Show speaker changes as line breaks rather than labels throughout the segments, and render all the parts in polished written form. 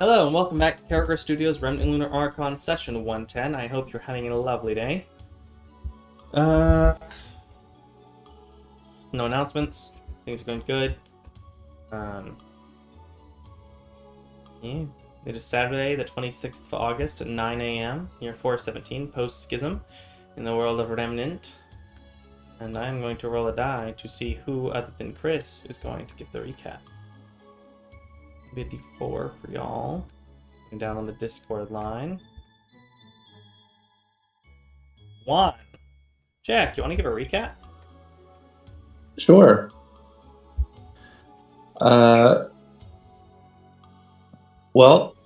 Hello and welcome back to Character Studios Remnant Lunar Archon Session 110. I hope you're having a lovely day. Uh, no announcements. Things are going good. Yeah. It is Saturday, the 26th of August at 9 a.m. Year 417, post-schism, in the world of Remnant. And I'm going to roll a die to see who, other than Chris, is going to give the recap. Maybe a d4 for y'all. Down on the Discord line. 1. Jack, you want to give a recap?
Sure. Well,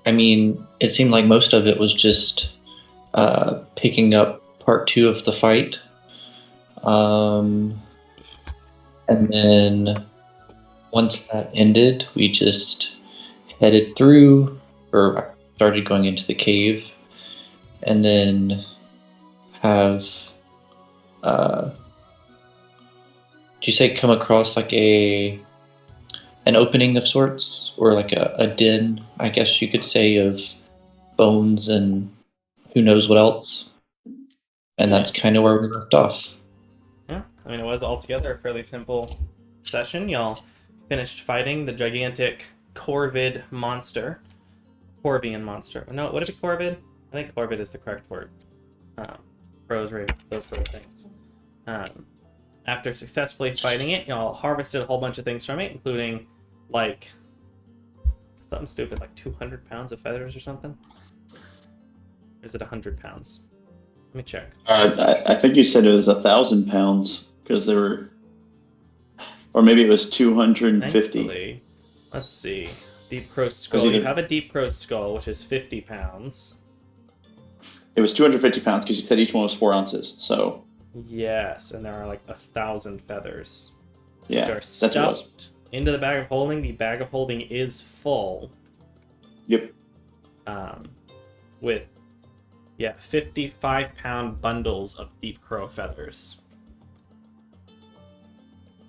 I mean, it seemed like most of it was just picking up part two of the fight. And then once that ended, we just headed through, or started going into the cave, and then have, did you say come across like an opening of sorts, or like a den, I guess you could say, of bones and who knows what else. And that's kind of where we left off.
Yeah, I mean, it was altogether a fairly simple session. Y'all finished fighting the gigantic Corvid monster. Corvian monster. No, would it be Corvid? I think Corvid is the correct word. Crows, ravens, those sort of things. After successfully fighting it, y'all harvested a whole bunch of things from it, including, like, something stupid, like 200 pounds of feathers or something? Or is it 100 pounds? Let me check.
I think you said it was 1,000 pounds because there were, or maybe it was 250.
Thankfully, let's see. Deep Crow Skull. You have a Deep Crow Skull, which is 50 pounds.
It was 250 pounds because you said each one was 4 ounces. So
yes, and there are like 1,000 feathers.
yeah,
which are stuffed into the bag of holding. The bag of holding is full.
Yep.
With 55-pound bundles of Deep Crow feathers.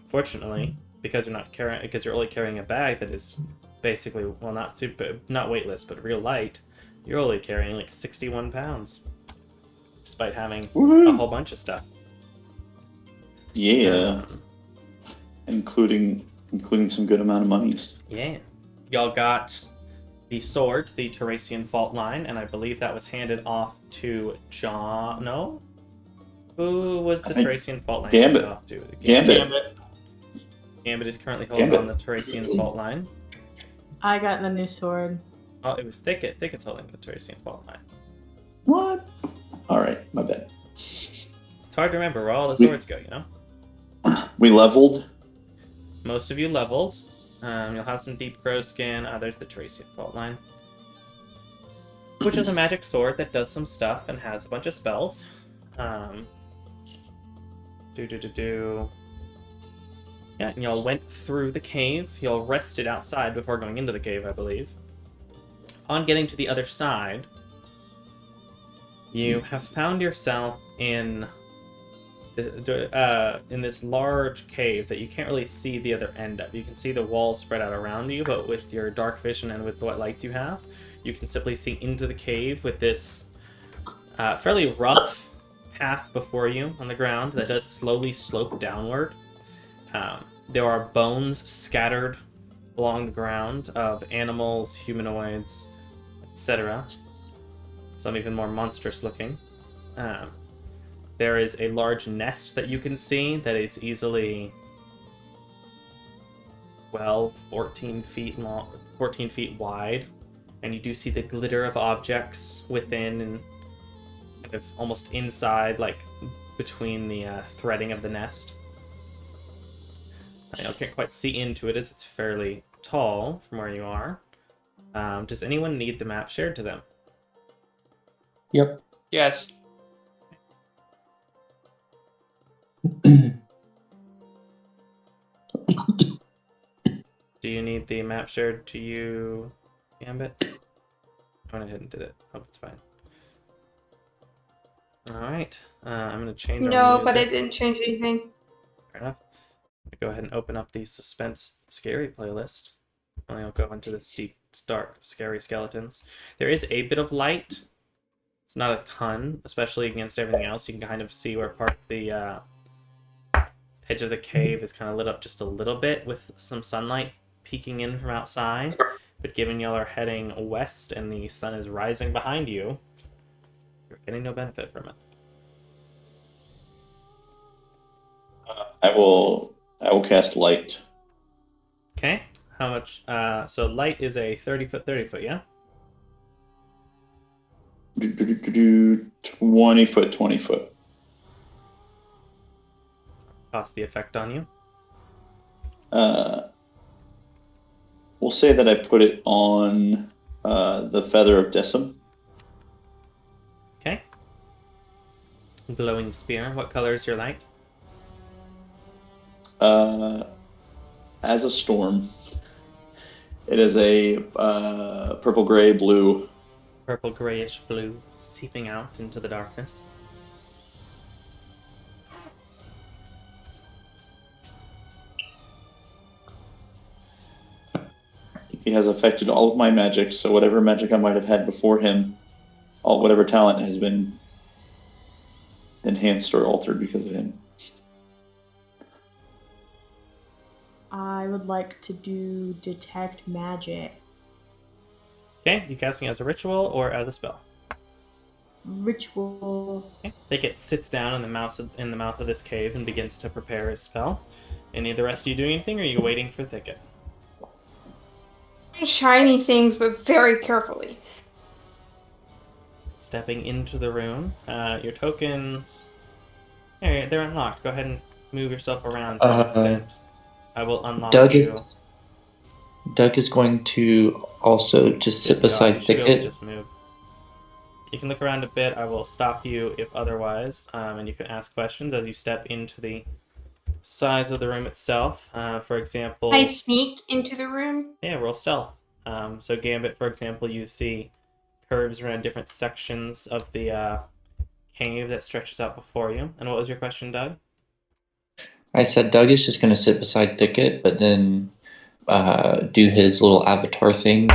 Fortunately, because you're only carrying a bag that is basically, well, not weightless, but real light, you're only carrying like 61 pounds, despite having a whole bunch of stuff.
Yeah, including some good amount of monies.
Yeah, y'all got the sword, the Teresian fault line, and I believe that was handed off to John. No, who was the Teresian fault line handed off to?
Gambit.
Gambit is currently holding on the Teresian fault line.
I got the new sword.
Oh, it was Thicket. Thicket's holding the Teresian fault line.
What? All right, my bad.
It's hard to remember where all the swords go, you know?
We leveled.
Most of you leveled. You'll have some Deep Crow skin. There's the Teresian fault line. Which is a magic sword that does some stuff and has a bunch of spells. Yeah, and y'all went through the cave. Y'all rested outside before going into the cave, I believe. On getting to the other side, you have found yourself in this large cave that you can't really see the other end of. You can see the walls spread out around you, but with your dark vision and with what lights you have, you can simply see into the cave with this fairly rough path before you on the ground that does slowly slope downward. There are bones scattered along the ground of animals, humanoids, etc. Some even more monstrous looking. There is a large nest that you can see that is easily 14 feet long, 14 feet wide, and you do see the glitter of objects within and kind of almost inside, like between the threading of the nest. I can't quite see into it as it's fairly tall from where you are. Does anyone need the map shared to them?
Yep.
Yes.
Do you need the map shared to you, Gambit? I went ahead and did it. Hope it's fine. Alright. I'm going to change our
No,
music.
but it didn't change anything.
Fair enough. I'm going to go ahead and open up the Suspense Scary playlist. I'll go into this deep, dark, scary skeletons. There is a bit of light. It's not a ton, especially against everything else. You can kind of see where part of the edge of the cave is kind of lit up just a little bit with some sunlight peeking in from outside. But given y'all are heading west and the sun is rising behind you, you're getting no benefit from it.
I will cast light.
Okay. How much? So light is a 30-foot, 30-foot, yeah?
20 foot, 20 foot.
Cost the effect on you.
We'll say that I put it on the Feather of Decim.
Okay. Glowing spear. What color is your light?
As a storm. It is a purple, gray, blue.
Purple, grayish blue, seeping out into the darkness.
He has affected all of my magic, so whatever magic I might have had before him, whatever talent has been enhanced or altered because of him.
I would like to do detect magic.
Okay, you casting it as a ritual or as a spell?
Ritual.
Okay. Thicket sits down in the mouth of this cave and begins to prepare his spell. Any of the rest of you doing anything, or are you waiting for Thicket?
Shiny things, but very carefully.
Stepping into the room, your tokens. They're unlocked. Go ahead and move yourself around to an extent. I will unlock
Doug
you.
is going to also just sit
Good God, you
beside
should be able to
Thicket.
just move. You can look around a bit. I will stop you if otherwise, and you can ask questions as you step into the size of the room itself. For example,
I sneak into the room.
yeah, roll stealth. So Gambit, for example, you see curves around different sections of the cave that stretches out before you. And what was your question, Doug?
I said Doug is just going to sit beside Thicket, but then do his little avatar thing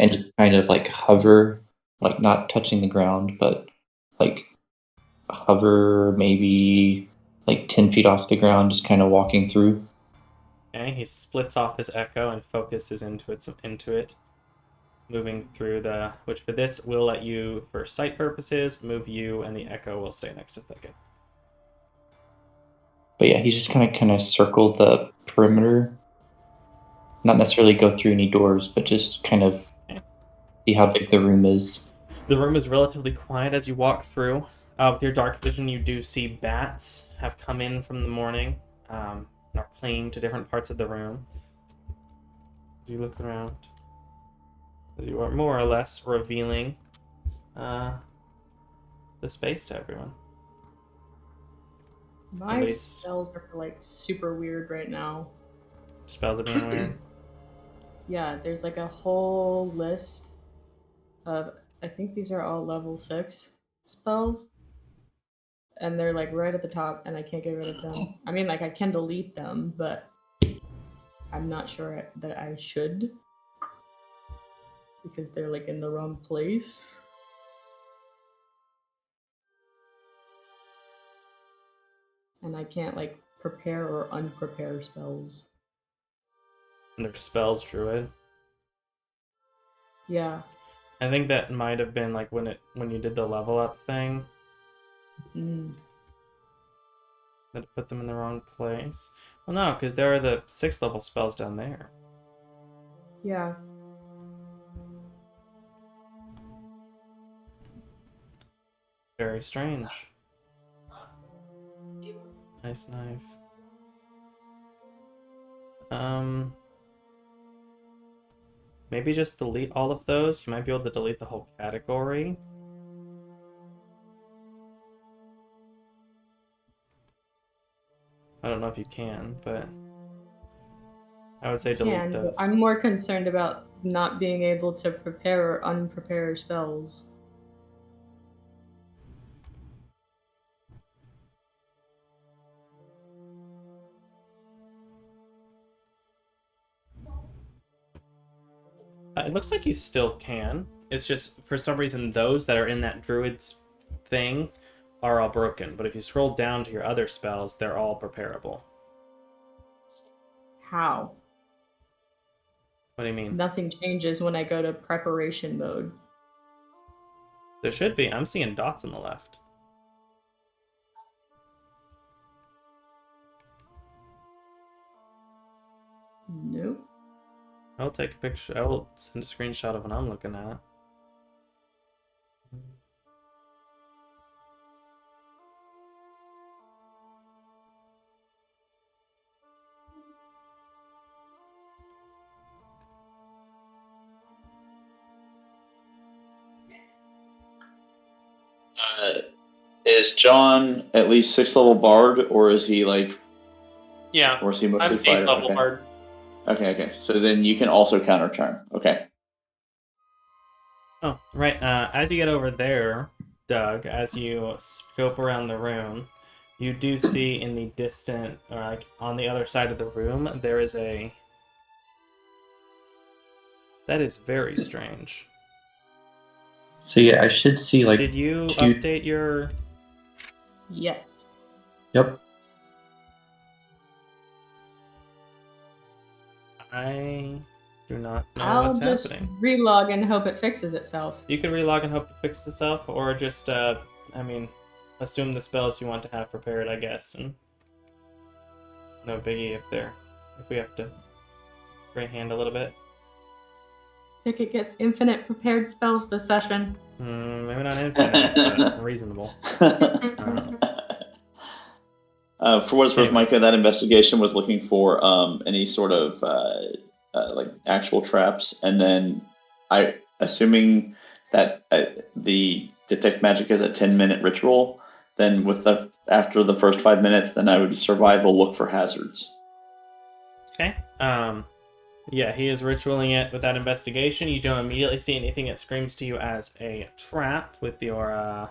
and just kind of like hover, like not touching the ground, but like hover maybe like 10 feet off the ground, just kind of walking through.
Okay, he splits off his echo and focuses into it, moving through which for this will let you, for sight purposes, move you, and the echo will stay next to Thicket.
But yeah, he's just kind of circle the perimeter. Not necessarily go through any doors, but just kind of see how big the room is.
The room is relatively quiet as you walk through. With your dark vision, you do see bats have come in from the morning and are clinging to different parts of the room. As you look around, as you are more or less revealing the space to everyone.
My spells are like super weird right now.
Spells are being weird.
Yeah, there's like a whole list of, I think these are all level 6 spells. And they're like right at the top, and I can't get rid of them. I mean, like I can delete them, but I'm not sure that I should. Because they're like in the wrong place. And I can't like prepare or unprepare spells.
And their spells druid.
Yeah.
I think that might have been like when you did the level up thing. That put them in the wrong place. Well, no, because there are the 6th level spells down there.
Yeah.
Very strange. Nice knife. Maybe just delete all of those. You might be able to delete the whole category. I don't know if you can, but I would say delete those.
I'm more concerned about not being able to prepare or unprepare spells.
It looks like you still can. It's just, for some reason, those that are in that druid's thing are all broken. But if you scroll down to your other spells, they're all preparable.
How?
What do you mean?
Nothing changes when I go to preparation mode.
There should be. I'm seeing dots on the left.
Nope.
I'll take a picture. I will send a screenshot of what I'm looking at.
Is John at least 6th level bard, or is he like?
Yeah.
Or is he mostly
I'm 8th
fighter?
level
Okay.
bard.
Okay. So then you can also counter charm. Okay.
Oh, right. As you get over there, Doug, as you scope around the room, you do see in the distant, or like on the other side of the room, there is a... That is very strange.
So yeah, I should see like
Did you
two...
update your...
Yes.
Yep.
I do not know
I'll
what's
just
happening.
relog and hope it fixes itself.
You can relog and hope it fixes itself, or just, assume the spells you want to have prepared, I guess. And no biggie if we have to freehand a little bit.
Pickett gets infinite prepared spells this session.
Maybe not infinite, but reasonable.
For what it's worth,
Anyway.
Micah, that investigation was looking for any sort of like actual traps, and then assuming that the detect magic is a 10-minute ritual, then after the first 5 minutes, then I would survival look for hazards.
Okay. Yeah, he is ritualing it with that investigation. You don't immediately see anything that screams to you as a trap with your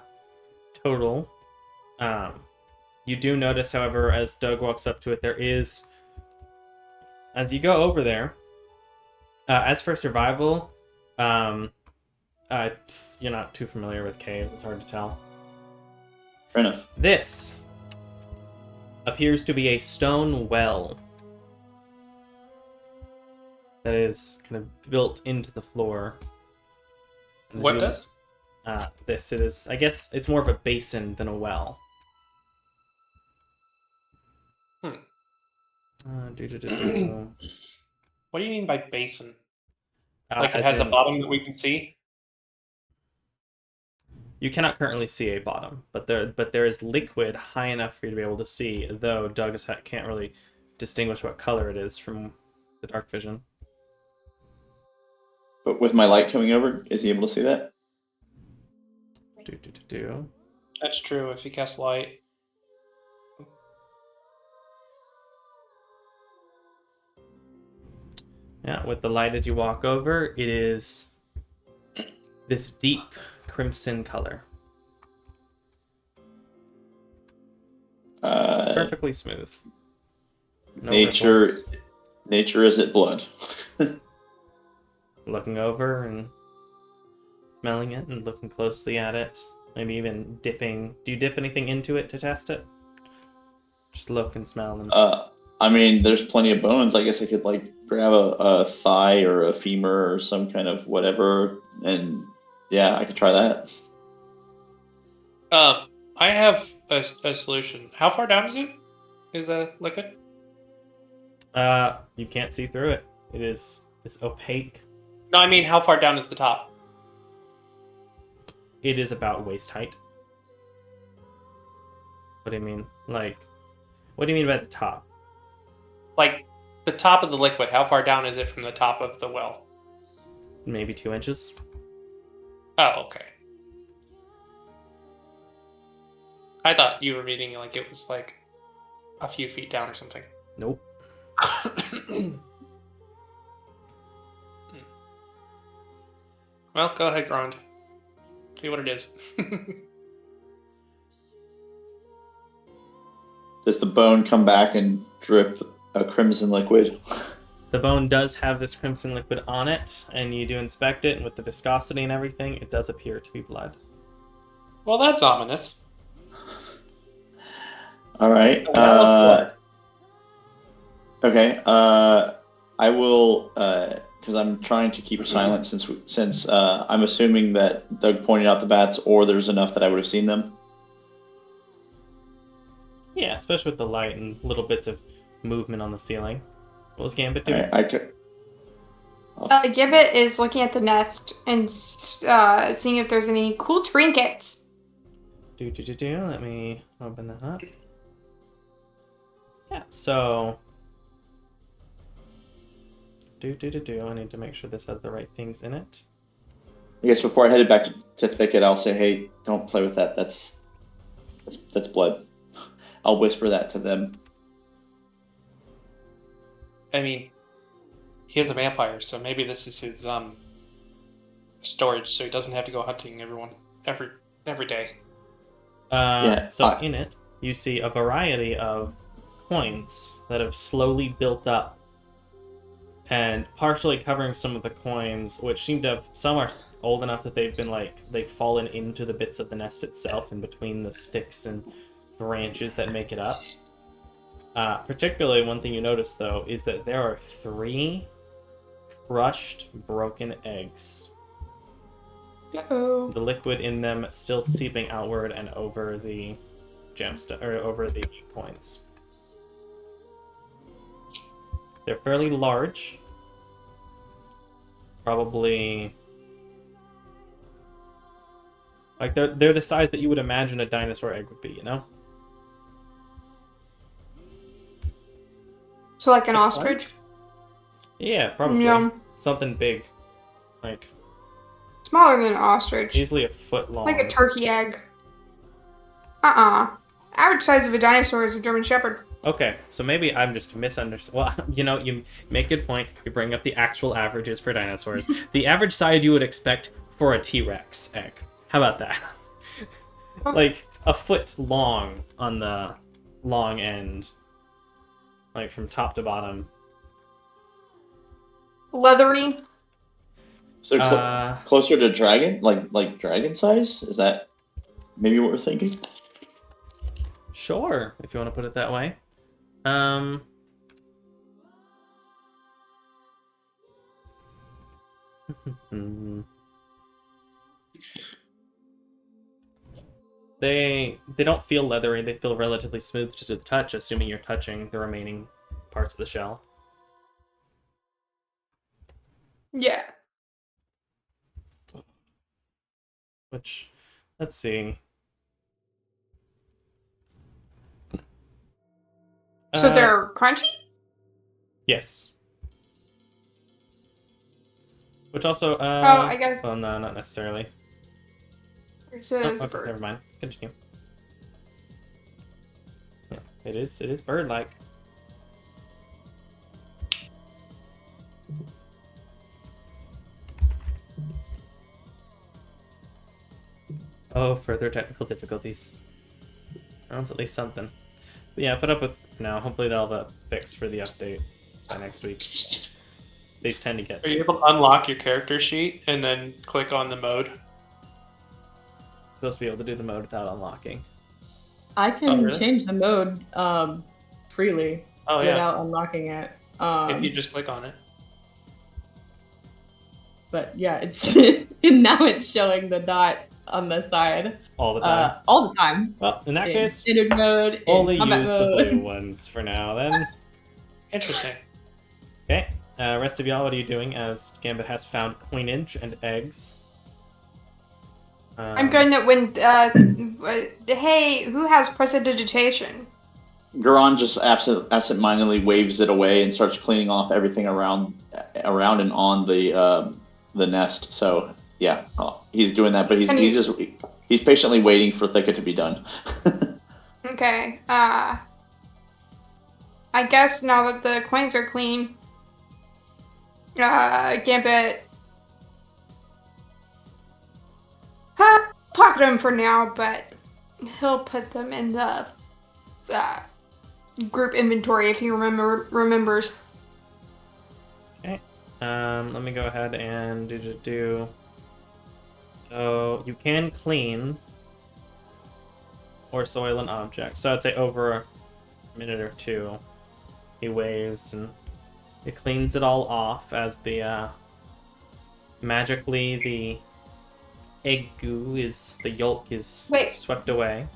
total. You do notice, however, as Doug walks up to it, there is... As you go over there, as for survival, you're not too familiar with caves. It's hard to tell.
Fair enough.
This appears to be a stone well that is kind of built into the floor. And as
What
you-
does?
It is. I guess it's more of a basin than a well. Do-do-do-do.
What do you mean by basin? Like it
As
has a
in,
bottom that we can see?
You cannot currently see a bottom, but there is liquid high enough for you to be able to see, though Doug can't really distinguish what color it is from the dark vision.
But with my light coming over, is he able to see that?
Do.
That's true if you cast light.
Yeah, with the light as you walk over, it is this deep crimson color. Perfectly smooth. No ripples.
Nature is it blood.
Looking over and smelling it and looking closely at it. Maybe even dipping. Do you dip anything into it to test it? Just look and smell and...
I mean, there's plenty of bones. I guess I could like grab a thigh or a femur or some kind of whatever, and yeah, I could try that.
I have a solution. How far down is it? Is the liquid?
You can't see through it. It is this opaque.
No, I mean, how far down is the top?
It is about waist height. What do you mean? Like, what do you mean by the top?
Like, the top of the liquid, how far down is it from the top of the well?
Maybe 2 inches.
Oh, okay. I thought you were reading like it was like a few feet down or something.
Nope.
Well, go ahead, Grond. See what it is.
Does the bone come back and drip a crimson liquid?
The bone does have this crimson liquid on it, and you do inspect it, and with the viscosity and everything, it does appear to be blood.
Well, that's ominous.
All right. Okay. I will, because I'm trying to keep silent since I'm assuming that Doug pointed out the bats, or there's enough that I would have seen them.
Yeah, especially with the light and little bits of movement on the ceiling. What was Gambit doing?
All right, I could.
Gibbet is looking at the nest and seeing if there's any cool trinkets.
Let me open that up. Yeah, so... I need to make sure this has the right things in it.
I guess before I headed back to Thicket, I'll say, hey, don't play with that. That's blood. I'll whisper that to them.
I mean, he is a vampire, so maybe this is his storage, so he doesn't have to go hunting every day.
In it, you see a variety of coins that have slowly built up, and partially covering some of the coins, which seem to have, some are old enough that they've fallen into the bits of the nest itself, in between the sticks and branches that make it up. Particularly, one thing you notice, though, is that there are 3 crushed, broken eggs.
Uh-oh.
The liquid in them still seeping outward and over the gemstone, or over the coins. They're fairly large. Probably... like, they're the size that you would imagine a dinosaur egg would be, you know?
So like an ostrich?
Yeah, probably.
Yeah.
Something big. Like,
Smaller than an ostrich.
easily a foot long.
Like a turkey egg. Average size of a dinosaur is a German Shepherd.
Okay, so maybe I'm just misunderstanding. Well, you make a good point. You bring up the actual averages for dinosaurs. The average size you would expect for a T-Rex egg. How about that? Like, a foot long on the long end. Like, from top to bottom.
Leathery.
So closer to dragon, like dragon size? Is that maybe what we're thinking?
Sure, if you want to put it that way. They don't feel leathery. They feel relatively smooth to the touch, assuming you're touching the remaining parts of the shell.
Yeah.
Which, let's see.
So they're crunchy?
Yes. Which also,
I guess.
well, no, not necessarily.
Bird.
Never mind. Continue. Yeah, it is bird-like. Oh, further technical difficulties. Well, it's at least something. But yeah, put up with now. Hopefully they'll have a fix for the update by next week. These tend to get...
Are you able to unlock your character sheet and then click on the mode?
Supposed to be able to do the mode without unlocking.
I can
Oh, really?
change the mode freely
Oh, yeah.
without unlocking it.
If you just click on it.
But yeah, it's and now it's showing the dot on the side
All the time.
all the time.
Well, in that
In
case,
standard mode,
only
in combat
use
mode.
the blue ones for now, then.
Interesting.
Okay. Rest of y'all, what are you doing as Gambit has found coinage and eggs?
I'm going to hey, who has prestidigitation?
Garon just absent-mindedly waves it away and starts cleaning off everything around and on the nest. So yeah, he's doing that, but he's patiently waiting for Thicket to be done.
Okay. I guess now that the coins are clean, Gambit pocket them for now, but he'll put them in the group inventory if he remembers.
Let me go ahead and do. So you can clean or soil an object. So I'd say over a minute or two, he waves and it cleans it all off as the magically the egg goo the yolk is
Wait.
swept away.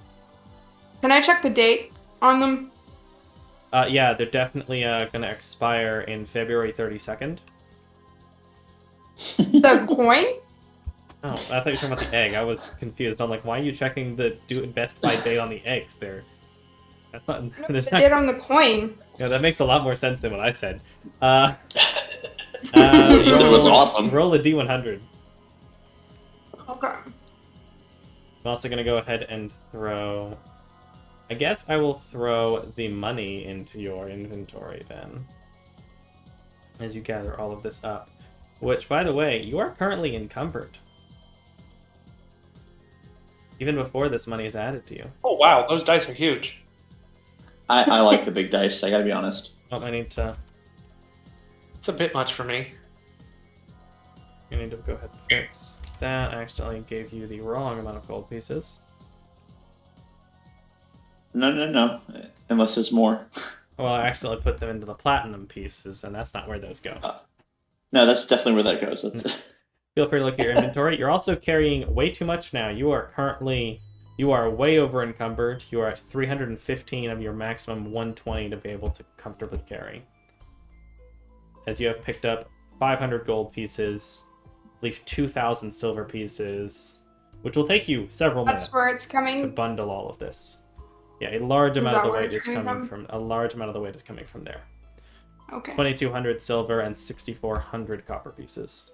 Can I check the date on them?
Yeah, they're definitely gonna expire in February 32nd.
The coin?
Oh, I thought you were talking about the egg. I was confused. I'm like, why are you checking the best by date on the eggs there? That's not.
No,
there's
the
not-
date on the coin.
Yeah, that makes a lot more sense than what I said.
It was awesome.
Roll a d100.
Okay.
I'm also gonna go ahead and throw. I guess I will throw the money into your inventory then, as you gather all of this up. Which, by the way, you are currently encumbered. Even before this money is added to you.
Oh wow, those dice are huge.
I like the big dice, I gotta be honest.
Oh, I need to
It's a bit much for me.
go ahead and fix that. I accidentally gave you the wrong amount of gold pieces.
No. Unless there's more.
Well, I accidentally put them into the platinum pieces, and that's not where those go.
No, that's definitely where that goes. That's
Feel free to look at your inventory. You're also carrying way too much now. You are way over encumbered. You are at 315 of your maximum 120 to be able to comfortably carry. As you have picked up 500 gold pieces, I believe 2,000 silver pieces, which will take you several minutes
That's where it's
to
coming.
bundle all of this. Yeah, a large
Is
amount of
that
the
where
weight
it's
is
coming
coming from. A large amount of the weight is coming from there.
Okay.
2,200 silver and 6,400 copper pieces.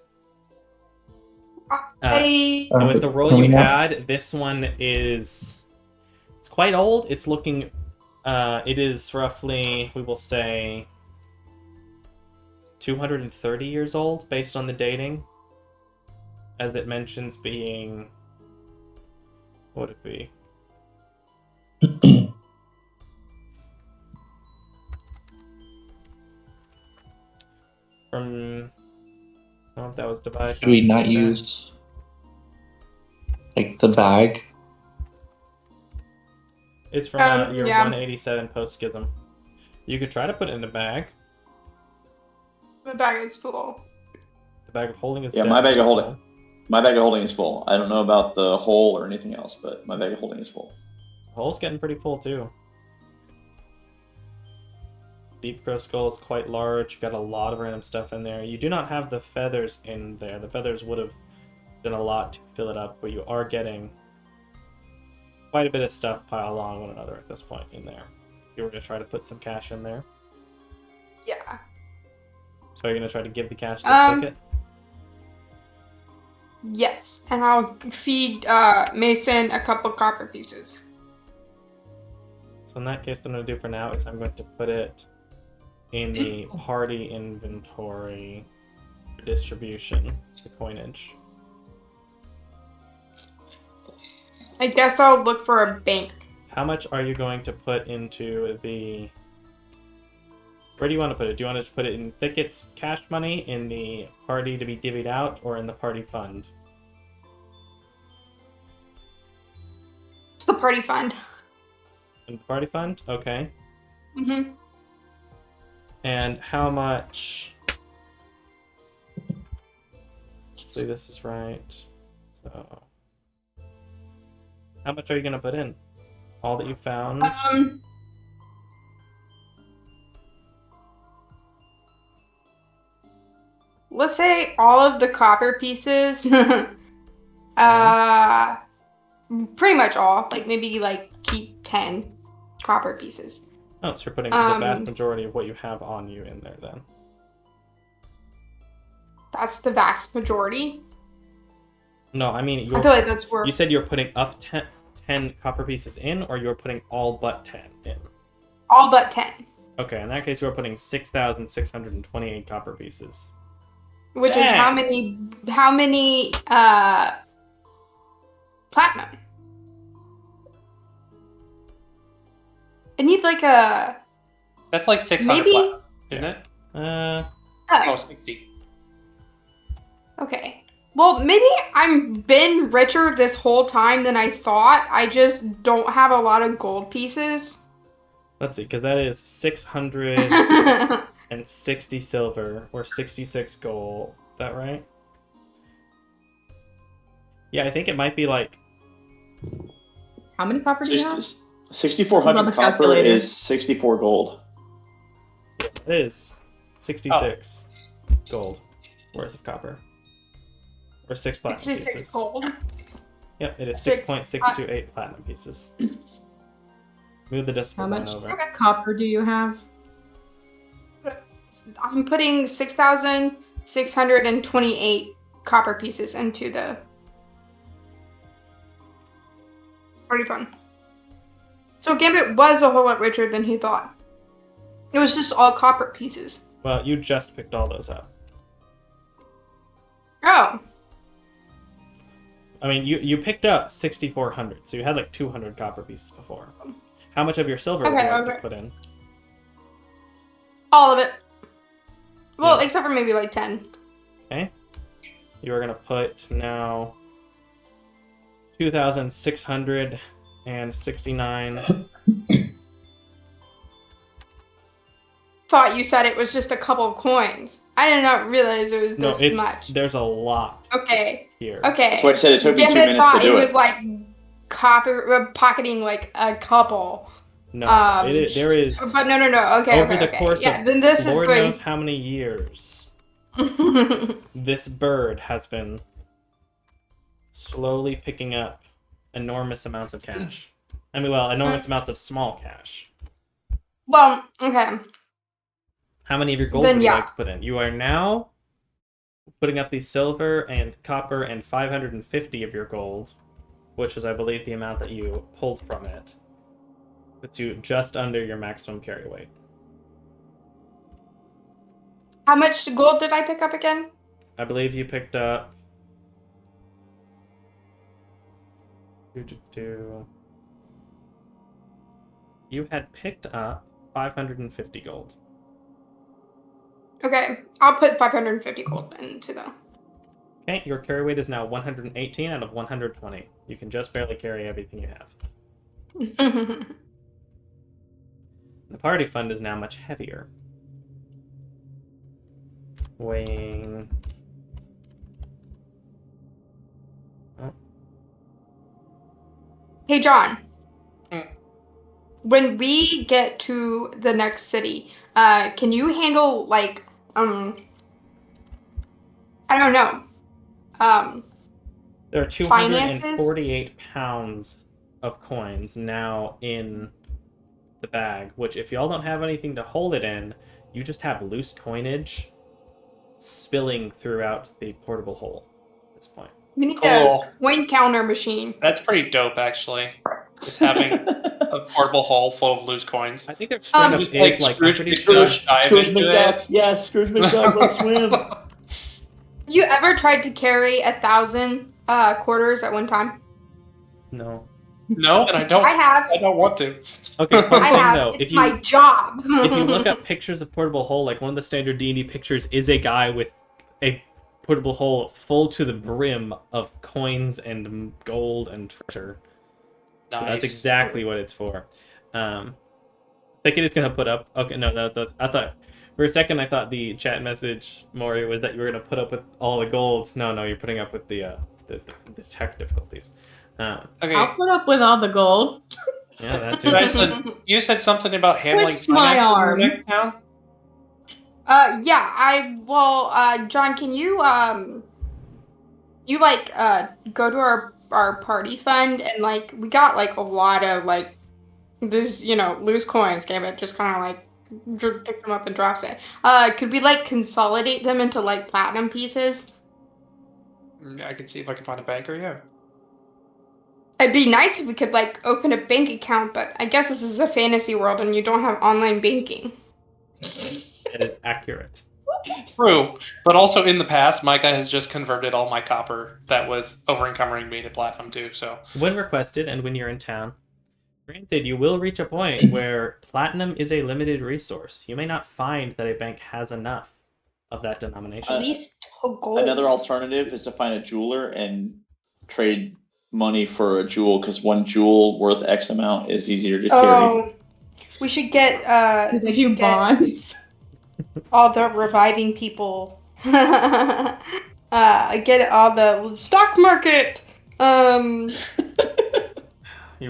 I
And with the roll
Can we
you
not-
had, this one it's quite old. It's looking, it is roughly, we will say, 230 years old based on the dating. As it mentions being, what would it be? From, I don't know if that was divided.
Do we not use like the bag?
It's from your
yeah.
187 post schism. You could try to put it in a bag.
the bag is full.
The bag of holding is
Yeah, my bag of
definitely
holding. My bag of holding is full. I don't know about the hole or anything else, but my bag of holding is full.
The hole's getting pretty full too. Deep Crow Skull is quite large. You've got a lot of random stuff in there. You do not have the feathers in there. The feathers would have done a lot to fill it up, but you are getting quite a bit of stuff piled along one another at this point in there. You were going to try to put some cash in there.
Yeah.
So you're going to try to give the cash to the thicket?
Yes, and I'll feed Mason a couple copper pieces.
So in that case, what I'm going to do for now is I'm going to put it in the party inventory for distribution, the coinage.
I guess I'll look for a bank.
How much are you going to put into the... Where do you want to put it? Do you want to just put it in Thicket's cash money, in the party to be divvied out, or in the party fund?
It's the party fund.
In the party fund? Okay.
Mm-hmm.
And how much... Let's see, this is right. So... How much are you going to put in? All that you found?
Let's say all of the copper pieces. Pretty much all. Like maybe like keep 10 copper pieces.
Oh, so you're putting the vast majority of what you have on you in there then.
That's the vast majority.
No, I mean,
I feel like that's where
you said you're putting up 10 copper pieces in, or you're putting all but 10 in?
all but 10.
Okay, in that case, we're putting 6,628 copper pieces.
Which is how many platinum? I need like a
That's like 600
maybe
platinum, isn't it?
Uh,
Oh, 60.
Okay. Well, maybe I'm been richer this whole time than I thought. I just don't have a lot of gold pieces.
Let's see, because that is 660 silver or 66 gold. Is that right? Yeah, I think it might be like
How many copper do you have?
6,400
Another
copper
calculator.
is 64 gold.
it is 66 gold worth of copper. Or 6 platinum
66
pieces.
gold.
Yep, it is
Six-
6.628 platinum pieces. Move the
How
decimal
much
line over.
copper do you have?
I'm putting 6,628 copper pieces into the party fund. So Gambit was a whole lot richer than he thought. It was just all copper pieces.
Well, you just picked all those up.
Oh.
I mean, you picked up 6,400, so you had like 200 copper pieces before. How much of your silver would you like to put in?
All of it. Well,
Yeah.
except for maybe like 10.
Okay. You are going to put now 2,669.
Thought you said it was just a couple of coins. I did not realize it was
No,
this much.
there's a lot
Okay.
here.
Okay.
That's why I said it took me 2
Gambit
minutes
thought
to do
it was
it.
like pocketing like a couple.
No,
Um,
there is
But no. Okay.
over
okay,
the
okay.
course
Yeah,
of
then this is
Lord
going.
knows how many years, this bird has been slowly picking up enormous amounts of cash. I mean, well, enormous amounts of small cash.
Well, okay.
How many of your gold
Then
would you
yeah.
like to put in? You are now putting up the silver and copper and 550 of your gold, which is, I believe, the amount that you pulled from it. Puts you just under your maximum carry weight.
How much gold did I pick up again?
I believe you picked up... You had picked up 550 gold.
Okay, I'll put 550 gold into the.
Okay, your carry weight is now 118 out of 120. You can just barely carry everything you have. The party fund is now much heavier. Weighing... Oh.
Hey, John.
Hmm.
When we get to the next city, can you handle like I don't know.
There are 248 pounds of coins now in the bag, which if y'all don't have anything to hold it in, you just have loose coinage spilling throughout the portable hole at this point.
We need
Cool.
a coin counter machine.
That's pretty dope, actually. Just having a portable hole full of loose coins.
I think there straight up
Just
is
like
like
Scrooge
I'm pretty sure-
McDuck dive
Scrooge
into
McDuck.
it.
Yes, Scrooge McDuck, let's swim.
You ever tried to carry 1,000 quarters at one time?
No.
No, and I don't.
I have.
I don't want to.
Okay, fun
I
thing
have.
though,
It's
if you
my job.
if you look up pictures of portable hole, like one of the standard D&D pictures is a guy with a portable hole full to the brim of coins and gold and treasure.
Nice.
So that's exactly what it's for. Thinking it's gonna put up. Okay, no, that's. I thought for a second I thought the chat message, Maury, was that you were gonna put up with all the gold. No, you're putting up with the tech difficulties.
Okay.
I'll put up with all the gold.
Yeah, that too.
You said something about handling
Twist my
finances
arm.
in the next town?
Yeah, John, can you go to our party fund and like we got like a lot of like this, loose coins. Gambit just kind of like picks them up and drops it. Could we like consolidate them into like platinum pieces?
I can see if I can find a banker, yeah.
It'd be nice if we could like open a bank account, but I guess this is a fantasy world and you don't have online banking.
It is accurate.
True. But also in the past, Micah has just converted all my copper that was over-encumbering me to platinum too, so.
When requested and when you're in town, granted, you will reach a point where platinum is a limited resource. You may not find that a bank has enough. of that denomination.
At least gold.
Another alternative is to find a jeweler and trade money for a jewel, because one jewel worth X amount is easier to carry.
Oh, we should get
Do they do bonds?
all the reviving people. Get all the stock market.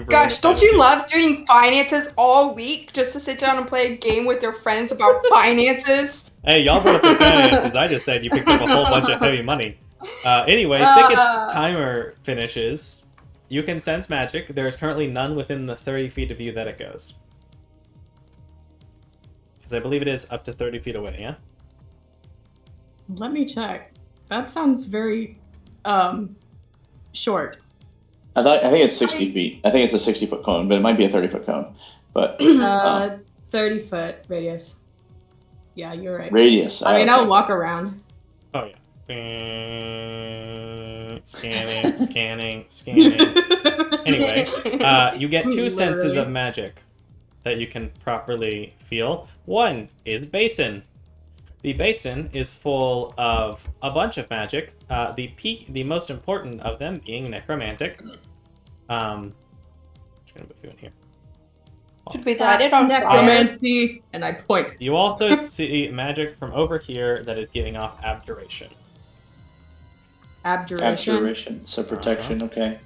Gosh, don't you love doing finances all week just to sit down and play a game with your friends about finances?
Hey, y'all brought up the finances. I just said you picked up a whole bunch of heavy money. Anyway, Thicket's timer finishes. You can sense magic. There is currently none within the 30 feet of you that it goes. Because I believe it is up to 30 feet away, yeah?
Let me check. That sounds very short.
I think it's 60 feet. I think it's a 60-foot cone, but it might be a 30-foot cone. But
30-foot radius. Yeah, you're right.
Radius.
I mean, I'll walk around.
Oh, yeah. Scanning. Anyway, you get two senses of magic that you can properly feel. One is basin. The basin is full of a bunch of magic. The most important of them being necromantic. I'm just gonna put you in here.
Should we light it on fire?
Necromancy, and I point.
You also see magic from over here that is giving off abjuration.
Abjuration.
So protection, okay.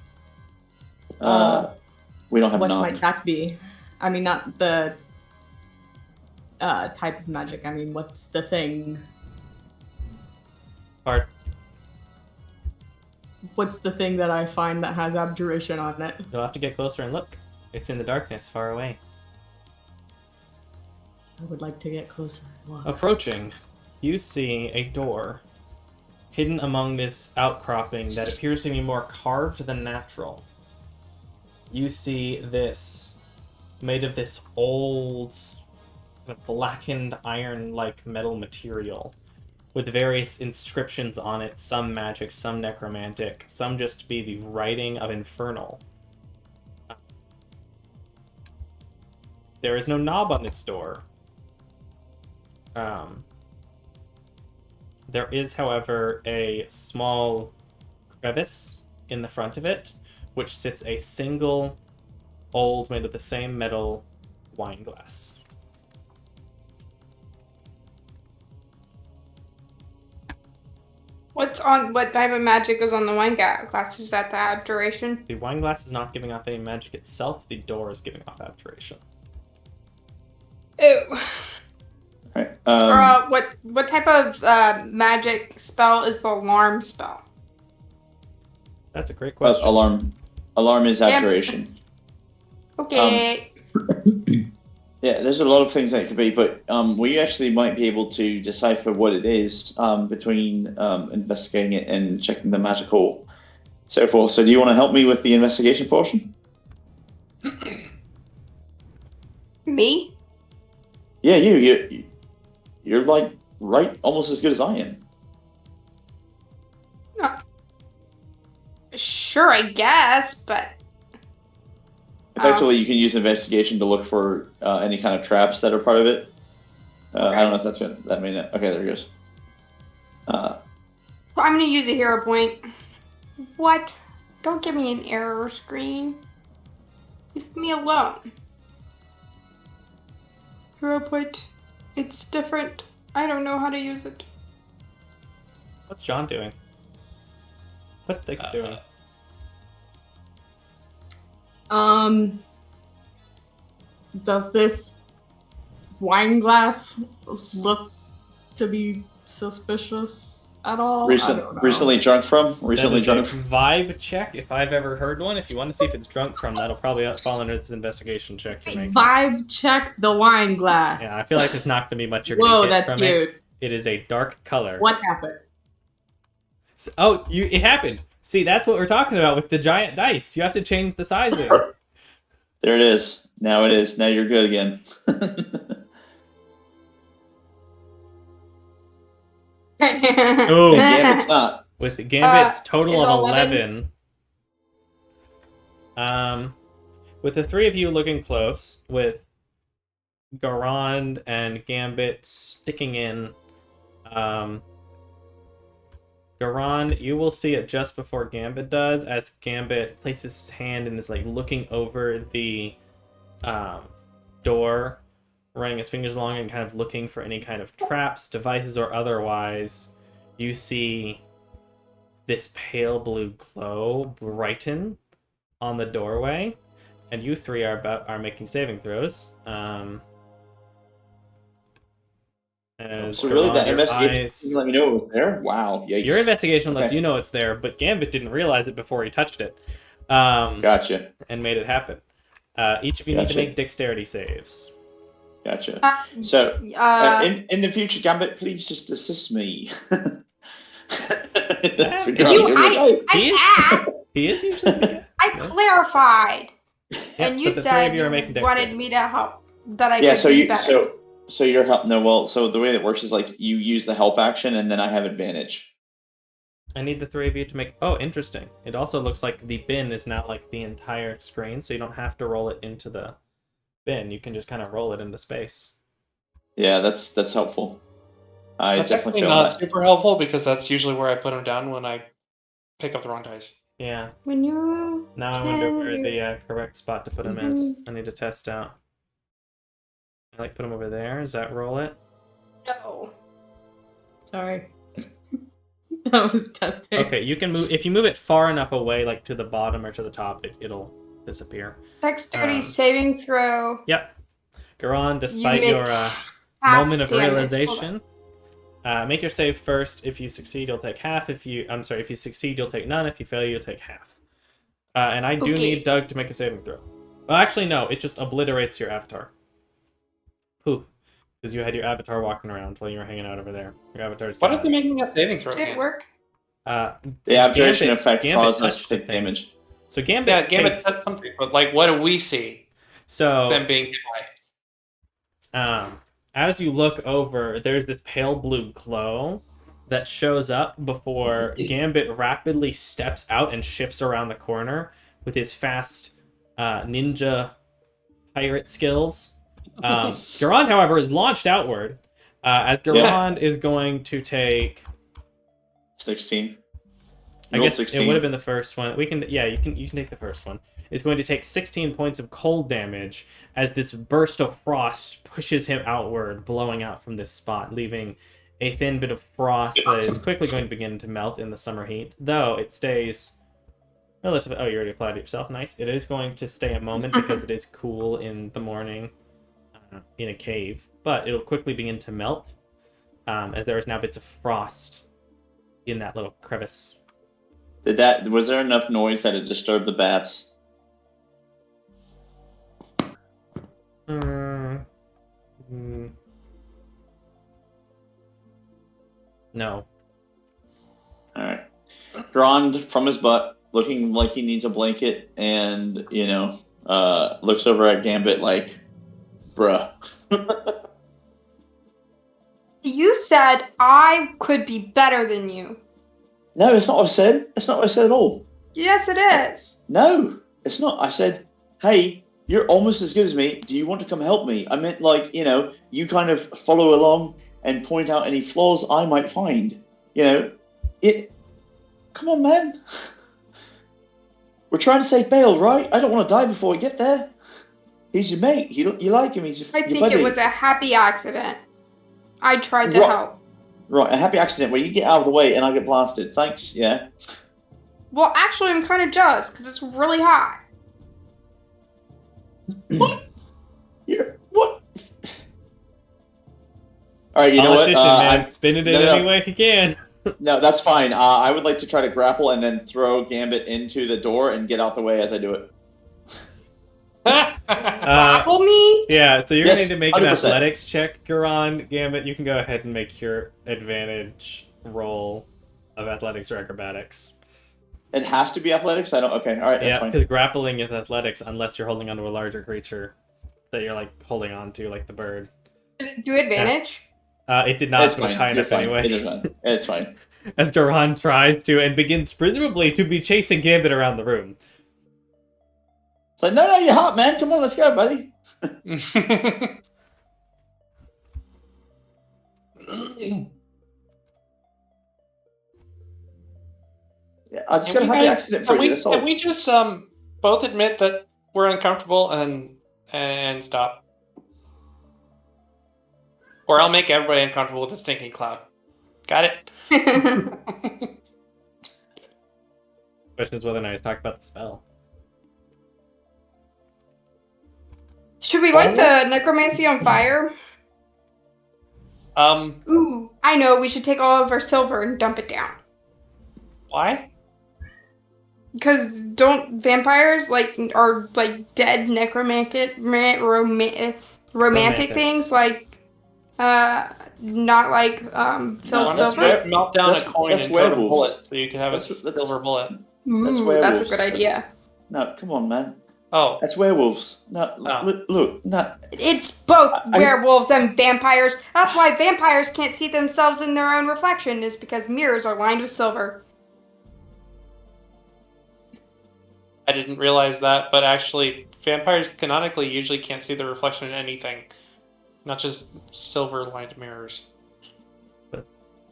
We don't have
what
knock.
might that be? I mean, not the type of magic. I mean, what's the thing?
Part.
What's the thing that I find that has abjuration on it?
You'll have to get closer and look. It's in the darkness, far away.
I would like to get closer and look.
Approaching, you see a door hidden among this outcropping that appears to be more carved than natural. You see this made of this old, blackened iron-like metal material with various inscriptions on it, some magic, some necromantic, some just to be the writing of Infernal. There is no knob on its door. There is, however, a small crevice in the front of it, which sits a single, old, made of the same metal wine glass.
What type of magic is on the wine glass? Is that the abjuration?
The wine glass is not giving off any magic itself. The door is giving off abjuration.
Ew.
Right.
What type of magic spell is the alarm spell?
That's a great question.
Alarm is abjuration.
Okay.
Yeah, there's a lot of things that it could be, but we actually might be able to decipher what it is between investigating it and checking the magical so forth. So do you want to help me with the investigation portion?
Me?
Yeah, you're like right almost as good as I am.
Sure, I guess, but
Effectively, you can use investigation to look for any kind of traps that are part of it. I don't know if that's good. That may not. Okay, there it goes.
I'm gonna use a hero point. What? Don't give me an error screen. Leave me alone. Hero point. It's different. I don't know how to use it.
What's John doing? What's Thicket doing?
Does this wine glass look to be suspicious at all?
Recently drunk from? Recently
That is
drunk
a vibe check, if I've ever heard one. If you want to see if it's drunk from, that'll probably fall under this investigation check you're making.
Vibe check the wine glass.
Yeah, I feel like there's not going to be much you're
Whoa,
going to get
that's
from
cute.
it. It is a dark color.
What happened?
Oh, it happened. See, that's what we're talking about with the giant dice. You have to change the sizing.
There it is. Now it is. Now you're good again.
Oh,
Gambit's not.
with Gambit's total
is
of
11.
11. With the three of you looking close, with Garand and Gambit sticking in Garon, you will see it just before Gambit does, as Gambit places his hand and is like looking over the door, running his fingers along and kind of looking for any kind of traps, devices, or otherwise. You see this pale blue glow brighten on the doorway, and you three are making saving throws.
So really, that
your
investigation let me know it was there? Wow, yikes.
Your investigation lets
Okay.
you know it's there, but Gambit didn't realize it before he touched it.
Gotcha.
And made it happen. Each of you need to make dexterity saves.
Gotcha. So, in the future, Gambit, please just assist me.
He is usually good.
I clarified. And you
but the
said
three of you are
you
making dex
wanted
saves.
me to help. That I
Yeah,
could
so
be
you
better.
so your help. No, well, so the way it works is like you use the help action, and then I have advantage.
I need the three of you to make... Oh, interesting. It also looks like the bin is now like the entire screen, so you don't have to roll it into the bin. You can just kind of roll it into space.
Yeah, that's helpful.
That's
definitely
actually
feel
not
that.
super helpful because that's usually where I put them down when I pick up the wrong dice.
Yeah.
When you
Now I wonder where the correct spot to put them is. I need to test out. I like put them over there. Does that roll it?
No.
Sorry. I was testing.
Okay, you can move... If you move it far enough away, like to the bottom or to the top, it'll disappear.
Dexterity saving throw.
Yep. Garon, despite your moment of realization, make your save first. If you succeed, you'll take half. If you succeed, you'll take none. If you fail, you'll take half. And I do need Doug to make a saving throw. Well, actually, no. It just obliterates your avatar. Poof. Because you had your avatar walking around while you were hanging out over there. Your avatar's
Why did they make me a saving throw?
Did it work?
The abjuration effect
Gambit
causes us to take damage.
So Gambit
Yeah, Gambit
takes...
said something, but like, what do we see?
So
them being hit by.
As you look over, there's this pale blue glow that shows up before Gambit rapidly steps out and shifts around the corner with his fast ninja pirate skills. Garand, however, is launched outward as Garand is going to take
16.
I guess
16.
it would have been the first one. You can take the first one. It's going to take 16 points of cold damage as this burst of frost pushes him outward, blowing out from this spot, leaving a thin bit of frost that is quickly going to begin to melt in the summer heat. Though it stays relatively... Oh, you already applied it yourself. Nice. It is going to stay a moment because it is cool in the morning in a cave, but it'll quickly begin to melt as there is now bits of frost in that little crevice.
Was there enough noise that it disturbed the bats?
No.
Alright. Drawn from his butt, looking like he needs a blanket, and, looks over at Gambit like, bruh.
You said I could be better than you.
No, it's not what I said. It's not what I said at all.
Yes, it is.
No, it's not. I said, hey, you're almost as good as me. Do you want to come help me? I meant, you kind of follow along and point out any flaws I might find. Come on, man. We're trying to save Bale, right? I don't want to die before we get there. He's your mate. You like him. He's your
I think
buddy.
it was a happy accident. I tried to help.
Right, a happy accident where you get out of the way and I get blasted. Thanks, yeah.
Well, actually, I'm kind of jealous because it's really hot.
What? What? All right, you know what?
I'm spinning it any way he can.
No, that's fine. I would like to try to grapple and then throw Gambit into the door and get out the way as I do it.
Grapple me?
Yeah, so you're going to need to make
100%.
an athletics check, Garon. Gambit, you can go ahead and make your advantage roll of athletics or acrobatics.
It has to be athletics? Okay, alright, that's
Yeah,
fine.
because grappling is athletics unless you're holding onto a larger creature that you're, holding on to, like the bird.
Do advantage?
It did not,
It's
but it's
fine.
high
You're
enough
fine.
anyway.
It is fine. It's fine.
As Garon tries to, and begins presumably to be chasing Gambit around the room.
It's like, no, you're hot, man. Come on, let's go, buddy. Yeah, I just gotta have the accident for you. That's all.
Can we just both admit that we're uncomfortable and stop? Or I'll make everybody uncomfortable with the stinking cloud. Got it?
Question is whether or not he's talking about the spell.
Should we light the necromancy on fire? Ooh, I know. We should take all of our silver and dump it down.
Why?
Because don't vampires are dead necromantic romantic things not like filled
No,
silver?
Melt down a coin
that's
and coat a
werewolves.
bullet so you can have a
That's-
silver bullet.
Ooh, that's a
werewolves.
good idea.
No, come on, man.
Oh,
That's werewolves. No,
Oh.
look, no.
It's both werewolves and vampires. That's why vampires can't see themselves in their own reflection, is because mirrors are lined with silver.
I didn't realize that, but actually, vampires canonically usually can't see the reflection in anything, not just silver-lined mirrors.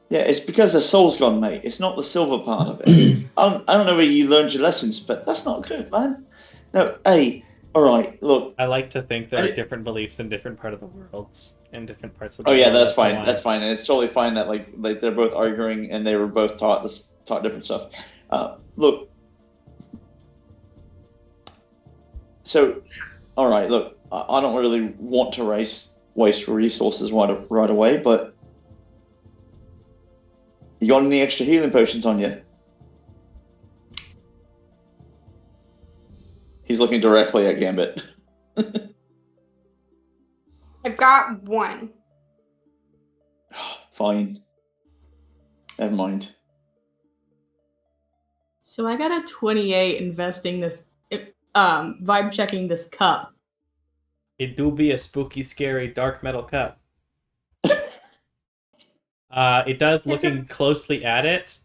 Yeah, it's because their soul's gone, mate. It's not the silver part of it. I don't know where you learned your lessons, but that's not good, man. No, hey, all right, look.
I like to think there are different beliefs in different part of the worlds and different parts of the
Oh yeah,
world.
that's
as to
fine.
why.
That's fine, and it's totally fine that like they're both arguing and they were both taught different stuff. Look. So, all right, look. I don't really want to waste resources right away, but you got any extra healing potions on you? He's looking directly at Gambit.
I've got one.
Fine. Never mind.
So I got a 28 investing this, vibe checking this cup.
It do be a spooky, scary, dark metal cup. It does, looking closely at it,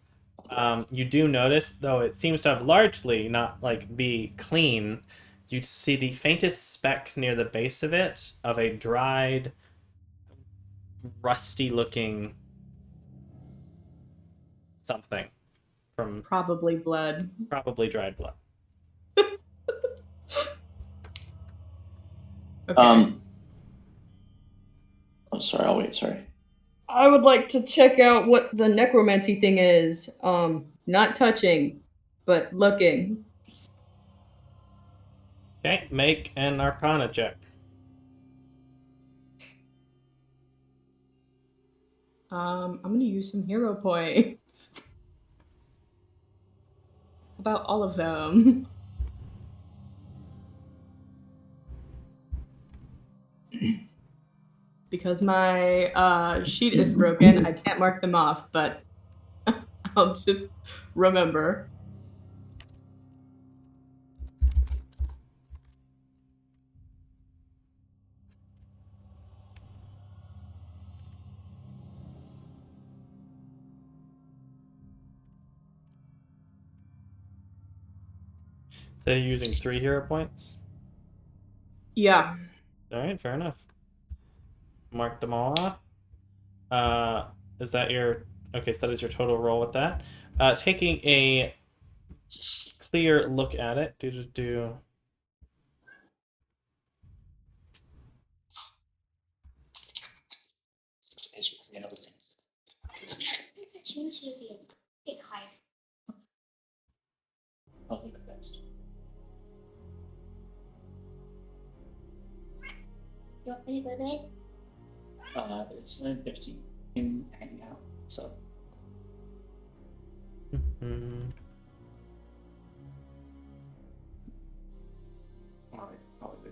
you do notice, though it seems to have largely not be clean, you see the faintest speck near the base of it of a dried, rusty looking something from
Probably blood.
probably dried blood.
Okay.
Oh, sorry, I'll wait, sorry.
I would like to check out what the necromancy thing is. Not touching, but looking.
Okay, make an Arcana check.
I'm gonna use some hero points. About all of them. Because my sheet is broken, I can't mark them off, but I'll just remember.
So you're using 3 hero points?
Yeah.
Alright, fair enough. Mark them all off. Is that your... Okay, so that is your total roll with that. Taking a clear look at it.
I'll think of next.
You want me to go there?
It's 9:50 in hanging out, so. Alright, probably.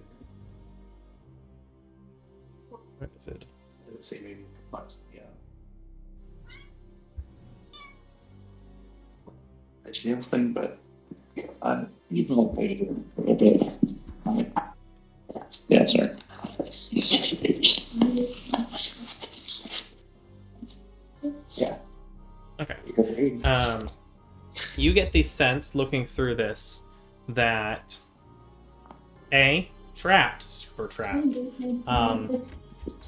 Where is it?
Let's see, maybe perplexed, yeah. It's the other thing, but you will wait a little bit. Yeah, sorry. Yeah.
Okay. You get the sense, looking through this, that super trapped.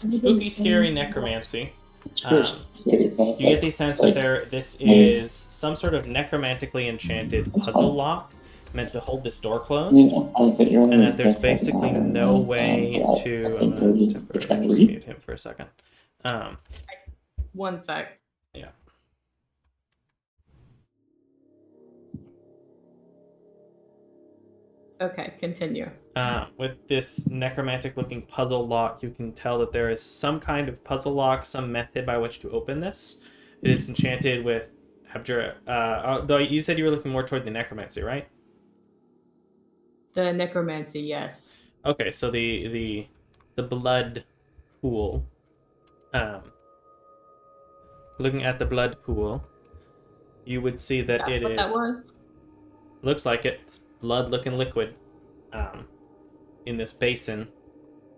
Spooky, scary necromancy. You get the sense that this is some sort of necromantically enchanted puzzle lock meant to hold this door closed, and that there's basically no way to. I'm gonna temporarily just mute him for a second.
1 sec.
Yeah.
Okay, continue.
With this necromantic-looking puzzle lock, you can tell that there is some kind of puzzle lock, some method by which to open this. It is enchanted with abjure. Though you said you were looking more toward the necromancy, right?
The necromancy, yes.
Okay, so the blood pool. Looking at the blood pool, you would see that
Is that what that was?
looks like it. It's blood-looking liquid. In this basin,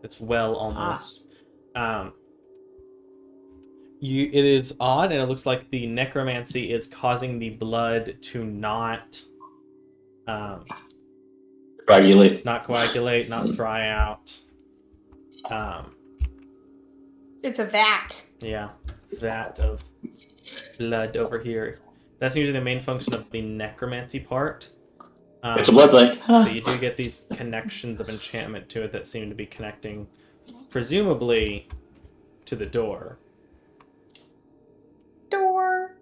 it's well almost. It is odd, and it looks like the necromancy is causing the blood to not
Coagulate.
not coagulate, not dry out.
It's a vat.
Yeah, vat of blood over here. That's usually the main function of the necromancy part.
It's a blood bank.
But you do get these connections of enchantment to it that seem to be connecting, presumably, to the door.
Door.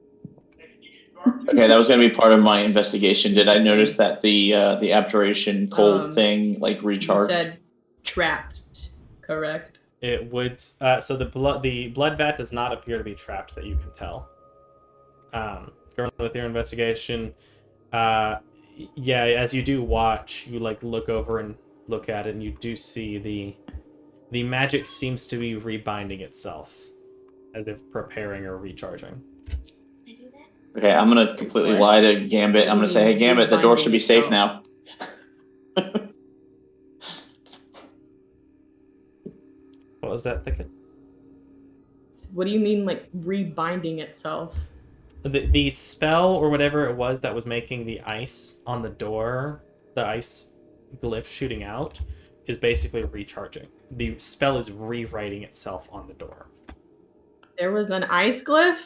Okay, that was going to be part of my investigation. Did I notice that the abjuration cold thing like recharged?
You said trapped, correct?
It would. So the blood vat does not appear to be trapped that you can tell. Going with your investigation, yeah, as you do watch, you like look over and look at it, and you do see the magic seems to be rebinding itself, as if preparing or recharging.
Okay, I'm gonna completely lie to Gambit. I'm gonna say, hey, Gambit, the door should be safe now.
What was that, Thicket?
What do you mean, like, rebinding itself?
The spell or whatever it was that was making the ice on the door, the ice glyph shooting out, is basically recharging. The spell is rewriting itself on the door.
There was an ice glyph?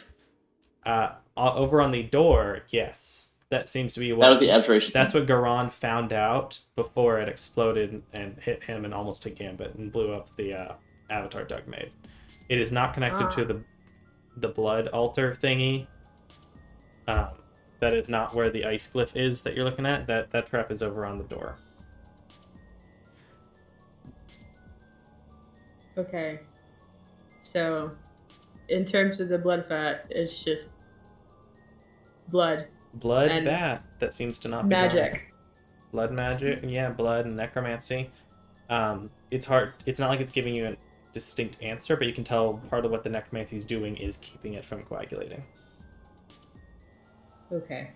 Over on the door, yes. That seems to be what...
That was the abjuration.
That's what Garon found out before it exploded and hit him and almost hit Gambit and blew up the avatar Doug made. It is not connected to the blood altar thingy. That is not where the ice glyph is that you're looking at. That trap is over on the door.
Okay. So, in terms of the blood vat, it's just blood.
Blood
and
vat. That seems to not be
magic.
wrong. Blood magic. Yeah, blood and necromancy. It's hard. It's not like it's giving you a distinct answer, but you can tell part of what the necromancy is doing is keeping it from coagulating.
Okay.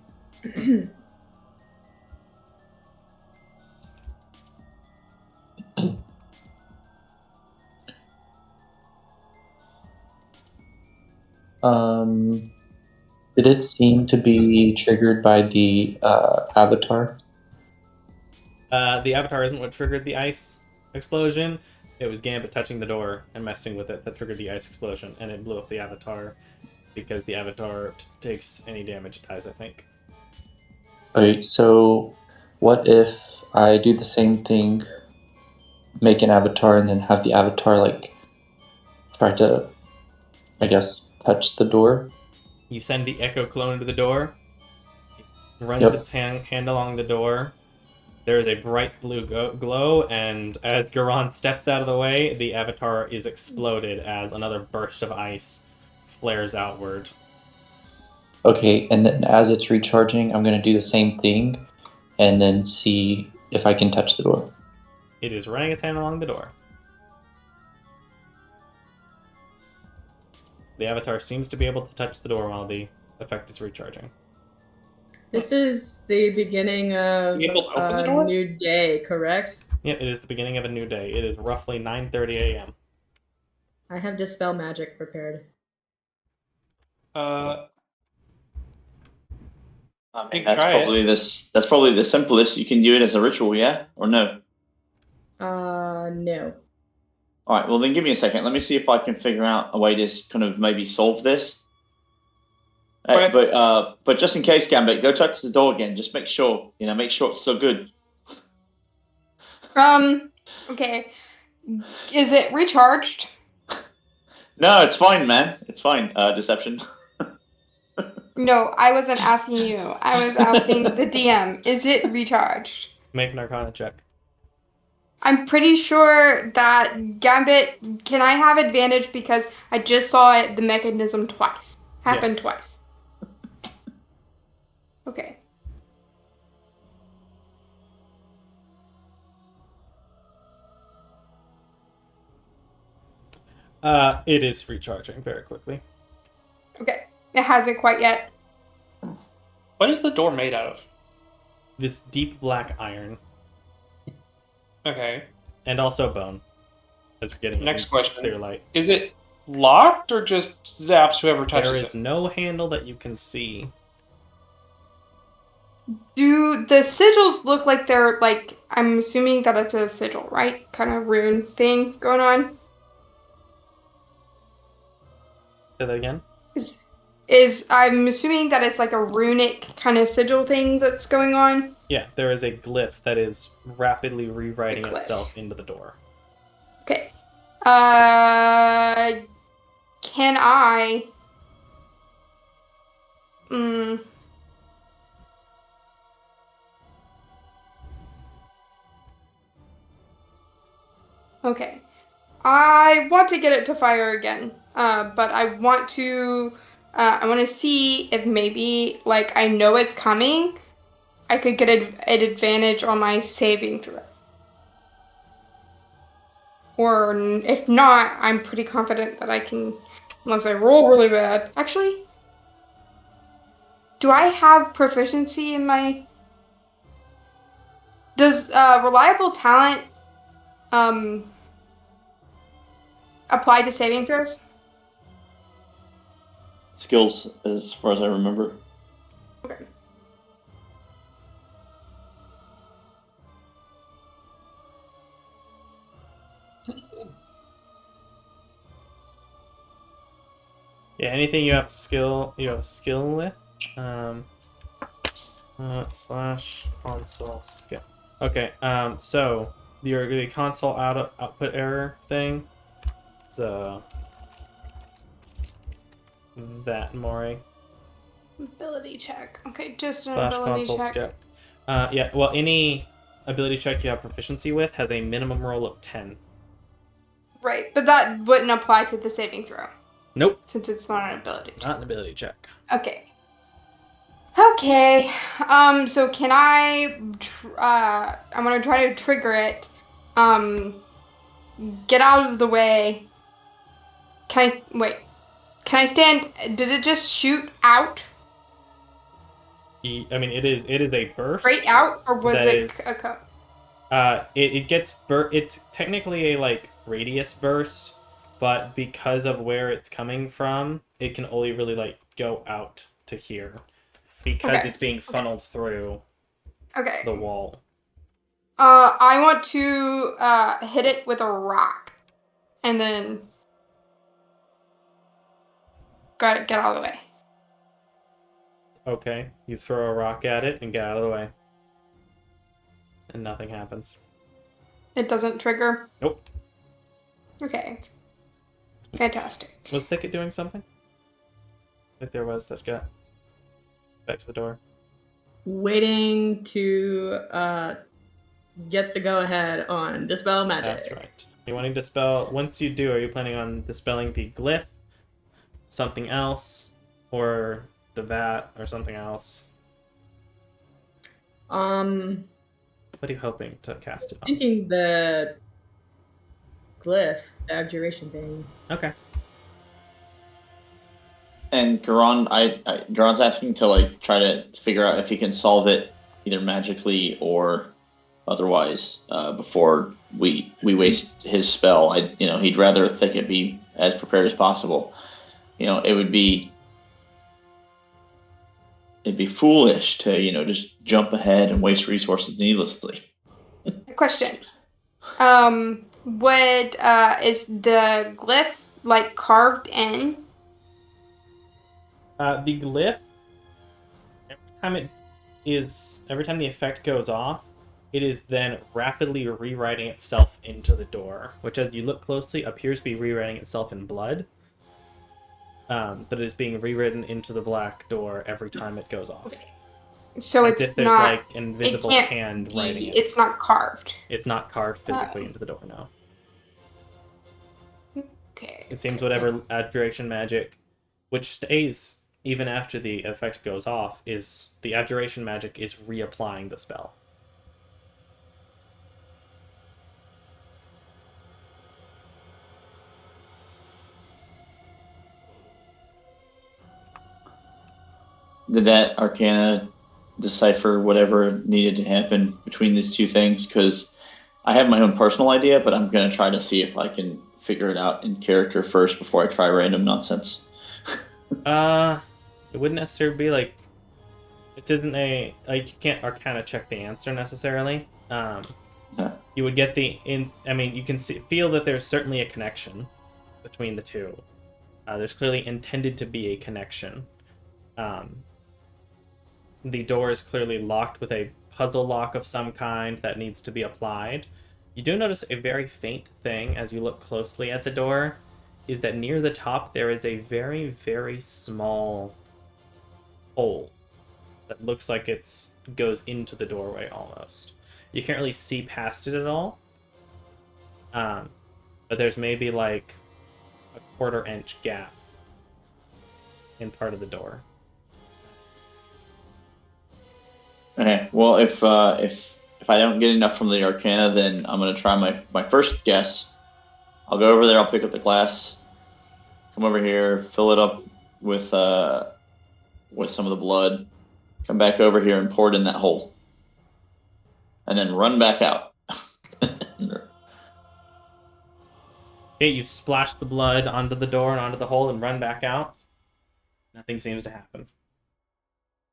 Did it seem to be triggered by the avatar?
The avatar isn't what triggered the ice explosion. It was Gambit touching the door and messing with it that triggered the ice explosion, and it blew up the avatar because the avatar takes any damage it dies, I think.
Okay, so what if I do the same thing, make an avatar, and then have the avatar, like, try to, I guess, touch the door?
You send the echo clone to the door. It runs its hand along the door. There is a bright blue glow, and as Garon steps out of the way, the avatar is exploded as another burst of ice flares outward.
Okay, and then as it's recharging, I'm going to do the same thing, and then see if I can touch the door.
It is running its hand along the door. The avatar seems to be able to touch the door while the effect is recharging.
This is the beginning of
You able to open the
a
door?
new day, correct?
Yep, it is the beginning of a new day. It is roughly 9:30 a.m.
I have Dispel Magic prepared.
I mean,
You can
that's
try it.
probably that's probably the simplest. You can do it as a ritual, yeah, or no?
No.
All right. Well, then give me a second. Let me see if I can figure out a way to kind of maybe solve this.
Okay.
But just in case, Gambit, go touch the door again. Just make sure it's still good.
Okay. Is it recharged?
No, it's fine, man. It's fine. Deception.
No, I wasn't asking you. I was asking the DM. Is it recharged?
Make an Arcana check.
I'm pretty sure that Gambit. Can I have advantage because I just saw it, the mechanism twice. Happened
Yes.
twice. Okay.
It is recharging very quickly.
Okay. It hasn't quite yet.
What is the door made out of?
This deep black iron,
Okay.
and also bone. As we're getting
Next
into
question.
clear light.
Is it locked or just zaps whoever touches
There
it?
is no handle that you can see.
Do the sigils look like they're like? I'm assuming that it's a sigil, right? Kind of rune thing going on.
Say that again.
Is I'm assuming that it's like a runic kind of sigil thing that's going on.
Yeah, there is a glyph that is rapidly rewriting
A glyph.
itself into the door.
Okay. Can I? Okay. I want to get it to fire again. But I want to. I want to see if maybe like I know it's coming. I could get an advantage on my saving throw. Or if not, I'm pretty confident that I can, unless I roll really bad. Actually, do I have proficiency in my... Does reliable talent apply to saving throws?
Skills, as far as I remember.
Okay.
Yeah, anything you have skill with. Slash console skill. Okay, so the console output error thing is that Mori.
Ability check. Okay, just an
Slash
ability
console
check.
skill. Yeah, well, any ability check you have proficiency with has a minimum roll of 10.
Right, but that wouldn't apply to the saving throw.
Nope.
Since it's not an ability check.
Not an ability check.
Okay. Okay. So can I? I'm gonna try to trigger it. Get out of the way. Can I wait? Can I stand? Did it just shoot out?
I mean, it is a burst.
Straight out, or was
That
it
is-
a cut?
It gets it's technically a like radius burst, but because of where it's coming from, it can only really like go out to here because
Okay.
it's being funneled through
Okay.
the wall.
I want to hit it with a rock, and then get out of the way.
Okay, you throw a rock at it and get out of the way, and nothing happens.
It doesn't trigger.
Nope.
Okay. Fantastic.
Was Thicket doing something? Like there was that got back to the door.
Waiting to get the go-ahead on Dispel Magic.
That's right. You wanting to dispel? Once you do, are you planning on dispelling the glyph, something else, or the vat, or something else? What are you hoping to cast it on?
Thinking the glyph, the abjuration thing.
Okay.
And Garon's asking to like try to figure out if he can solve it either magically or otherwise before we waste his spell. He'd rather Thicket be as prepared as possible. It'd be foolish to just jump ahead and waste resources needlessly.
Question. Would is the glyph like carved in?
The glyph, every time the effect goes off, it is then rapidly rewriting itself into the door, which, as you look closely, appears to be rewriting itself in blood. But it is being rewritten into the black door every time it goes off.
So
As
it's
if there's
not.
like an invisible
it can't
hand
be,
writing it.
It's not carved.
It's not carved physically into the door, no.
Okay.
It seems whatever abjuration magic, which stays even after the effect goes off, is the abjuration magic is reapplying the spell.
Did that Arcana decipher whatever needed to happen between these two things? Because I have my own personal idea, but I'm going to try to see if I can figure it out in character first before I try random nonsense.
It wouldn't necessarily be like... This isn't a... Like, you can't Arcana check the answer, necessarily. You would get the... I mean, you can feel that there's certainly a connection between the two. There's clearly intended to be a connection. The door is clearly locked with a puzzle lock of some kind that needs to be applied. You do notice a very faint thing as you look closely at the door, is that near the top there is a very, very small hole that looks like it goes into the doorway almost. You can't really see past it at all, but there's maybe like a 1/4 inch gap in part of the door.
Okay. Well, if I don't get enough from the Arcana, then I'm gonna try my first guess. I'll go over there. I'll pick up the glass. Come over here, fill it up with some of the blood. Come back over here and pour it in that hole, and then run back out.
Okay, you splash the blood onto the door and onto the hole and run back out. Nothing seems to happen.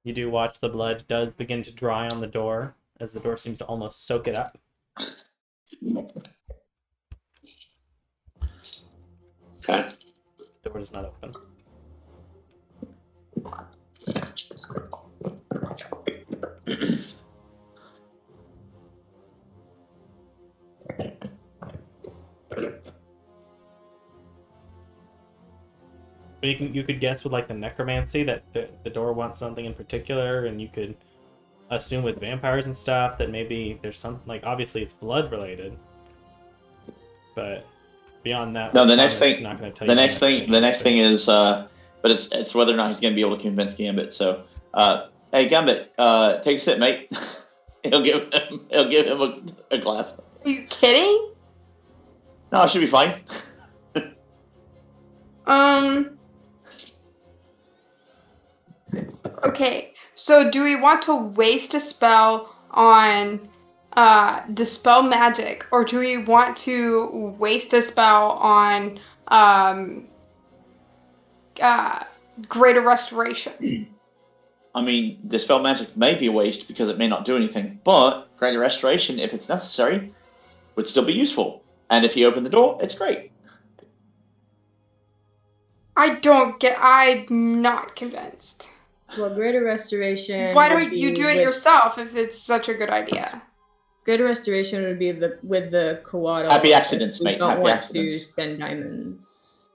You do watch the blood does begin to dry on the door, as the door seems to almost soak it up.
Okay.
The door does not open. But you could guess with like the necromancy that the door wants something in particular, and you could assume with vampires and stuff that maybe there's some, like, obviously it's blood related, but beyond that,
No, the next thing.
not going to tell
The
you
next thing. The next thing is, but it's whether or not he's going to be able to convince Gambit. So, hey Gambit, take a sip, mate. He'll give him a glass.
Are you kidding?
No, it should be fine.
Okay, so do we want to waste a spell on dispel magic, or do we want to waste a spell on greater restoration?
I mean, dispel magic may be a waste because it may not do anything, but greater restoration, if it's necessary, would still be useful. And if you open the door, it's great.
I'm not convinced.
Well, greater restoration.
Why don't you do it yourself if it's such a good idea?
Greater restoration would be with the Kawato.
Happy accidents,
we
mate.
Don't
Happy
want
accidents.
to spend diamonds.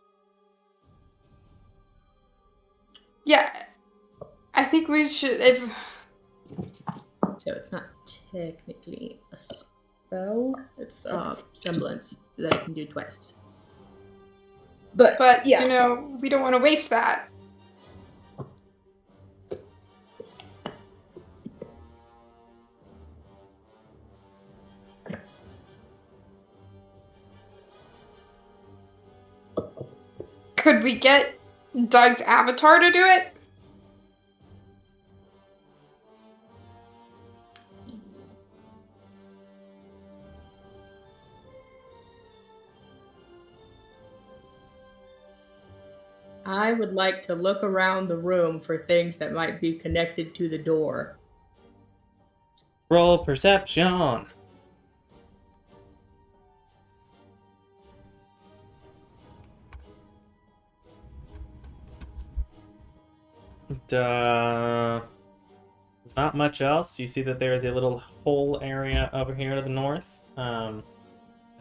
Yeah, I think we should.
So it's not technically a spell. It's semblance that I can do twice. But yeah,
you know, we don't want to waste that. Could we get Doug's avatar to do it?
I would like to look around the room for things that might be connected to the door.
Roll perception. there's not much else. You see that there is a little hole area over here to the north. That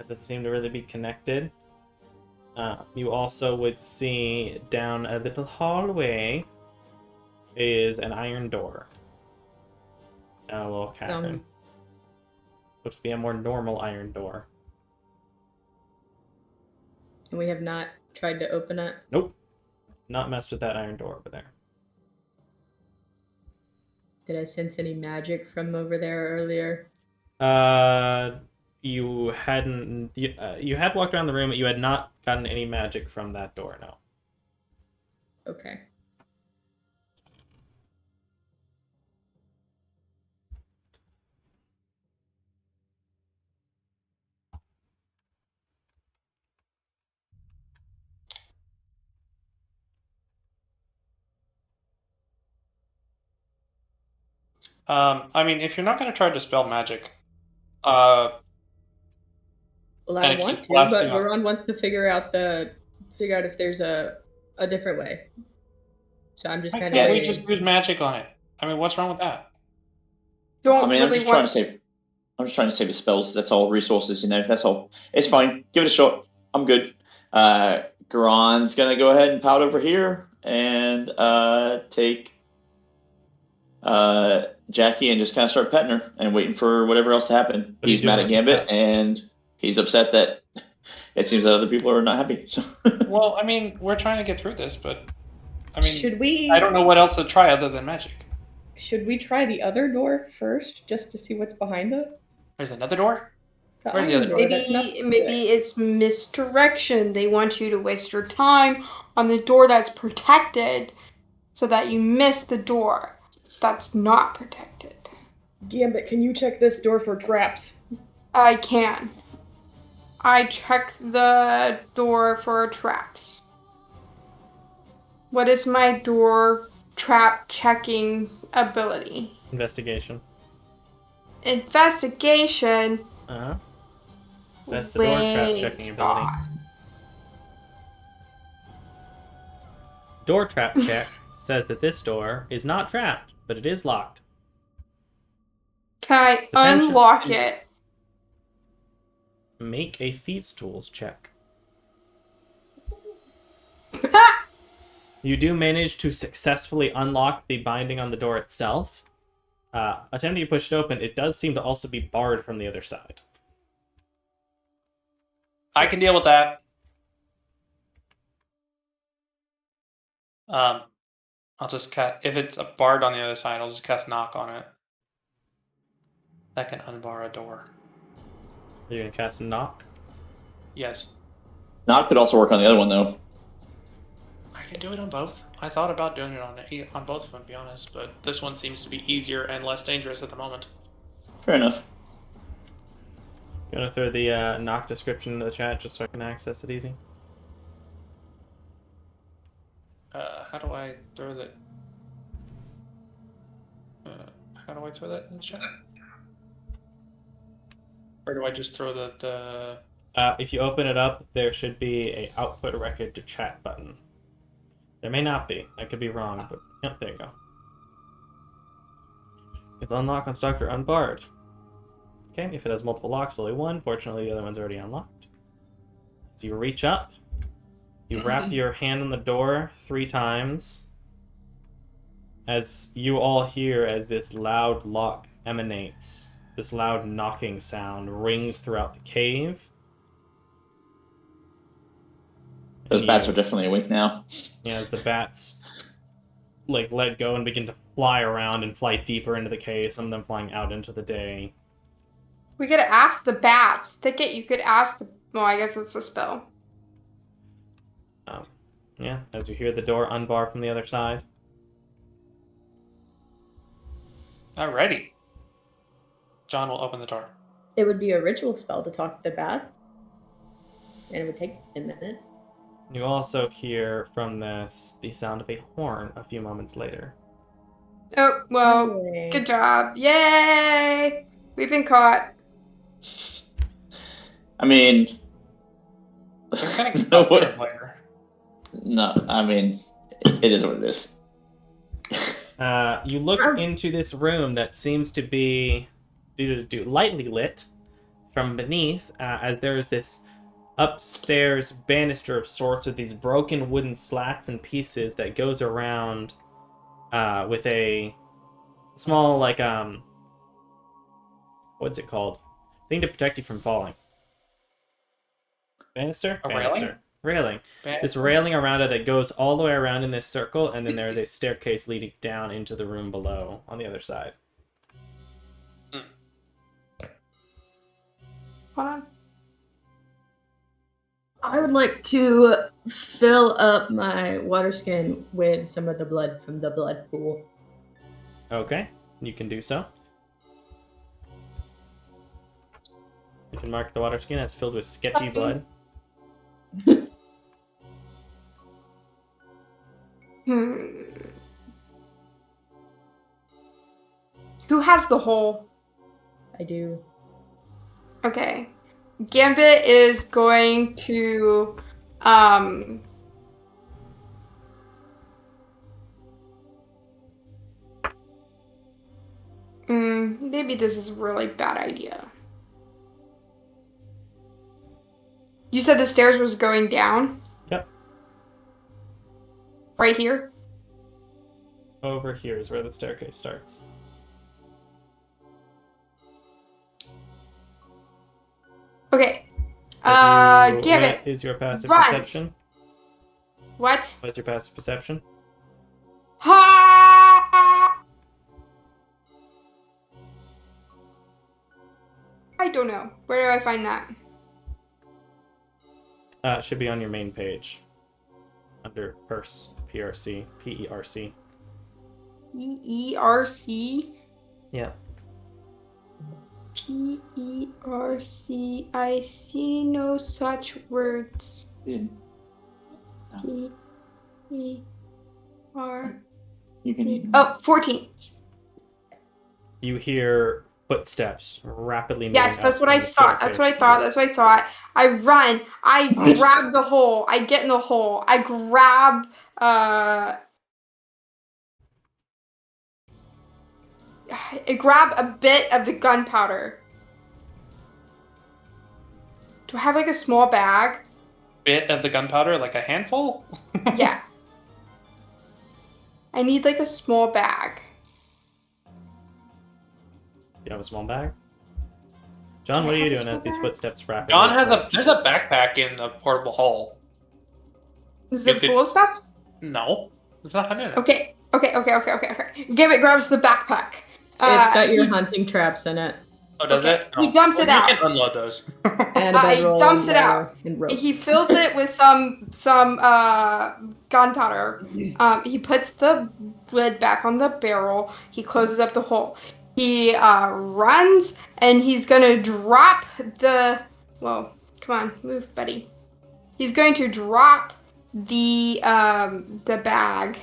doesn't seem to really be connected. You also would see down a little hallway is an iron door. A little cavern. Looks to be a more normal iron door.
And we have not tried to open it.
Nope. Not messed with that iron door over there.
Did I sense any magic from over there earlier?
You hadn't. You had walked around the room, but you had not gotten any magic from that door, no.
Okay.
I mean, if you're not going to try to dispel magic,
Well, I
And it
want
keeps
to,
blasting
but
off.
Veron wants to figure out if there's a different way. So I'm just
why
kind of
can't we
waiting.
just use magic on it? I mean, what's wrong with that?
Don't
I mean,
really want.
I'm just trying to save his spells. That's all. Resources, that's all. It's fine. Give it a shot. I'm good. Garon's gonna go ahead and pout over here and take Jackie and just kind of start petting her and waiting for whatever else to happen.
What are you
He's mad
doing
at
with the
Gambit and he's upset that it seems that other people are not happy. So.
Well, I mean, we're trying to get through this, but I mean,
Should we?
I don't know what else to try other than magic.
Should we try the other door first, just to see what's behind it?
There's another door?
The
Where's the
iron
other door?
door that's not
Maybe it's misdirection. They want you to waste your time on the door that's protected, so that you miss the door that's not protected.
Gambit, can you check this door for traps?
I can. I check the door for traps. What is my door trap checking ability?
Investigation.
Investigation.
Uh-huh. That's the door trap checking ability. Door trap check says that this door is not trapped, but it is locked.
Can I
Attention.
unlock it?
Make a thieves' tools check. You do manage to successfully unlock the binding on the door itself. Attempting to push it open, it does seem to also be barred from the other side.
I can deal with that. I'll just cast, if it's a bard on the other side, I'll just cast knock on it. That can unbar a door.
Are you going to cast a knock?
Yes.
Knock could also work on the other one, though.
I can do it on both. I thought about doing it on both of them, to be honest, but this one seems to be easier and less dangerous at the moment.
Fair enough.
Gonna throw the knock description into the chat just so I can access it easy.
How do I throw that? How do I throw that in the chat? Or do I just throw the
If you open it up, there should be a output record to chat button. There may not be. I could be wrong, but yep, there you go. It's unlock, unstuck, or unbarred. Okay, if it has multiple locks, only one. Fortunately, the other one's already unlocked. So you reach up, you wrap your hand on the door 3 times, as you all hear as this loud lock emanates. This loud knocking sound rings throughout the cave.
Those bats are definitely awake now.
Yeah, as the bats let go and begin to fly around and fly deeper into the cave, some of them flying out into the day.
We could ask the bats. Thicket, you could ask the... Well, I guess it's a spell.
Yeah, as you hear the door unbar from the other side.
Alrighty. John will open the door.
It would be a ritual spell to talk to the bats. And it would take 10 minutes.
You also hear from this the sound of a horn a few moments later.
Oh, well,
Yay.
good job. Yay! We've been caught.
I mean,
They're kind of
no,
player.
no, I mean, it is what it is.
You look into this room that seems to be lightly lit from beneath, as there is this upstairs banister of sorts with these broken wooden slats and pieces that goes around with a small, like, what's it called? Thing to protect you from falling. Banister?
A
Banister. Railing.
Banister?
This railing around it that goes all the way around in this circle, and then there's a staircase leading down into the room below on the other side.
Hold on.
I would like to fill up my water skin with some of the blood from the blood pool.
Okay, you can do so. You can mark the water skin as filled with sketchy blood.
Who has the hole?
I do.
Okay. Gambit is going to maybe this is a really bad idea. You said the stairs was going down?
Yep.
Right here?
Over here is where the staircase starts.
Okay.
What
Gambit.
is your passive
runs.
perception?
What?
What's your passive perception?
Ha! I don't know. Where do I find that?
It should be on your main page. Under Purse, PRC, PERC.
PERC?
Yeah.
PERC. I see no such words.
Yeah.
P-E-R.
You can.
Oh, 14.
You hear footsteps rapidly moving
Yes, that's
up
what I
the
thought. That's what I
staircase.
thought. That's what I thought. I run. I grab the hole. I get in the hole. I grab I grab a bit of the gunpowder. Do I have like a small bag?
Bit of the gunpowder, like a handful?
Yeah. I need like a small bag.
You have a small bag? John, what are you doing as these footsteps rapidly
John has
approach?
there's a backpack in the portable hall.
Is
You
it
could-
full of stuff?
No, there's nothing in it.
Okay. Gambit grabs the backpack.
It's got your
he-
hunting traps in it.
Oh, does
Okay,
it?
he
Oh.
dumps it
Well,
out.
You can unload those.
And a
He
bedroll
dumps
and
it
water
out.
and rope.
He fills it with some gunpowder. He puts the lid back on the barrel. He closes up the hole. He runs and he's gonna drop the. Whoa! Come on, move, buddy. He's going to drop the bag,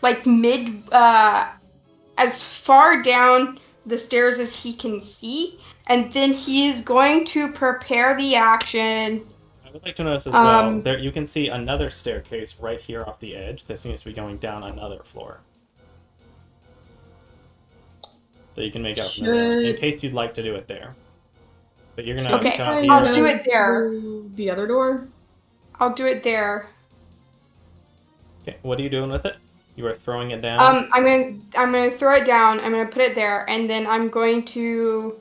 like mid, as far down the stairs as he can see, and then he's going to prepare the action.
I would like to notice as well, there you can see another staircase right here off the edge that seems to be going down another floor. So you can make out from there, in case you'd like to do it there. But you're gonna
Okay,
come
I'll
here.
do it there.
The other door?
I'll do it there.
Okay, what are you doing with it? You are throwing it down?
I'm gonna throw it down. I'm gonna put it there, and then I'm going to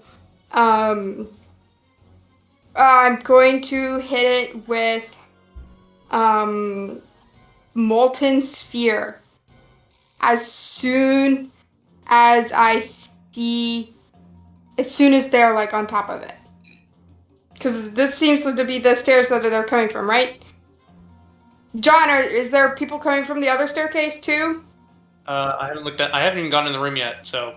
hit it with molten sphere as soon as they're like on top of it, because this seems to be the stairs that they're coming from, right? John, is there people coming from the other staircase too?
I haven't even gone in the room yet, so.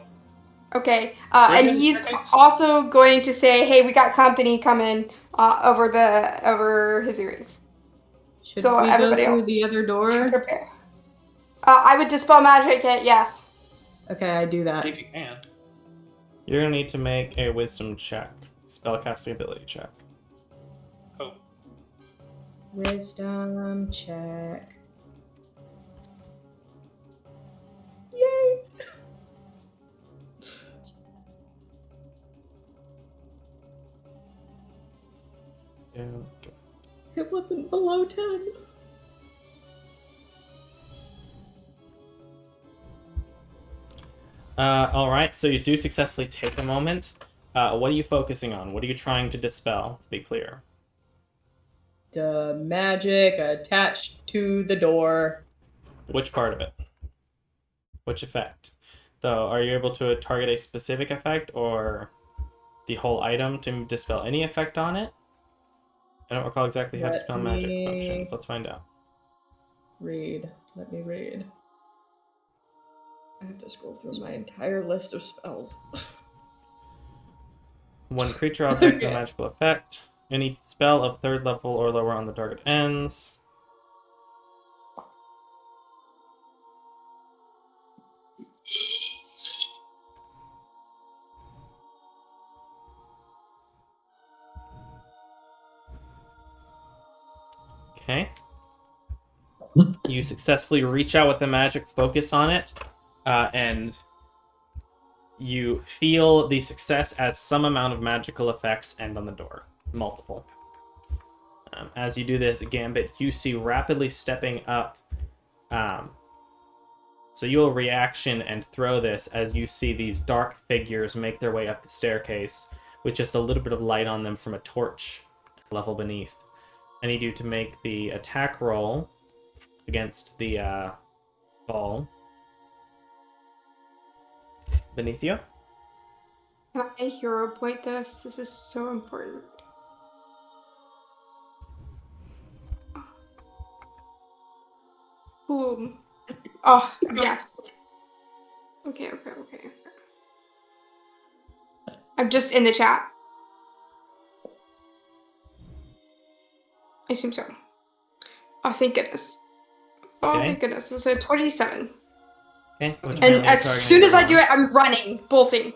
Okay, and he's also going to say, "Hey, we got company coming over his earrings."
Should
So
we
everybody
go through
else
the other door?
should prepare. I would dispel magic it. Yes.
Okay, I do that.
If you can.
You're gonna need to make a wisdom check. Spellcasting ability check.
Oh.
Wisdom check. It wasn't below 10.
All right, so you do successfully take a moment. What are you focusing on? What are you trying to dispel, to be clear?
The magic attached to the door.
Which part of it? Which effect? Though, are you able to target a specific effect or the whole item to dispel any effect on it? I don't recall exactly how
Let
dispel magic
me
functions. Let's find out.
read. Let me read. I have to scroll through my entire list of spells.
One creature, object, no
Okay.
magical effect. Any spell of 3rd level or lower on the target ends. Okay. You successfully reach out with the magic, focus on it, and you feel the success as some amount of magical effects end on the door. Multiple. As you do this, Gambit, you see rapidly stepping up. So you will reaction and throw this as you see these dark figures make their way up the staircase with just a little bit of light on them from a torch level beneath. I need you to make the attack roll against the ball beneath you.
Can I hero point this? This is so important. Ooh. Oh, yes. Okay. I'm just in the chat. I assume so. Oh, thank goodness. Oh,
Okay.
thank goodness. It's a 27.
Okay. Which
And
apparently you're
as
targeting
soon as I
the
do it, I'm running, bolting.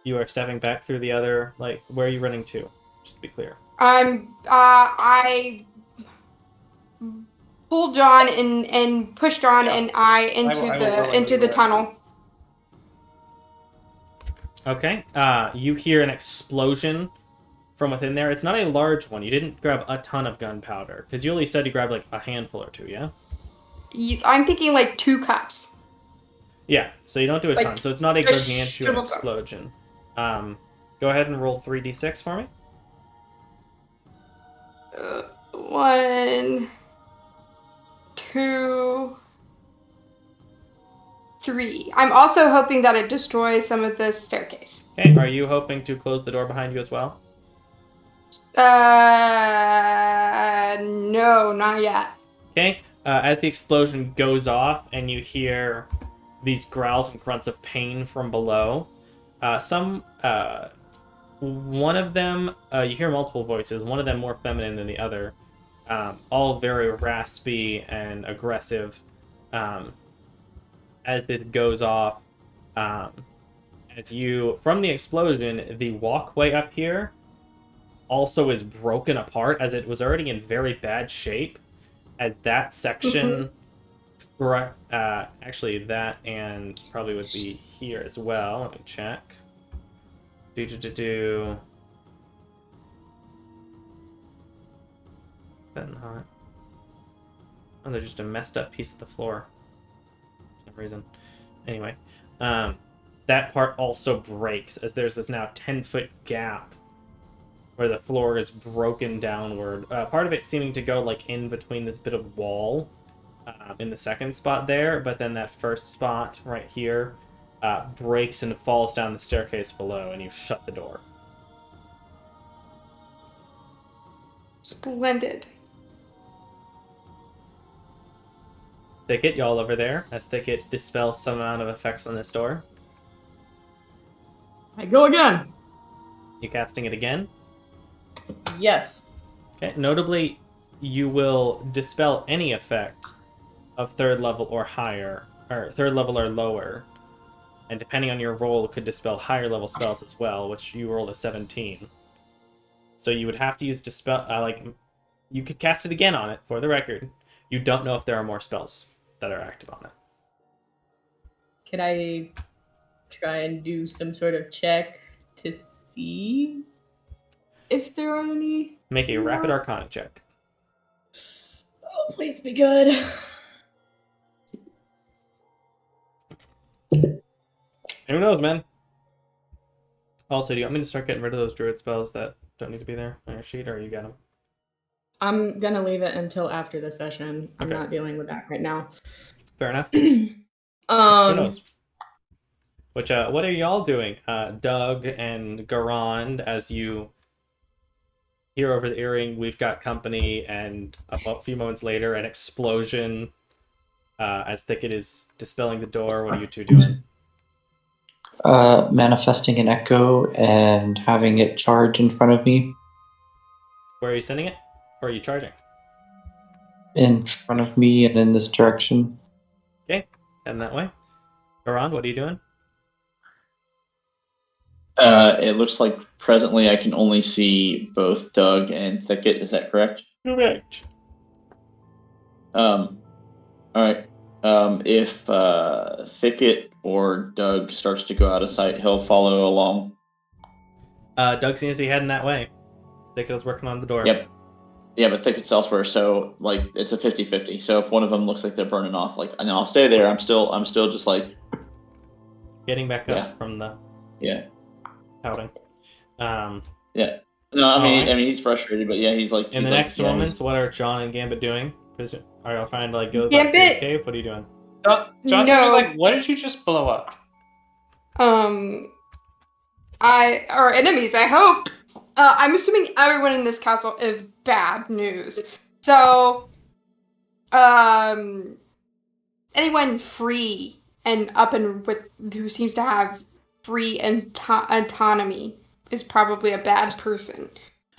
You are stepping back through the other, like, where are you running to? Just to be clear.
I pulled John and pushed John and I into
I will willingly
the
run.
tunnel.
Okay. You hear an explosion from within there. It's not a large one. You didn't grab a ton of gunpowder, because you only said you grabbed, like, a handful or two, yeah?
I'm thinking like 2 cups.
Yeah, so you don't do a
Like,
ton, so it's not a
a
gargantuan
shriveled up.
explosion. Go ahead and roll 3d6 for me.
1, 2, 3. I'm also hoping that it destroys some of the staircase.
Okay, are you hoping to close the door behind you as well?
No, not yet.
Okay, as the explosion goes off and you hear these growls and grunts of pain from below, one of them, you hear multiple voices, one of them more feminine than the other, all very raspy and aggressive. As this goes off, from the explosion, the walkway up here also is broken apart, as it was already in very bad shape, as that section, actually that and probably would be here as well. Let me check. Is that not? Oh, there's just a messed up piece of the floor. For some reason. Anyway, that part also breaks, as there's this now 10-foot gap where the floor is broken downward. Part of it seeming to go like in between this bit of wall in the second spot there, but then that first spot right here breaks and falls down the staircase below, and you shut the door.
Splendid.
Thicket, y'all over there, as Thicket dispels some amount of effects on this door.
I go again.
You casting it again?
Yes.
Okay. Notably, you will dispel any effect of 3rd level or higher, or 3rd level or lower, and depending on your roll, it could dispel higher level spells as well, which you rolled a 17. So you would have to use dispel, you could cast it again on it, for the record. You don't know if there are more spells that are active on it.
Can I try and do some sort of check to see? if there are any.
Make a rapid Arcana check.
Oh, please be good.
Who knows, man? Also, do you want me to start getting rid of those druid spells that don't need to be there on your sheet, or you got them?
I'm gonna leave it until after the session. I'm
Okay.
not dealing with that right now.
Fair enough. Who
Who
knows? Which, what are y'all doing? Doug and Garand, as you hear over the earring, we've got company, and a few moments later, an explosion as Thicket is dispelling the door. What are you two doing?
Manifesting an echo and having it charge in front of me.
Where are you sending it? Or are you charging?
In front of me and in this direction.
Okay, heading that way. Garand, what are you doing?
It looks like presently I can only see both Doug and Thicket. Is that correct?
Correct.
All right. If Thicket or Doug starts to go out of sight, he'll follow along.
Doug seems to be heading that way. Thicket is working on the door.
Yep. Yeah, but Thicket's elsewhere, so like it's a 50-50. So if one of them looks like they're burning off, like, and I'll stay there. I'm still just like
Getting back up from the pouting.
Yeah. No, I mean,
Alright.
he's frustrated, but yeah, he's like.
In the
like,
next moments, what are John and Gambit doing? Are y'all trying to like go back to the
Gambit-
cave? What are you doing?
John's
No.
like, what did you just blow up?
Our enemies, I hope. I'm assuming everyone in this castle is bad news. So, anyone free and up and with who seems to have free autonomy is probably a bad person.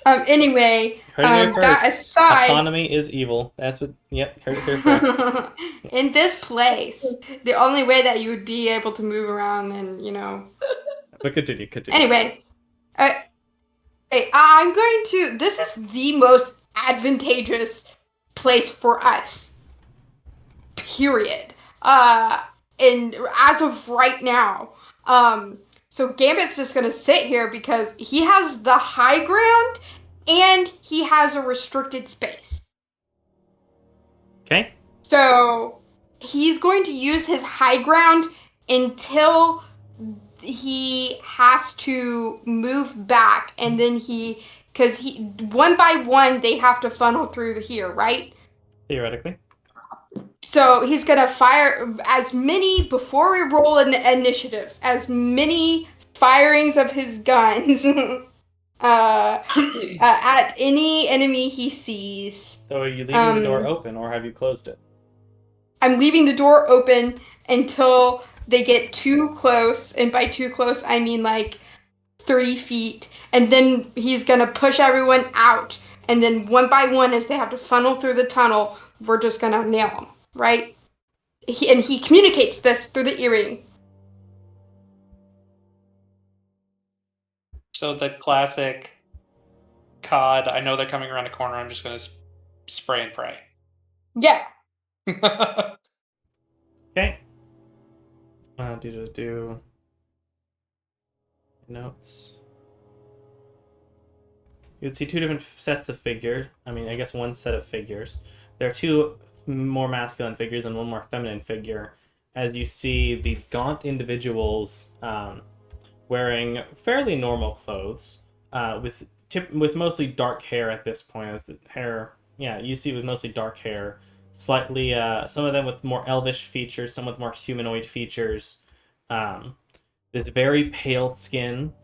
Anyway,
Heard it here
that
first.
aside,
Autonomy is evil. That's what. Yep, heard it here first.
in this place, the only way that you would be able to move around and
But continue.
Anyway, I'm going to. This is the most advantageous place for us. Period. And as of right now, so Gambit's just gonna sit here because he has the high ground and he has a restricted space.
Okay.
So he's going to use his high ground until he has to move back, and then because one by one they have to funnel through here, right?
Theoretically.
So he's gonna fire as many before we roll initiatives, as many firings of his guns at any enemy he sees.
So are you leaving the door open, or have you closed it?
I'm leaving the door open until they get too close, and by too close, I mean like 30 feet, and then he's gonna push everyone out, and then one by one, as they have to funnel through the tunnel, we're just gonna nail them, right? He communicates this through the earring.
So the classic COD, I know they're coming around the corner, I'm just gonna spray and pray.
Yeah.
Okay. Do notes. You'd see two different sets of figures. I mean, I guess one set of figures. There are two more masculine figures and one more feminine figure. As you see these gaunt individuals wearing fairly normal clothes, with mostly dark hair at this point. As the hair, you see with mostly dark hair. Slightly, some of them with more elvish features, some with more humanoid features. This very pale skin.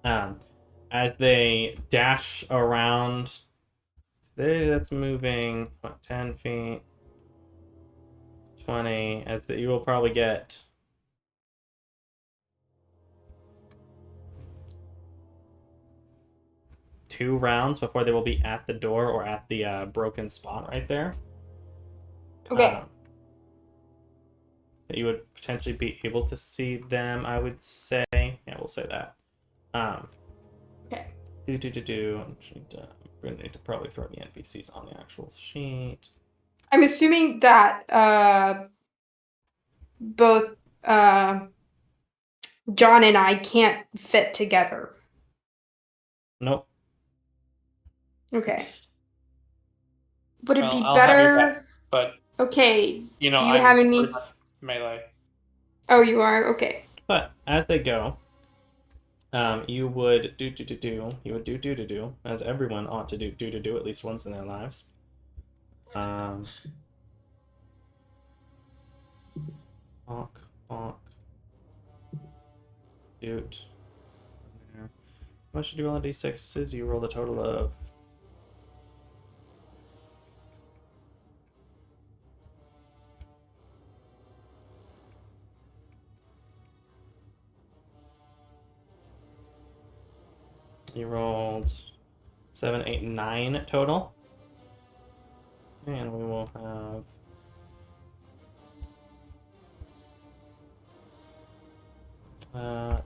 As they dash around, that's moving, 10 feet, 20, you will probably get 2 rounds before they will be at the door or at the broken spot right there.
Okay.
That you would potentially be able to see them, I would say. Yeah, we'll say that.
Okay.
We're gonna need to probably throw the NPCs on the actual sheet.
I'm assuming that both John and I can't fit together.
Nope.
Okay. Would it
Well,
be
I'll have your
better?
back, but
Okay.
you know
Do you
I'm
have any?
pretty much melee.
Oh, you are? Okay.
But as they go, you would you would do, as everyone ought to do at least once in their lives. Bonk, bonk, doot. How much did you roll on d6s? You rolled a total of. You rolled 7, 8, 9 total. And we will have.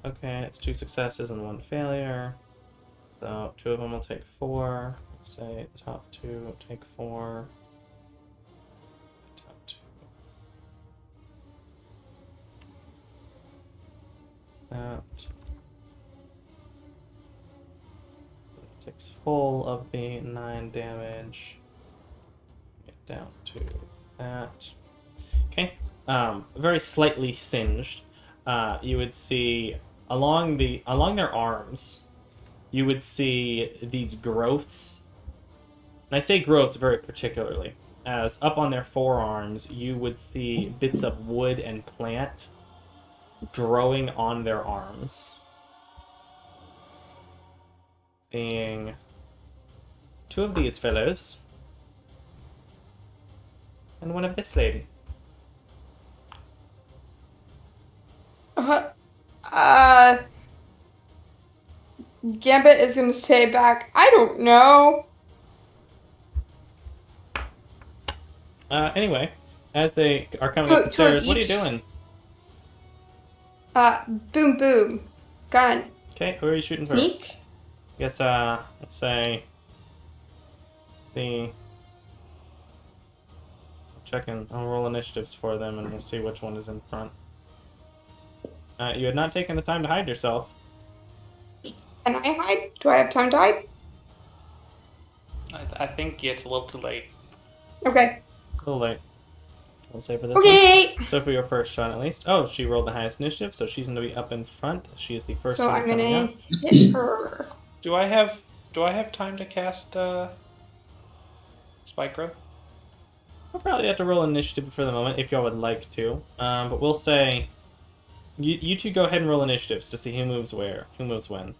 Okay, it's 2 successes and 1 failure. So 2 of them will take 4. Say the top 2 will take 4. Top 2. That takes full of the 9 damage. Get down to that. Okay. Very slightly singed. You would see along their arms, you would see these growths. And I say growths very particularly, as up on their forearms, you would see bits of wood and plant growing on their arms. Seeing 2 of these fellows and 1 of this lady.
Gambit is gonna say back, I don't know.
Anyway, as they are coming up the
Two of
stairs, what are you
each.
doing?
Boom boom. Gun.
Okay, who are you shooting first?
Sneak?
Guess, let's say the checking. I'll roll initiatives for them and we'll see which one is in front. You had not taken the time to hide yourself.
Can I hide? Do I have time to hide?
I think it's a little too late.
Okay.
A little late. We'll say for this
Okay.
one. So for your first shot, at least. Oh, she rolled the highest initiative, so she's going to be up in front. She is the first
So
one
I'm
coming
gonna
out.
hit her.
Do I have time to cast Spike Growth?
We'll probably have to roll initiative for the moment if y'all would like to. But we'll say you two go ahead and roll initiatives to see who moves where, who moves when.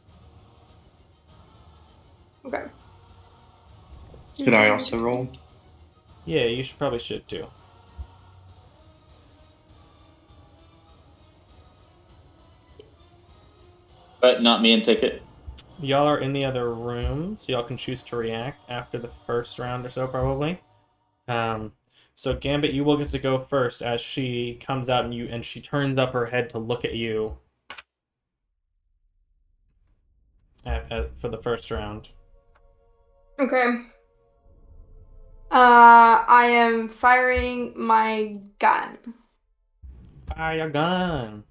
Okay.
Should I also roll?
Yeah, you should too.
But not me and Ticket.
Y'all are in the other room, so y'all can choose to react after the first round or so, probably. So Gambit, you will get to go first as she comes out and she turns up her head to look at you for the first round.
Okay. I am firing my gun.
Fire your gun.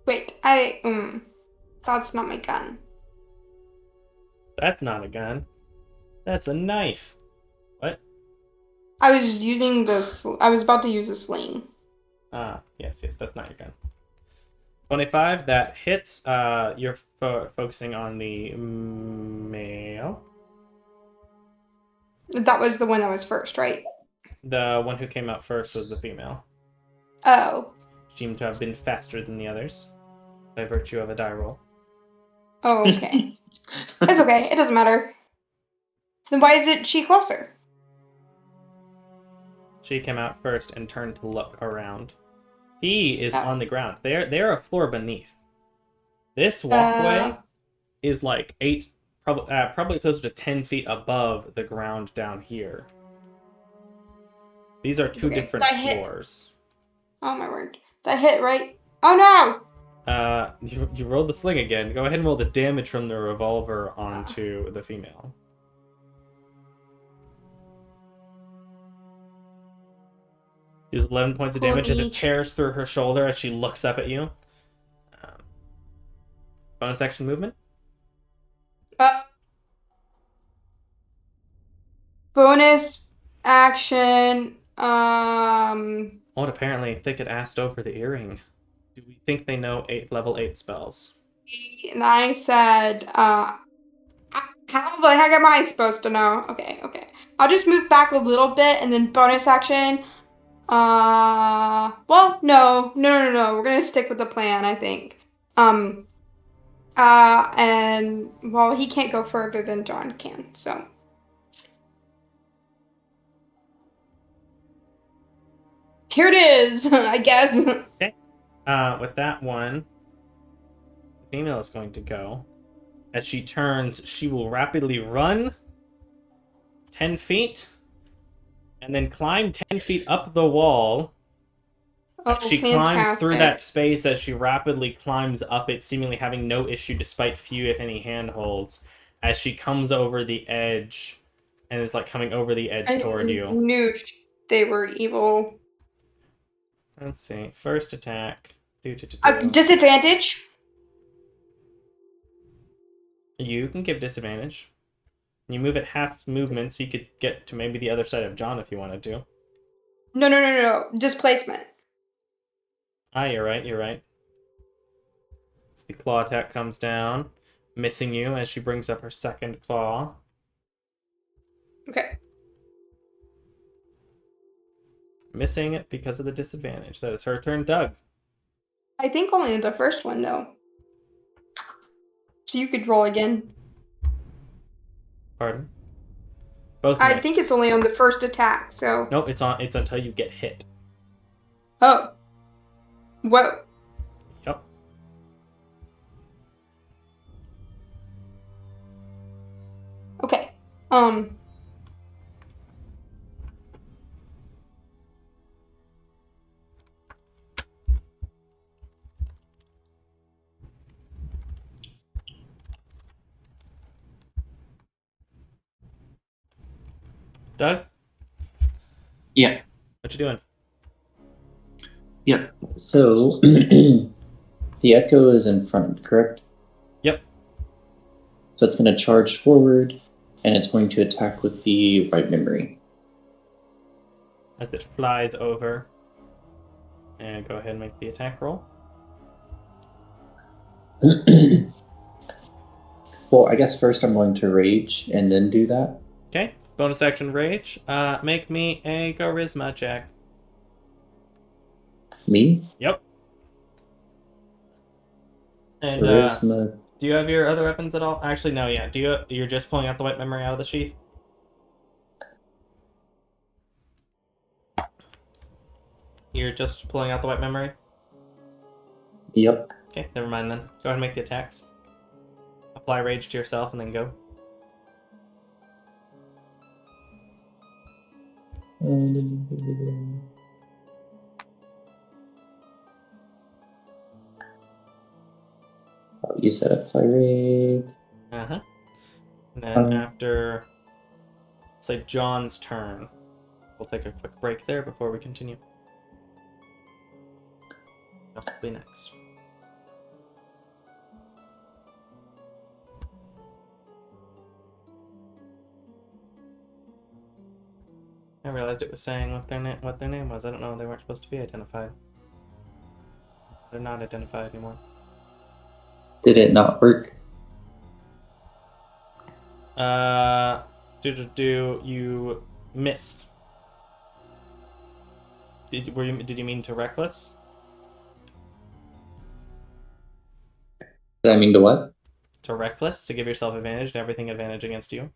Wait, that's not my gun.
That's not a gun. That's a knife. What?
I was using this. I was about to use a sling.
Yes, that's not your gun. 25, that hits. You're focusing on the male.
That was the one that was first, right?
The one who came out first was the female.
Oh.
Seemed to have been faster than the others by virtue of a die roll.
Oh, okay. It's okay. It doesn't matter. Then why is it she closer?
She came out first and turned to look around. He is on the ground. They're a floor beneath. This walkway is like probably closer to 10 feet above the ground down here. These are two different floors.
Oh my word. That hit right. Oh no!
You rolled the sling again. Go ahead and roll the damage from the revolver onto the female. Use 11 points of damage as it tears through her shoulder as she looks up at you. Bonus action movement.
Bonus action.
Oh, and apparently Thicket asked over the earring. Do we think they know level 8 spells?
And I said, how the heck am I supposed to know? Okay. I'll just move back a little bit and then bonus action. Well, no. We're gonna stick with the plan, I think. And well, he can't go further than John can, so. Here it is, I guess.
Okay. With that one, the female is going to go. As she turns, she will rapidly run 10 feet and then climb 10 feet up the wall.
Oh,
she climbs through that space as she rapidly climbs up it, seemingly having no issue despite few, if any, handholds. As she comes over the edge and is like coming over the edge toward you.
I knew they were evil.
Let's see. First attack.
Disadvantage?
You can give disadvantage. You move at half movement, so you could get to maybe the other side of John if you wanted to.
No. Displacement.
You're right. So the claw attack comes down, missing you as she brings up her second claw.
Okay.
Missing it because of the disadvantage. That is her turn. Doug.
I think only the first one, though. So you could roll again.
Pardon? Both
I
missed.
think it's only on the first attack, so...
Nope, it's until you get hit.
Oh. Whoa.
Yep.
Okay.
Doug?
Yeah.
What you doing?
Yep. So the echo is in front, correct?
Yep.
So it's going to charge forward, and it's going to attack with the right memory.
As it flies over. And go ahead and make the attack roll.
Well, I guess first I'm going to rage and then do that.
Okay. Bonus action rage. Make me a charisma check.
Me?
Yep. And
Charisma.
do you have your other weapons at all? Actually, no. Yeah. You're just pulling out the white memory out of the sheath? You're just pulling out the white memory?
Yep.
Okay, never mind then. Go ahead and make the attacks. Apply rage to yourself and then go.
You said apply rage.
Uh-huh. And then after, say, John's turn, we'll take a quick break there before we continue. That'll be next. I realized it was saying what their name was. I don't know. They weren't supposed to be identified. They're not identified anymore.
Did it not work?
You missed. Did you mean to reckless?
Did I mean to what?
To reckless, to give yourself advantage, to everything advantage against you.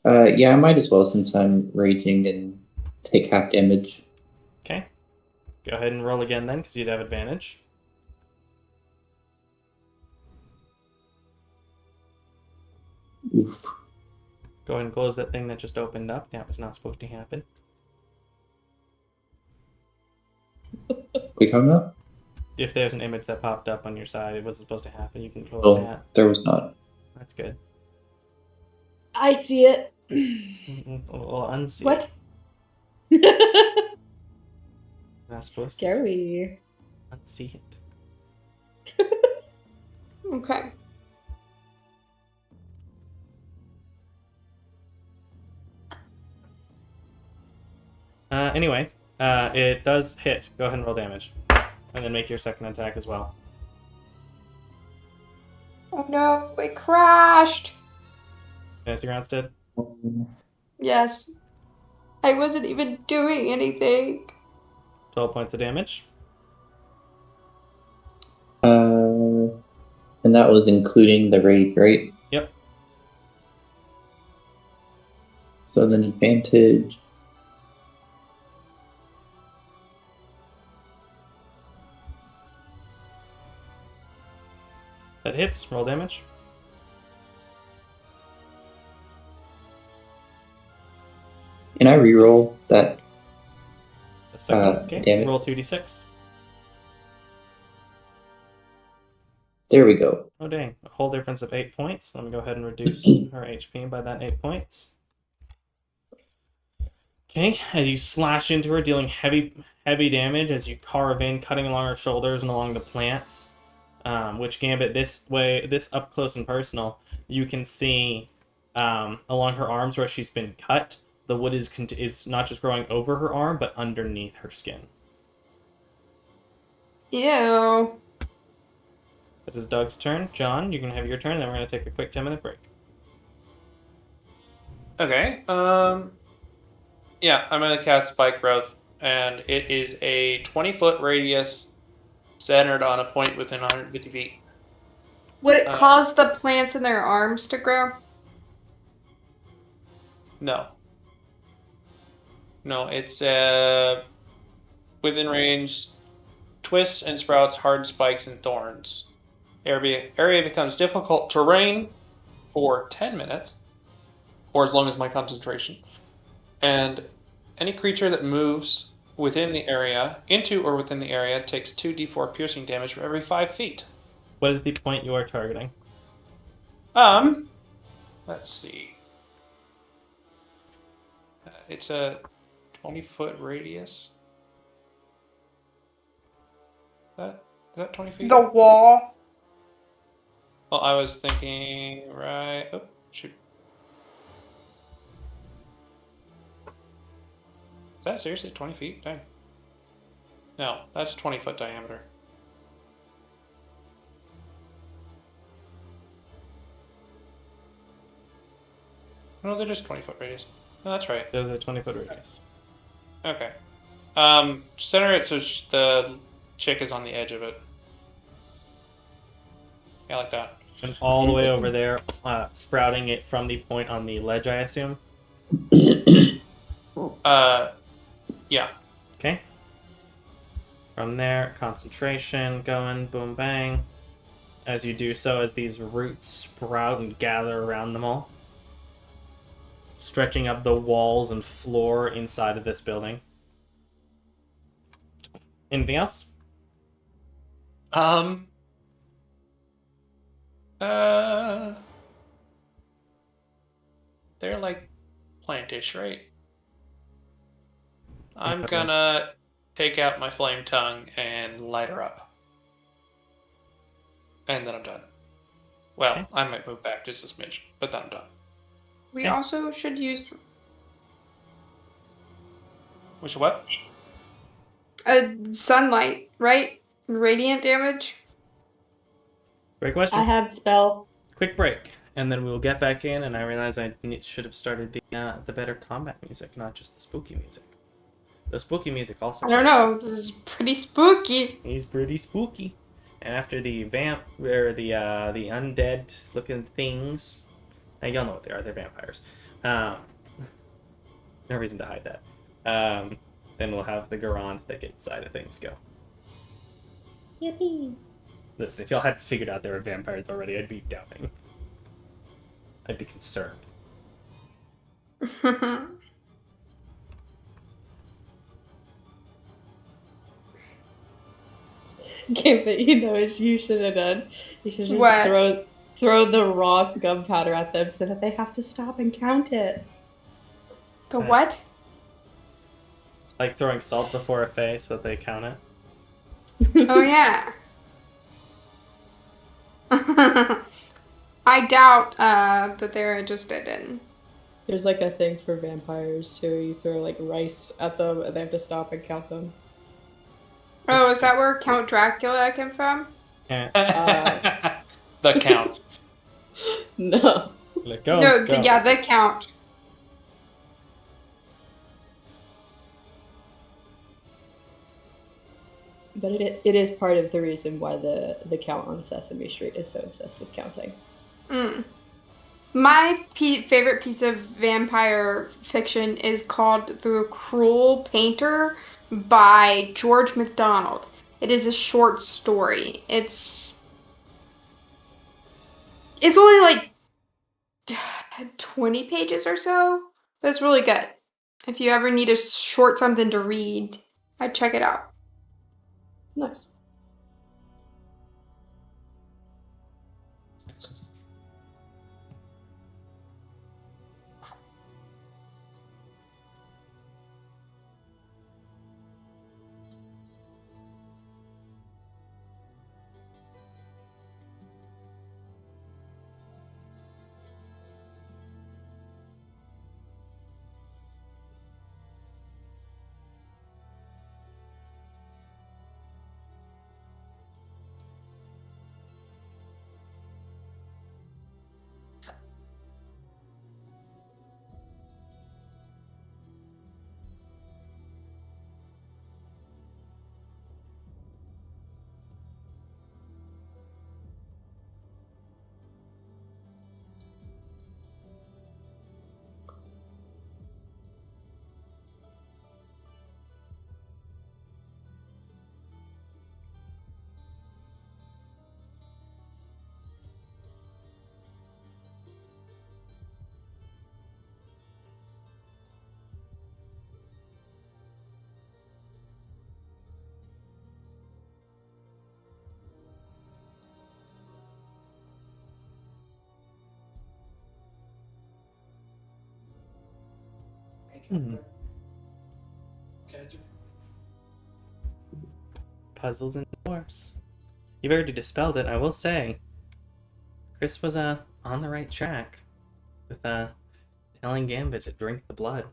Yeah, I might as well since I'm raging and take half damage.
Okay. Go ahead and roll again then, because you'd have advantage.
Oof.
Go ahead and close that thing that just opened up. That was not supposed to happen.
We talking about?
if there's an image that popped up on your side, it wasn't supposed to happen. You can close that.
There was not.
That's good.
I see it.
We'll unsee
What?
it. Not supposed
Scary.
to unsee it.
Okay.
Anyway, it does hit. Go ahead and roll damage. And then make your second attack as well.
Oh no, it crashed.
Fantasy Grounds did.
Yes. I wasn't even doing anything.
12 points of damage.
And that was including the raid, right?
Yep.
So then advantage.
That hits. Roll damage.
Can I reroll that?
The second. Okay.
Damn it.
Roll 2d6.
There we go.
Oh dang. A whole difference of 8 points. Let me go ahead and reduce her HP by that 8 points. Okay, as you slash into her, dealing heavy damage as you carve in, cutting along her shoulders and along the plants. Which Gambit, this up close and personal, you can see along her arms where she's been cut. The wood is not just growing over her arm, but underneath her skin.
Ew.
It is Doug's turn. John, you can have your turn. Then we're going to take a quick 10-minute break.
Okay. Yeah, I'm gonna cast Spike Growth, and it is a 20-foot radius centered on a point within 150 feet.
Would it cause the plants in their arms to grow?
No. No, it's within range, twists and sprouts hard spikes and thorns. Area becomes difficult terrain for 10 minutes, or as long as my concentration. And any creature that moves within the area, into or within the area, takes 2d4 piercing damage for every 5 feet.
What is the point you are targeting?
Let's see. It's a 20-foot radius. Is that 20 feet?
The wall.
Well, I was thinking, right. Oh, shoot. Is that seriously 20 feet? Dang. No, that's 20-foot diameter. No, they're just 20-foot radius. No, that's right.
There's a 20-foot radius.
Okay. Center it so the chick is on the edge of it. Yeah, like that.
And all the way over there, sprouting it from the point on the ledge, I assume?
Yeah.
Okay. From there, concentration going, boom, bang. As you do so, as these roots sprout and gather around them all, stretching up the walls and floor inside of this building. Anything else?
They're like plantish, right? I'm gonna take out my flame tongue and light her up. And then I'm done. Well,
Okay.
I might move back just a smidge, but then I'm done.
We
Okay.
also should use
Which what?
sunlight, right? Radiant damage.
Great question.
I have spell.
Quick break, and then we will get back in. And I realize I should have started the better combat music, not just the spooky music. The spooky music also.
I don't know. This is pretty spooky.
He's pretty spooky. And after the vamp or the undead looking things, now y'all know what they are. They're vampires. No reason to hide that. Then we'll have the Garand thicket side of things go.
Yippee.
Listen, if y'all had figured out there were vampires already, I'd be doubting. I'd be concerned.
Okay, but you know what you should have done? You should just
What?
throw the raw gunpowder at them so that they have to stop and count it.
The
Right.
what?
Like throwing salt before a face so that they count it.
Oh yeah. I doubt that they're interested in.
There's like a thing for vampires too. You throw like rice at them and they have to stop and count them.
Oh, is that where Count Dracula came from?
Yeah.
The count.
No.
Like, go,
No,
go.
yeah, the Count.
But it is part of the reason why the Count on Sesame Street is so obsessed with counting.
Mm. My favorite piece of vampire fiction is called The Cruel Painter by George MacDonald. It is a short story. It's only like 20 pages or so, but it's really good. If you ever need a short something to read, I'd check it out.
Nice.
Puzzles and doors. You've already dispelled it, I will say. Chris was on the right track with telling Gambit to drink the blood.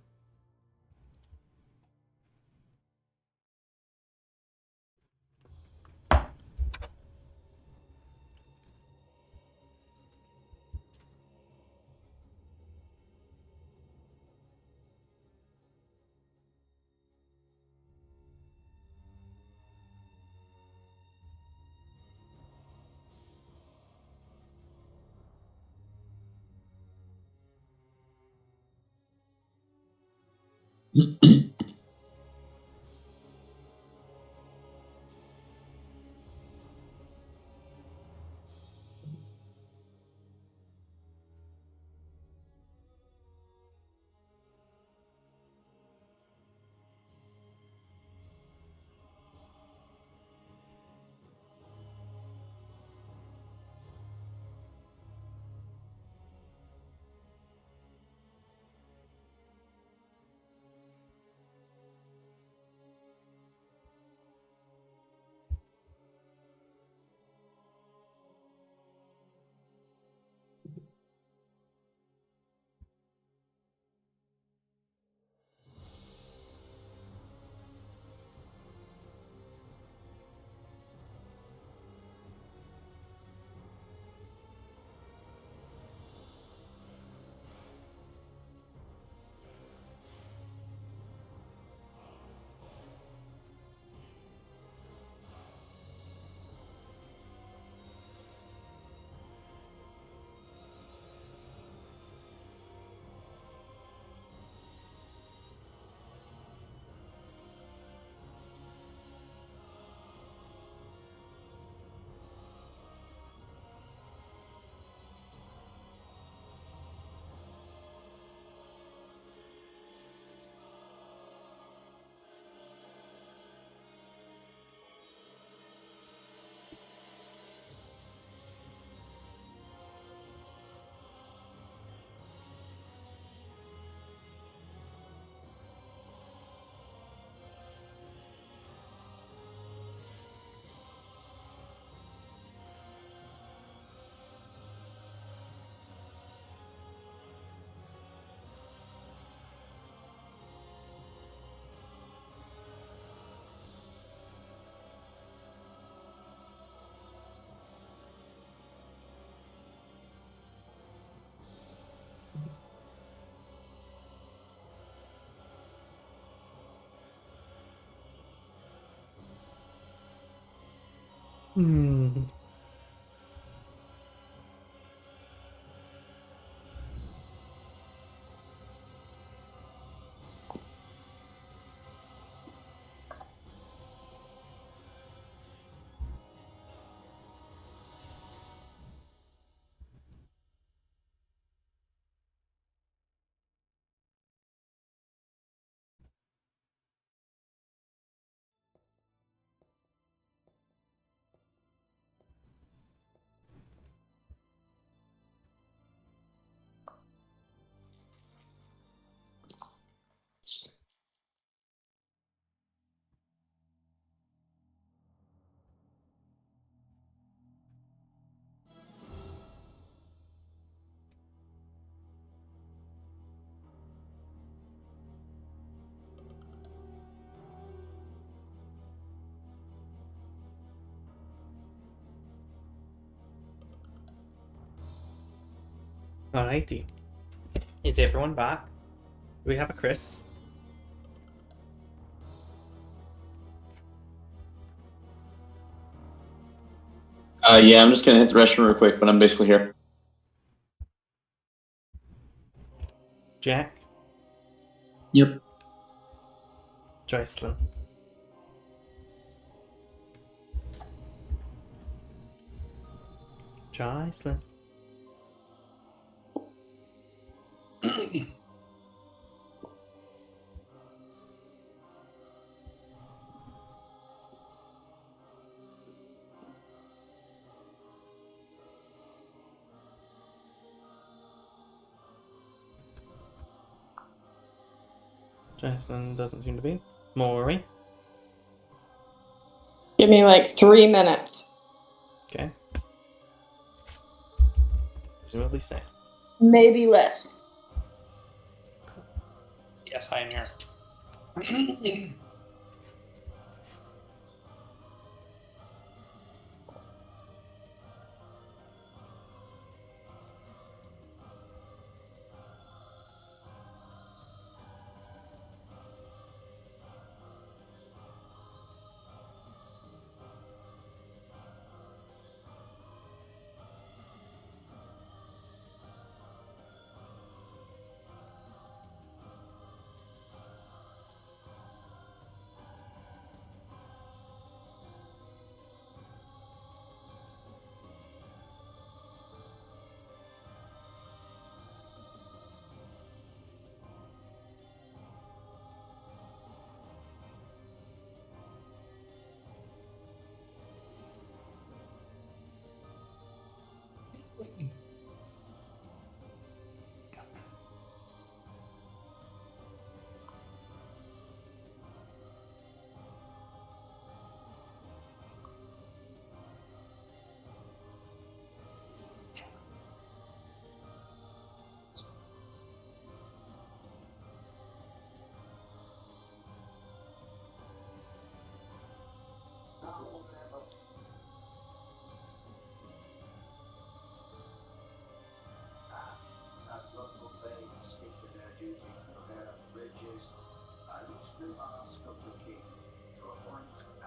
Hmm. Alrighty. Is everyone back? Do we have a Chris?
Yeah, I'm just gonna hit the restroom real quick, but I'm basically here.
Jack?
Yep.
Jocelyn? Jocelyn? Jocelyn doesn't seem to be. Maury?
Give me like 3 minutes.
Okay. Presumably same.
Maybe less.
Yes, I am here.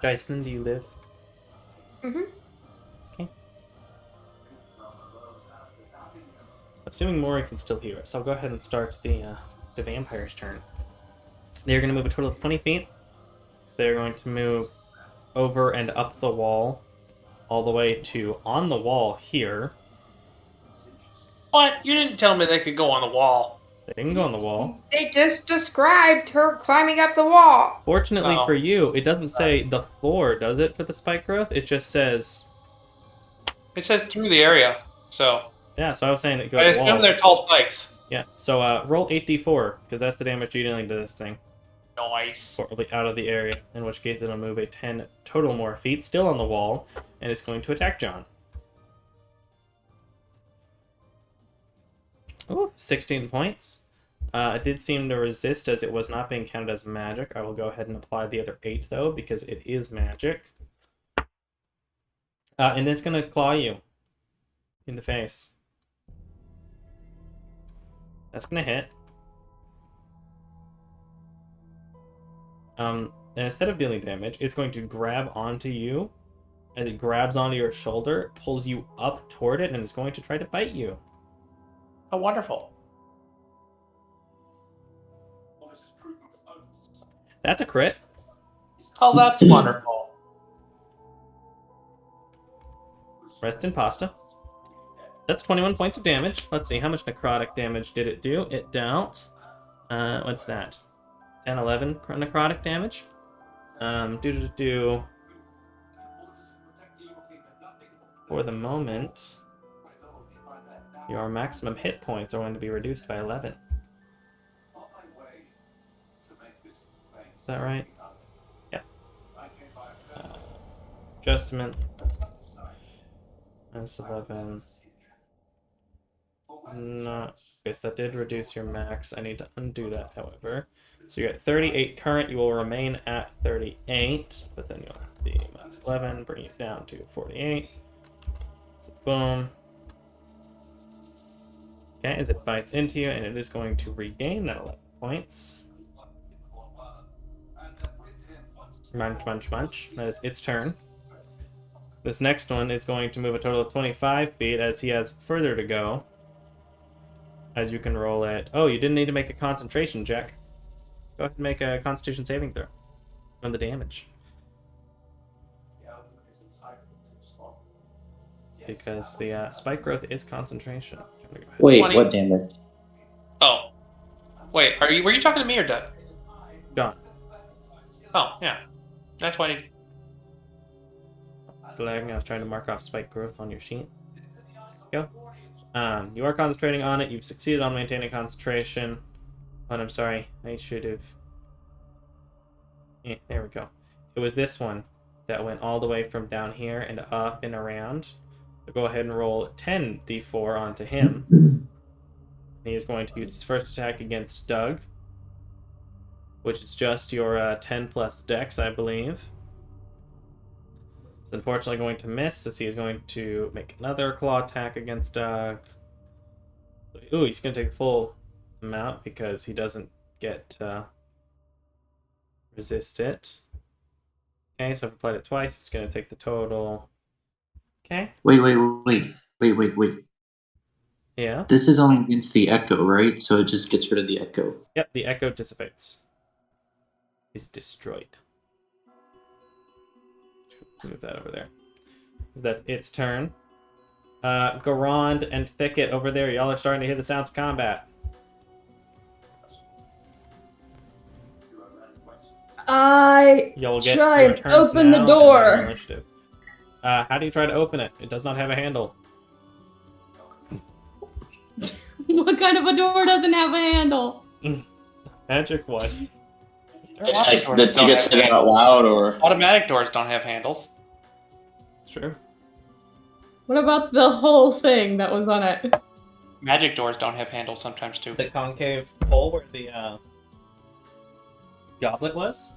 Jocelyn, do you live?
Mhm.
Okay. Assuming Maury can still hear us, I'll go ahead and start the vampire's turn. They're going to move a total of 20 feet. So they're going to move over and up the wall, all the way to on the wall here.
What? You didn't tell me they could go on the wall.
They didn't go on the wall.
They just described her climbing up the wall.
Fortunately
Oh.
for you, it doesn't say the floor, does it, for the spike growth? It just says...
It says through the area, so
Yeah, so I was saying it
I
goes
assume
walls.
they're tall spikes.
Yeah, so roll 8d4, because that's the damage you're dealing to this thing.
Nice.
Out of the area, in which case it'll move a 10 total more feet, still on the wall, and it's going to attack John. Ooh, 16 points. It did seem to resist as it was not being counted as magic. I will go ahead and apply the other 8, though, because it is magic. And it's going to claw you in the face. That's going to hit. And instead of dealing damage, it's going to grab onto you as it grabs onto your shoulder, pulls you up toward it, and is going to try to bite you.
Oh, wonderful.
That's a crit.
Oh, that's wonderful.
Rest in pasta. That's 21 points of damage. Let's see, how much necrotic damage did it do? It dealt... what's that? 10, 11 necrotic damage? For the moment, your maximum hit points are going to be reduced by 11. Is that right? Yeah. Adjustment. Minus 11. No. Okay, so that did reduce your max. I need to undo that, however. So you're at 38 current. You will remain at 38, but then you'll be minus 11, bring it down to 48. So boom. Okay, as it bites into you, and it is going to regain that 11 points. Munch, munch, munch. That is its turn. This next one is going to move a total of 25 feet, as he has further to go. As you can roll it. Oh, you didn't need to make a concentration check. Go ahead and make a Constitution saving throw on the damage. Because the spike growth is concentration.
Wait,
20.
what damage?
Oh. Wait, were you talking to me or Doug?
John.
Oh, yeah. That's 20.
I was trying to mark off spike growth on your sheet. Go. You are concentrating on it. You've succeeded on maintaining concentration. But I'm sorry. I should have... there we go. It was this one that went all the way from down here and up and around. So go ahead and roll 10 d4 onto him. He is going to use his first attack against Doug, which is just your 10 plus dex, I believe. It's unfortunately going to miss, as he is going to make another claw attack against Doug. Ooh, he's going to take the full amount because he doesn't get resist it. Okay, so if I applied it twice, it's going to take the total. Okay.
Wait.
Yeah.
This is only against the echo, right? So it just gets rid of the echo.
Yep, the echo dissipates. Is destroyed. Move that over there. Is that its turn? Garand and Thicket over there, y'all are starting to hear the sounds of combat.
I
Y'all get
try
your
and
turns
open the
now and then
door.
roll initiative. How do you try to open it? It does not have a handle.
What kind of a door doesn't have a handle?
Magic one.
There are lots of doors
Did
that
you
don't
get
have
said out
handles.
loud, or
Automatic doors don't have handles.
Sure.
What about the whole thing that was on it?
Magic doors don't have handles sometimes too.
The concave hole where the goblet was?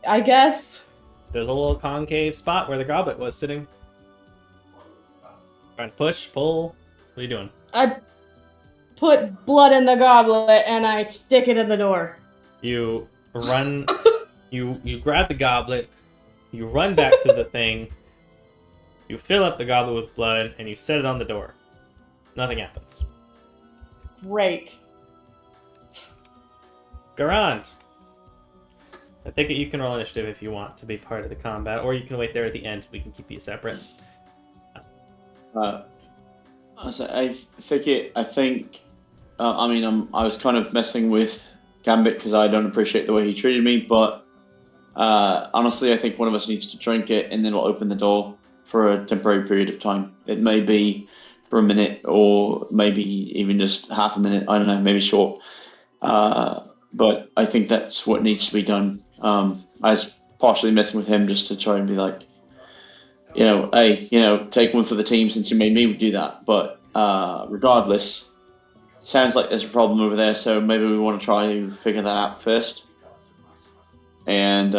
I guess.
There's a little concave spot where the goblet was sitting. Trying to push, pull. What are you doing?
I put blood in the goblet and I stick it in the door.
You run. you grab the goblet. You run back to the thing. You fill up the goblet with blood and you set it on the door. Nothing happens.
Great.
Garand. I think you can roll initiative if you want to be part of the combat, or you can wait there at the end. We can keep you separate.
I was kind of messing with Gambit because I don't appreciate the way he treated me, but honestly, I think one of us needs to drink it, and then we'll open the door for a temporary period of time. It may be for a minute, or maybe even just half a minute. I don't know, maybe short. But I think that's what needs to be done. I was partially messing with him just to try and be like, hey, take one for the team since you made me do that. But regardless, sounds like there's a problem over there, so maybe we want to try to figure that out first. And,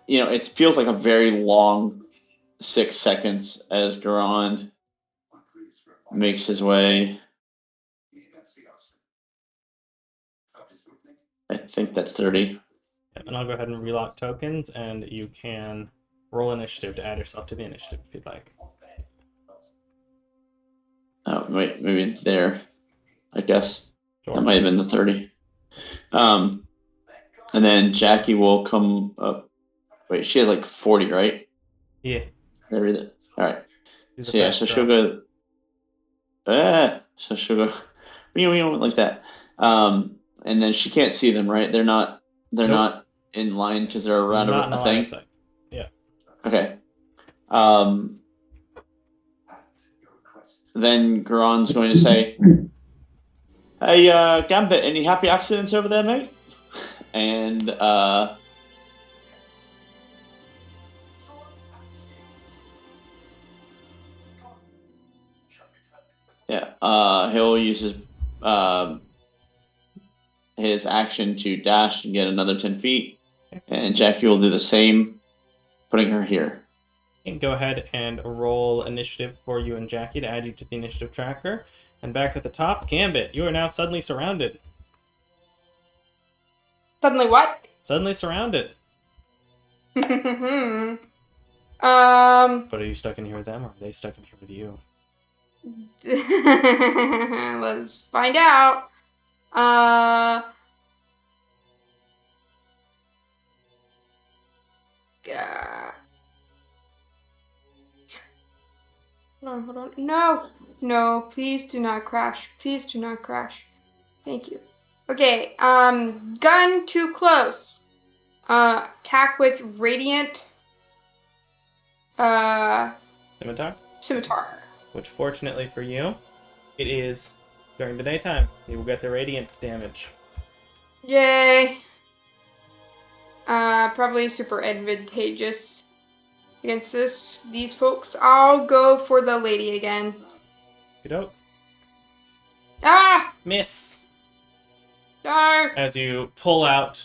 it feels like a very long 6 seconds as Garand makes his way. I think that's 30.
And I'll go ahead and relock tokens, and you can roll initiative to add yourself to the initiative if you'd like.
Oh, wait, maybe there. I guess
Sure.
that might have been the 30. And then Jackie will come up. Wait, she has like 40, right?
Yeah.
There it is. All right.
She's a
So yeah,
fast
so she'll
girl.
go. So she'll go. Like that. And then she can't see them, right? They're not. They're
Nope.
not in line because they're around
Not in
a
the line of
thing.
sight. Yeah.
Okay. Then Garon's going to say, "Hey, Gambit, any happy accidents over there, mate?" And he'll use his action to dash and get another 10 feet, and Jackie will do the same, putting her here.
And go ahead and roll initiative for you and Jackie to add you to the initiative tracker. And back at the top, Gambit, you are now suddenly surrounded.
Suddenly what?
Suddenly surrounded. But are you stuck in here with them, or are they stuck in here with you?
Let's find out. Hold on. No, please do not crash. Please do not crash. Thank you. Okay, gun too close. Attack with radiant, scimitar.
Which, fortunately for you, it is during the daytime. You will get the radiant damage.
Yay. Probably super advantageous against these folks. I'll go for the lady again.
Okey-doke.
Ah!
Miss!
Darn!
As you pull out,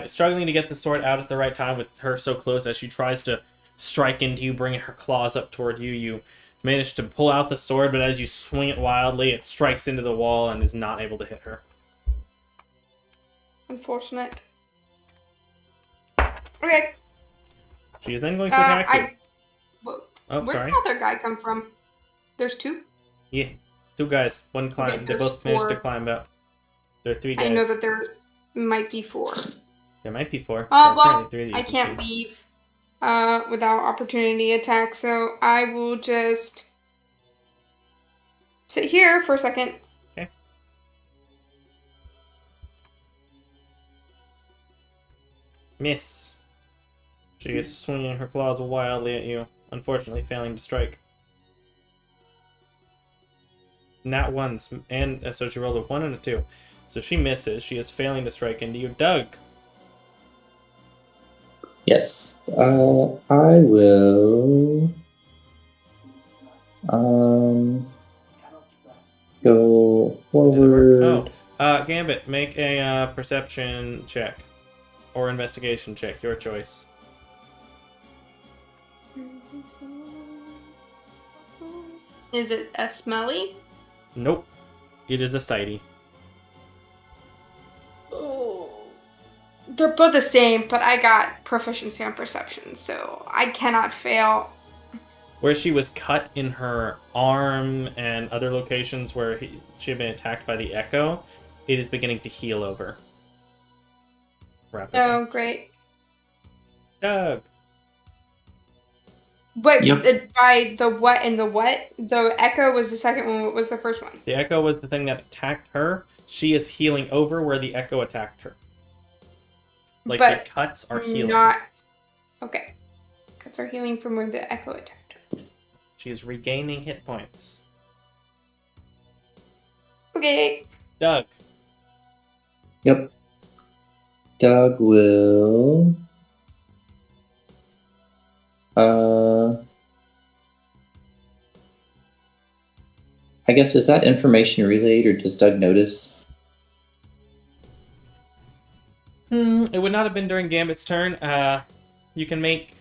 struggling to get the sword out at the right time with her so close as she tries to strike into you, bringing her claws up toward you. You manage to pull out the sword, but as you swing it wildly, it strikes into the wall and is not able to hit her.
Unfortunate. Okay.
She is then going to attack you.
Where
Sorry.
did the other guy come from? There's two?
Yeah. Two guys. One climb.
Okay,
they both managed to climb up. There are 3 guys.
I know that there might be 4.
There might be 4.
Well,
3
I can't leave without opportunity attack, so I will just sit here for a second.
Okay. Miss. She is swinging her claws wildly at you, unfortunately failing to strike. Nat ones, and so she rolled a 1 and a 2. So she misses. She is failing to strike into you. Doug.
Yes. I will go forward.
Gambit, make a perception check. Or investigation check, your choice.
Is it a smelly?
Nope. It is a sighty.
Oh. They're both the same, but I got proficiency on perception, so I cannot fail.
Where she was cut in her arm and other locations where she had been attacked by the echo, it is beginning to heal over. Rapidly.
Oh, great.
Doug.
Wait,
Yep.
by the what and the what? The echo was the second one. What was the first one?
The echo was the thing that attacked her. She is healing over where the echo attacked her. Like,
but
the cuts are healing.
Okay. Cuts are healing from where the echo attacked her.
She is regaining hit points.
Okay.
Doug.
Yep. Doug will... I guess, is that information relayed, or does Doug notice?
It would not have been during Gambit's turn. You can make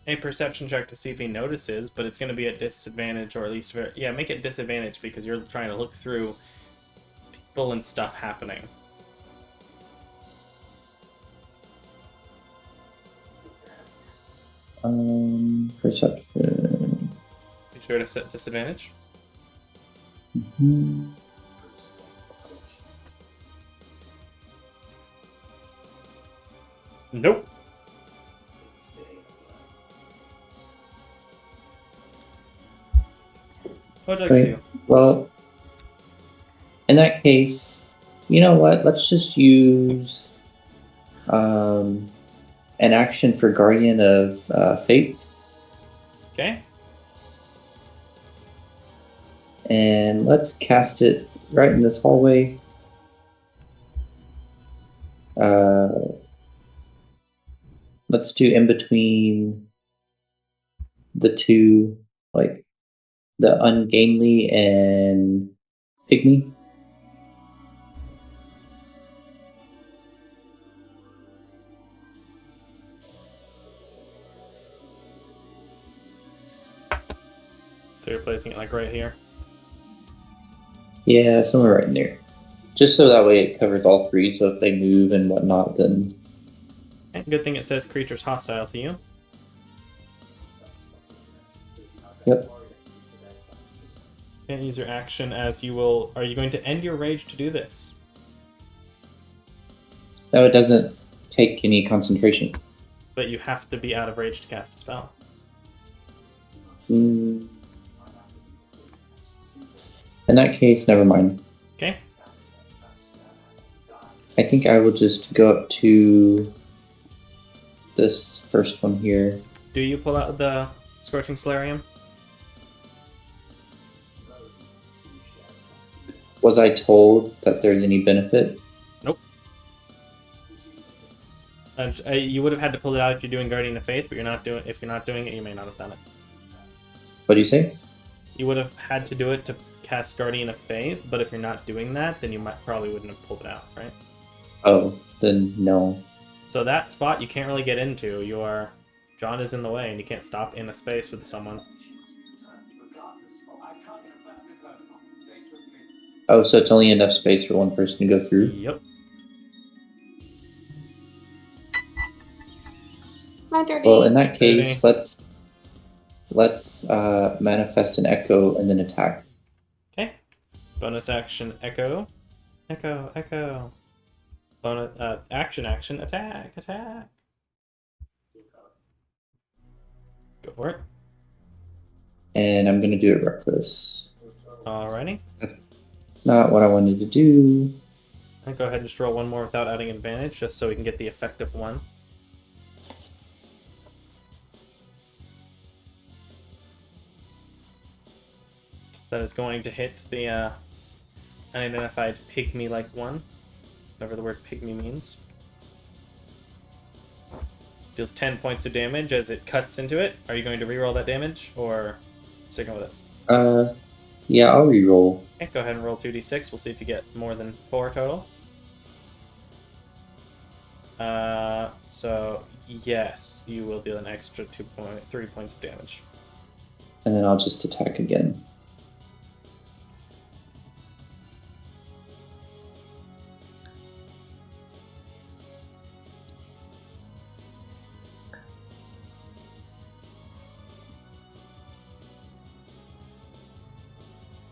a perception check to see if he notices, but it's going to be at disadvantage, or at least... make it disadvantage, because you're trying to look through people and stuff happening.
Perception.
Be sure to set disadvantage.
Mhm.
Nope. What would you like to
Okay.
do?
Well, in that case, you know what? Let's just use an action for Guardian of Faith,
Okay.
and let's cast it right in this hallway. Let's do in between the two, like the ungainly and pygmy.
So you're placing it like right here.
Yeah, somewhere right in there. Just so that way it covers all three, so if they move and whatnot, then...
Okay. Good thing it says creatures hostile to you.
Yep.
And use your action as you will. Are you going to end your rage to do this?
No, it doesn't take any concentration.
But you have to be out of rage to cast a spell.
In that case, never mind.
Okay.
I think I will just go up to this first one here.
Do you pull out the Scorching Solarium?
Was I told that there's any benefit?
Nope. You would have had to pull it out if you're doing Guardian of Faith, but if you're not doing it, you may not have done it.
What do you say?
You would have had to do it to cast Guardian of Faith, but if you're not doing that, then you probably wouldn't have pulled it out, right?
Oh, then no.
So that spot you can't really get into. John is in the way, and you can't stop in a space with someone.
Oh, so it's only enough space for one person to go through?
Yep.
Well, in that case, let's manifest an echo and then attack.
Okay. Bonus action, echo. Echo, echo. Bonus, action, attack. Go for it.
And I'm gonna do it reckless.
Alrighty.
Not what I wanted to do.
And go ahead and just roll one more without adding advantage, just so we can get the effect of one. That is going to hit the unidentified pygmy-like one, whatever the word pygmy means. Deals 10 points of damage as it cuts into it. Are you going to reroll that damage, or sticking with it?
Yeah, I'll reroll.
Okay, go ahead and roll 2d6. We'll see if you get more than 4 total. So yes, you will deal an extra 3 points of damage.
And then I'll just attack again.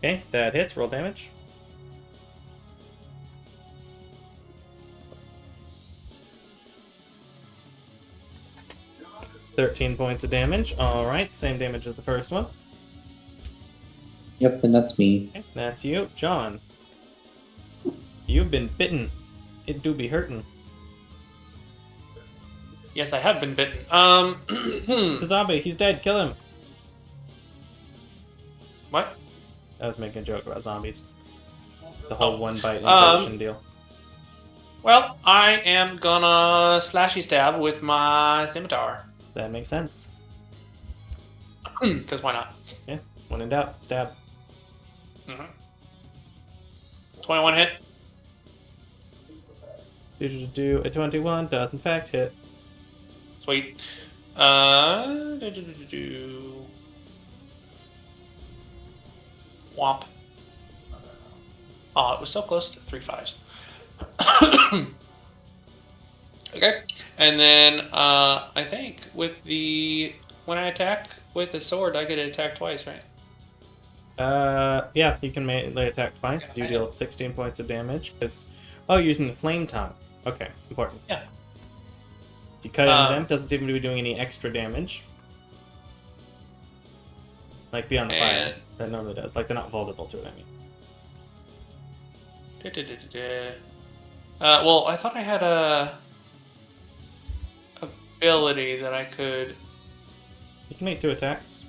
Okay, that hits. Roll damage. $13 points of damage. Alright, same damage as the first one.
Yep, and that's me.
Okay, that's you. John. You've been bitten. It do be hurting.
Yes, I have been bitten.
It's a zombie. He's dead. Kill him.
What?
I was making a joke about zombies. The whole one bite infection deal.
Well, I am gonna slashy stab with my scimitar.
That makes sense.
Because why not?
Yeah, when in doubt, stab.
21 hit.
Do a 21 does in fact hit.
Sweet. Womp. Oh, it was so close to 3 5s. Okay, and then I think with the when I attack with the sword, I get to attack twice, right?
Yeah, you can melee attack twice. You deal 16 points of damage. Oh, you're using the flame tongue. Okay, important.
Yeah.
So you cut into them. Doesn't seem to be doing any extra damage. Like beyond the fire, that normally does. Like they're not vulnerable to it. I mean.
Well, I thought I had a ability that I could.
You can make 2 attacks.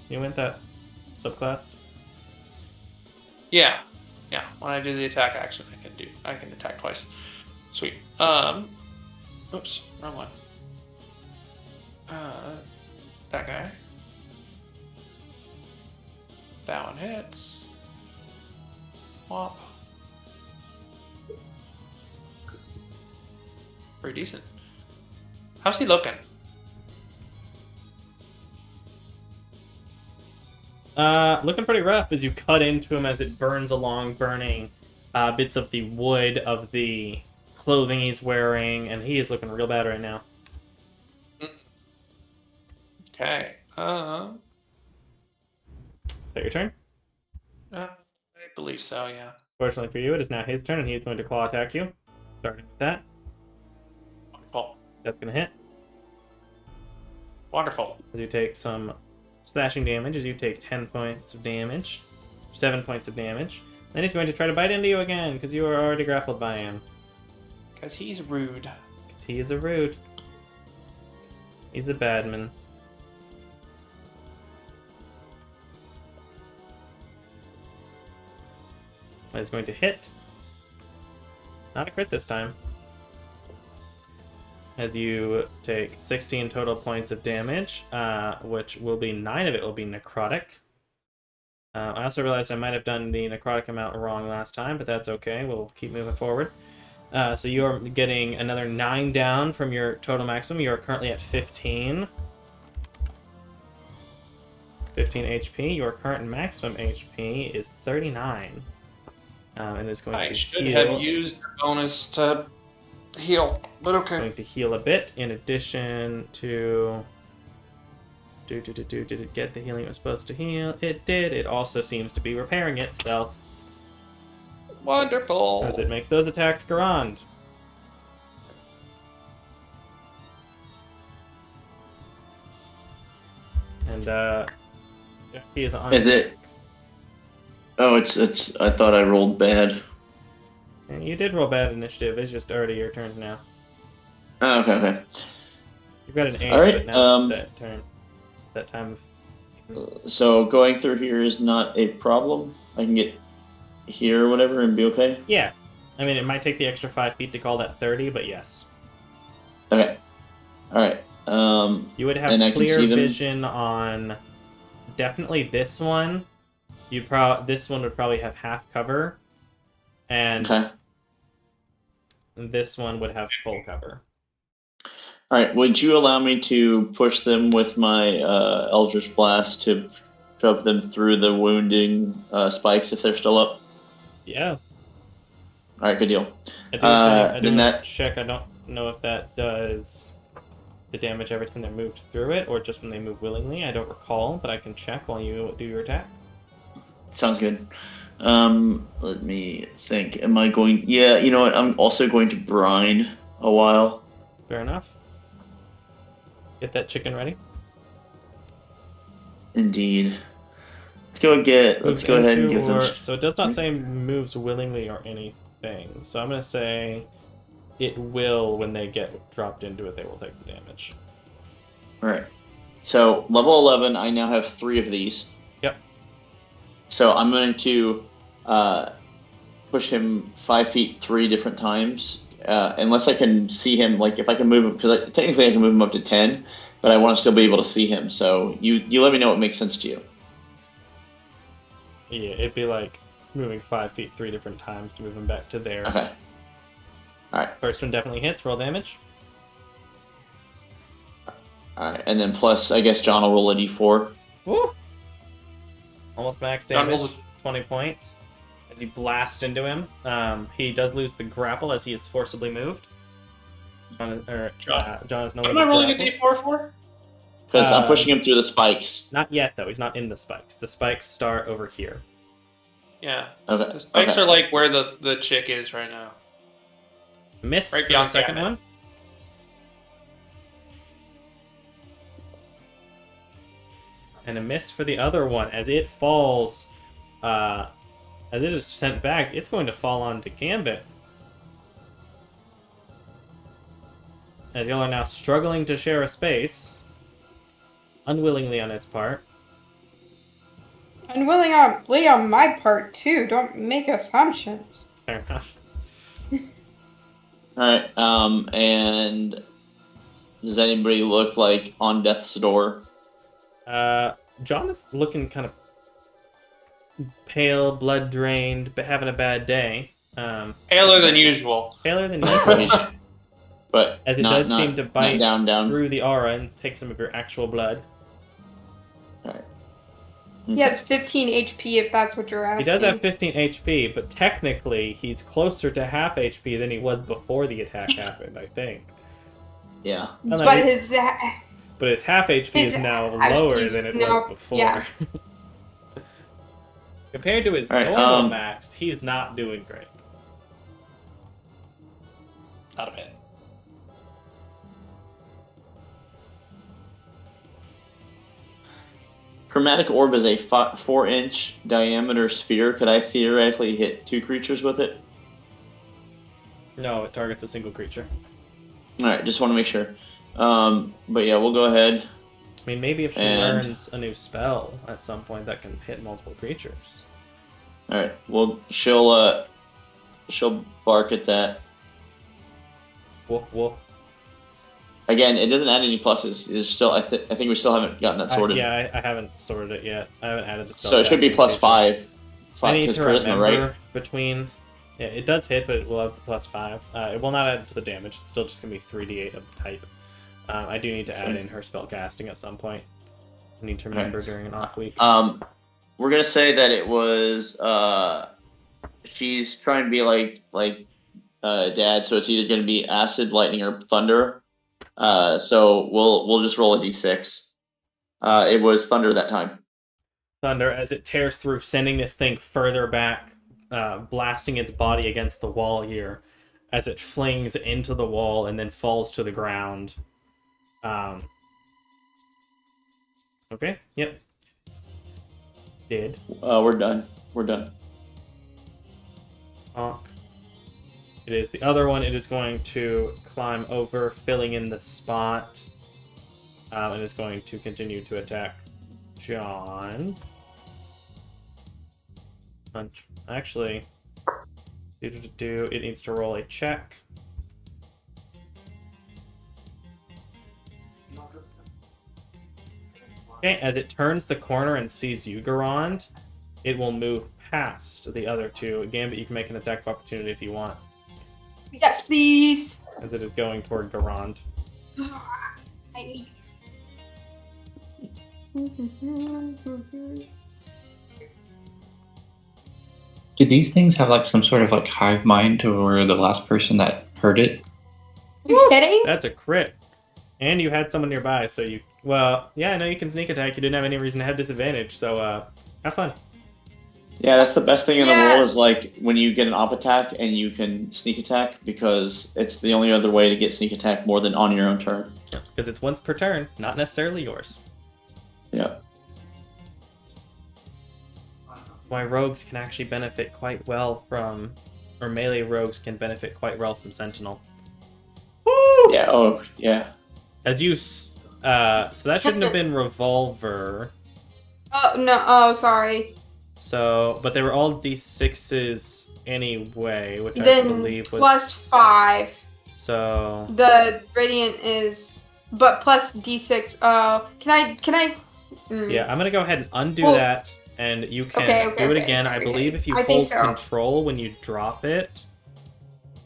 You went that subclass.
Yeah. When I do the attack action, I can attack twice. Sweet. Oops, wrong one. That guy. That one hits. Whop. Pretty decent. How's he looking?
Looking pretty rough as you cut into him as it burns along, burning bits of the wood of the clothing he's wearing, and he is looking real bad right now.
Okay.
Is that your turn?
I believe so, yeah.
Fortunately for you, it is now his turn, and he is going to claw attack you. Starting with that.
Wonderful.
That's going to hit.
Wonderful.
As you take some slashing damage, as you take 10 points of damage. 7 points of damage. Then he's going to try to bite into you again, because you are already grappled by him.
Because he's rude.
Because he is a rude. He's a badman. He's going to hit. Not a crit this time. As you take 16 total points of damage, which will be 9 of it will be necrotic. I also realized I might have done the necrotic amount wrong last time, but that's okay. We'll keep moving forward. So you're getting another 9 down from your total maximum. You're currently at 15. 15 HP. Your current maximum HP is 39. And is going to
I should
heal.
have used the bonus to heal, but okay.
Going to heal a bit in addition to... Did it get the healing it was supposed to heal? It did. It also seems to be repairing itself.
Wonderful.
As it makes those attacks Garand. And he is on.
Is it? Oh, it's. I thought I rolled bad.
And you did roll bad initiative. It's just already your turn now.
Oh, okay.
You've got an 8,
All right,
but now it's that turn. That time of...
So going through here is not a problem. I can get here or whatever and be okay?
Yeah. I mean, it might take the extra 5 feet to call that 30, but yes.
Okay. Alright.
You would have clear vision on definitely this one. This one would probably have half cover. And this one would have full cover.
Alright, would you allow me to push them with my Eldritch Blast to shove them through the wounding spikes if they're still up?
Yeah.
Alright, good deal.
I do check. I don't know if that does the damage every time they moved through it, or just when they move willingly. I don't recall, but I can check while you do your attack.
Sounds good. Let me think. Am I going... Yeah, you know what? I'm also going to brine a while.
Fair enough. Get that chicken ready.
Indeed. Let's go ahead and give them...
So it does not say moves willingly or anything. So I'm going to say it will, when they get dropped into it, they will take the damage.
Alright. So, level 11, I now have 3 of these.
Yep.
So I'm going to push him 5 feet 3 different times. Unless I can see him, like if I can move him, because technically I can move him up to 10, but I want to still be able to see him. So you let me know what makes sense to you.
Yeah, it'd be like moving 5 feet 3 different times to move him back to there.
Okay. Alright.
First one definitely hits, roll damage.
Alright, and then plus, I guess John will roll a d4.
Woo! Almost max damage, 20 points. As you blast into him, he does lose the grapple as he is forcibly moved. John is no
What am
longer
I rolling a
grappled.
d4 for?
Because I'm pushing him through the spikes.
Not yet, though. He's not in the spikes. The spikes start over here.
Yeah.
Okay.
The spikes are like where the chick is right now.
Miss
Right
for the
beyond
second
Gambit.
one. And a miss for the other one. As it falls, as it is sent back, it's going to fall onto Gambit. As y'all are now struggling to share a space. Unwillingly on its part.
Unwillingly on my part, too. Don't make assumptions.
Fair enough.
Alright, and does anybody look like on death's door?
John is looking kind of pale, blood drained, but having a bad day.
Paler than usual.
Paler than usual.
But
As it
not,
does seem to bite
down.
through the aura and take some of your actual blood.
Alright.
He has 15 HP if that's what you're
He
asking.
does have 15 HP, but technically he's closer to half HP than he was before the attack happened, I think.
Yeah.
But his
half HP is now lower than it was before.
Yeah.
Compared to his
Alright,
normal max, he's not doing great.
Not a bit.
Chromatic Orb is a 4-inch diameter sphere. Could I theoretically hit 2 creatures with it?
No, it targets a single creature.
Alright, just want to make sure. But yeah, we'll go ahead.
I mean, maybe if she
And-
learns a new spell at some point that can hit multiple creatures.
Alright, well, she'll bark at that.
Woof, woof.
Again, it doesn't add any pluses. It's still, I think we still haven't gotten that sorted.
Yeah, I haven't sorted it yet. I haven't added the spell.
So it should be plus 5.
I need
'cause
to
charisma,
remember
right?
between... Yeah, it does hit, but it will have plus 5. It will not add to the damage. It's still just going to be 3d8 of the type. I do need to add in her spell casting at some point. I need to remember during an off week.
We're gonna say that it was she's trying to be like Dad, so it's either gonna be acid, lightning, or thunder. So we'll just roll a d6. It was thunder that time.
Thunder, as it tears through, sending this thing further back, blasting its body against the wall here, as it flings into the wall and then falls to the ground. Okay, yep. Did.
We're done. We're done.
It is the other one. It is going to climb over, filling in the spot, and is going to continue to attack John. Actually, it needs to roll a check. Okay, as it turns the corner and sees you, Garand, it will move past the other two. Gambit, you can make an attack of opportunity if you want,
Yes, please.
as it is going toward Garand.
I-
Do these things have like some sort of like hive mind to where the last person that heard it?
You kidding?
That's a crit. And you had someone nearby, so you... Well, yeah, I know you can sneak attack. You didn't have any reason to have disadvantage, so have fun.
Yeah, that's the best thing in the world
Yes.
is like when you get an op attack and you can sneak attack, because it's the only other way to get sneak attack more than on your own turn.
Because it's once per turn, not necessarily yours.
Yeah.
Why rogues can actually benefit quite well from... Or melee rogues can benefit quite well from Sentinel. Woo!
Yeah. Oh, yeah.
As you... So that shouldn't have been Revolver.
Oh no! Oh, sorry.
So... But they were all D6s anyway, which I
Then
believe was...
plus 5.
So...
The radiant is, but plus d6. Can I?
Yeah, I'm gonna go ahead and undo
Well-
that, and you can do it again. I believe if you
I think
hold
so.
control when you drop it,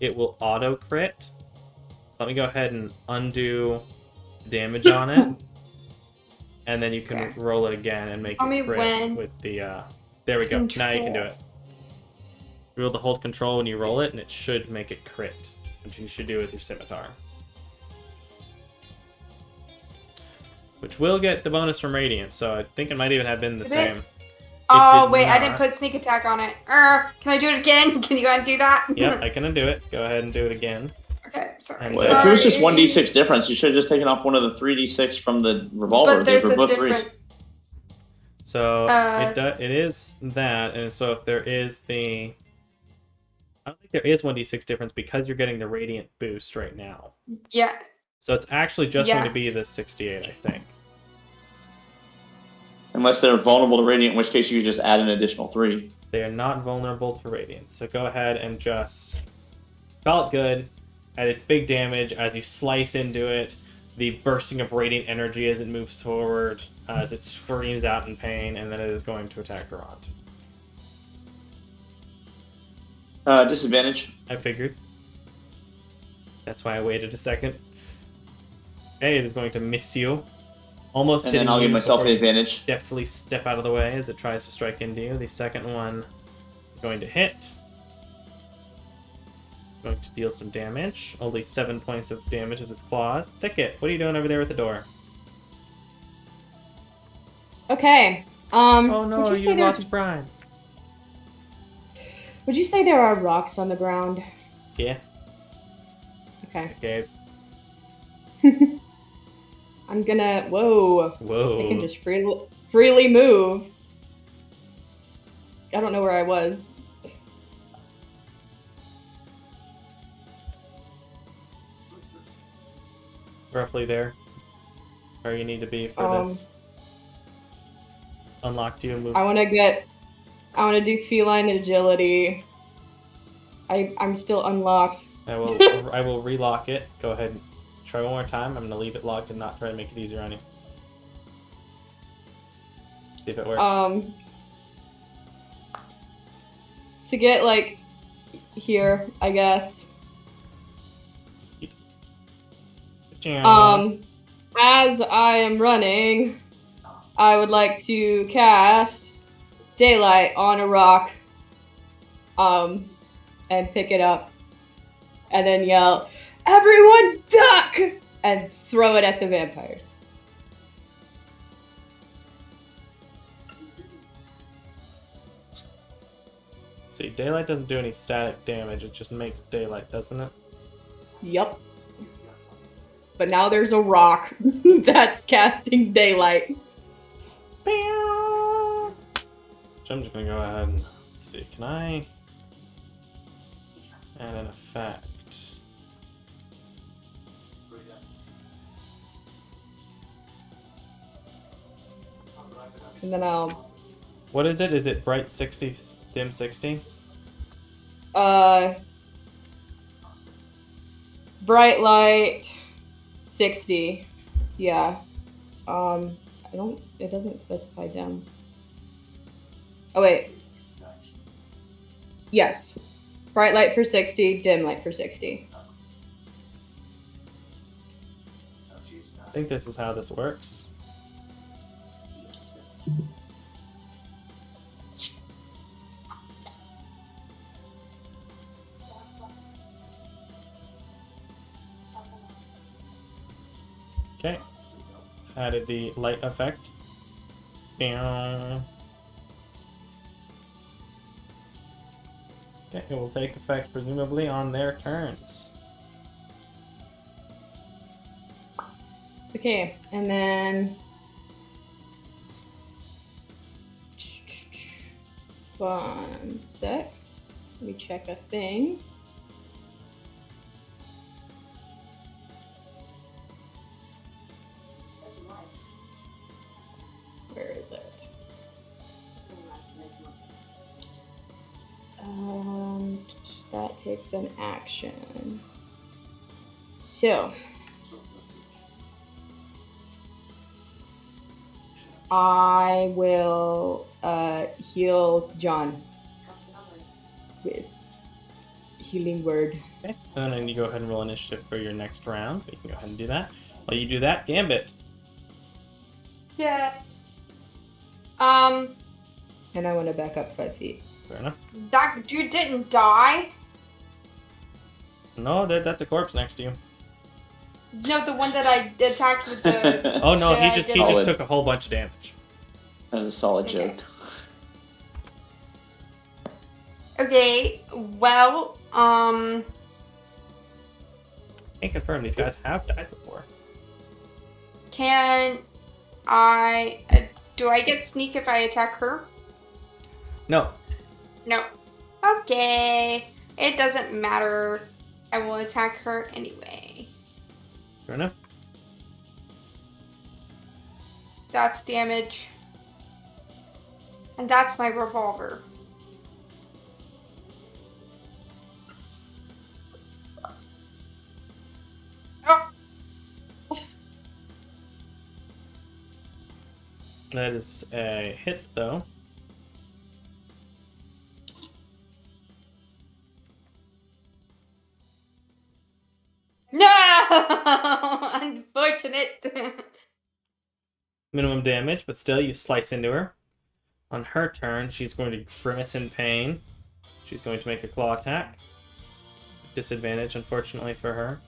it will auto crit. So let me go ahead and undo the damage on it, and then you can
Okay.
roll it again and make
Tell me
it crit
when.
with the. There we go. Now you can do it. You're able to hold control when you roll it, and it should make it crit, which you should do with your scimitar. which will get the bonus from Radiant, so I think it might even have been the
Did it?
same.
Oh,
did
wait, I didn't
not.
put sneak attack on it. Can I do it again? Can you go ahead and do that?
Yep, I can undo it. Go ahead and do it again.
Okay, sorry.
And
Well, if it was just 1d6 difference, you should have just taken off one of the 3d6 from the revolver.
But there's
Those were
a
both threes.
different.
So it is that, and so if there is the... I don't think there is 1d6 difference because you're getting the Radiant boost right now.
Yeah.
So it's actually just going to be the 68, I think.
Unless they're vulnerable to Radiant, in which case you just add an additional 3.
They are not vulnerable to Radiant, so go ahead and just... Felt good at its big damage as you slice into it. The bursting of Radiant energy as it moves forward, as it screams out in pain, and then it is going to attack Garant.
Disadvantage.
I figured. That's why I waited a second. Okay, it is going to miss you. Almost
And
hitting
then I'll give
you
myself
before
the
you
advantage.
deftly step out of the way as it tries to strike into you. The second one is going to hit. Going to deal some damage. Only 7 points of damage with its claws. Thicket, what are you doing over there with the door?
Okay.
Oh no,
would
you
say there's-
lost Brian.
Would you say there are rocks on the ground?
Yeah,
Okay.
cave.
I'm gonna. Whoa.
Whoa.
I can just freely move. I don't know where I was.
Roughly there. Where you need to be for this. Unlocked you and move.
I want to do feline agility. I'm still unlocked.
I will relock it. Go ahead and try one more time. I'm gonna leave it locked and not try to make it easier on you. See if it works.
To get like here, I guess. As I am running, I would like to cast Daylight on a rock. And pick it up. And then yell, "Everyone duck!" and throw it at the vampires.
See, Daylight doesn't do any static damage, it just makes daylight, doesn't it?
Yup. But now there's a rock that's casting Daylight.
So I'm just gonna go ahead and let's see, can I add an effect?
And then I'll
What is it? Is it bright 60, dim 60?
bright light 60. Yeah. It doesn't specify dim. Oh wait. Yes. Bright light for 60, dim light for 60.
I think this is how this works. Okay. Added the light effect. Okay, it will take effect presumably on their turns.
Okay, and then 1 sec. Let me check a thing. Where is it? That takes an action. So I will heal John with healing word.
Okay, and then you go ahead and roll initiative for your next round. You can go ahead and do that. While you do that, Gambit.
Yeah.
And I want to back up 5 feet.
Fair enough.
That dude didn't die.
No, that's a corpse next to you.
No, the one that I attacked with the.
Oh no,
that
he
I
just
did
he just
Solid.
took a whole bunch of damage.
That was a solid
Okay.
joke.
Okay, well,
Can't confirm these guys have died before.
can I. Do I get sneak if I attack her?
No.
No. Okay. It doesn't matter. I will attack her anyway.
Fair enough.
That's damage. And that's my revolver. Oh.
That is a hit, though.
No! Unfortunate.
Minimum damage, but still you slice into her. On her turn, she's going to grimace in pain. She's going to make a claw attack. Disadvantage, unfortunately, for her.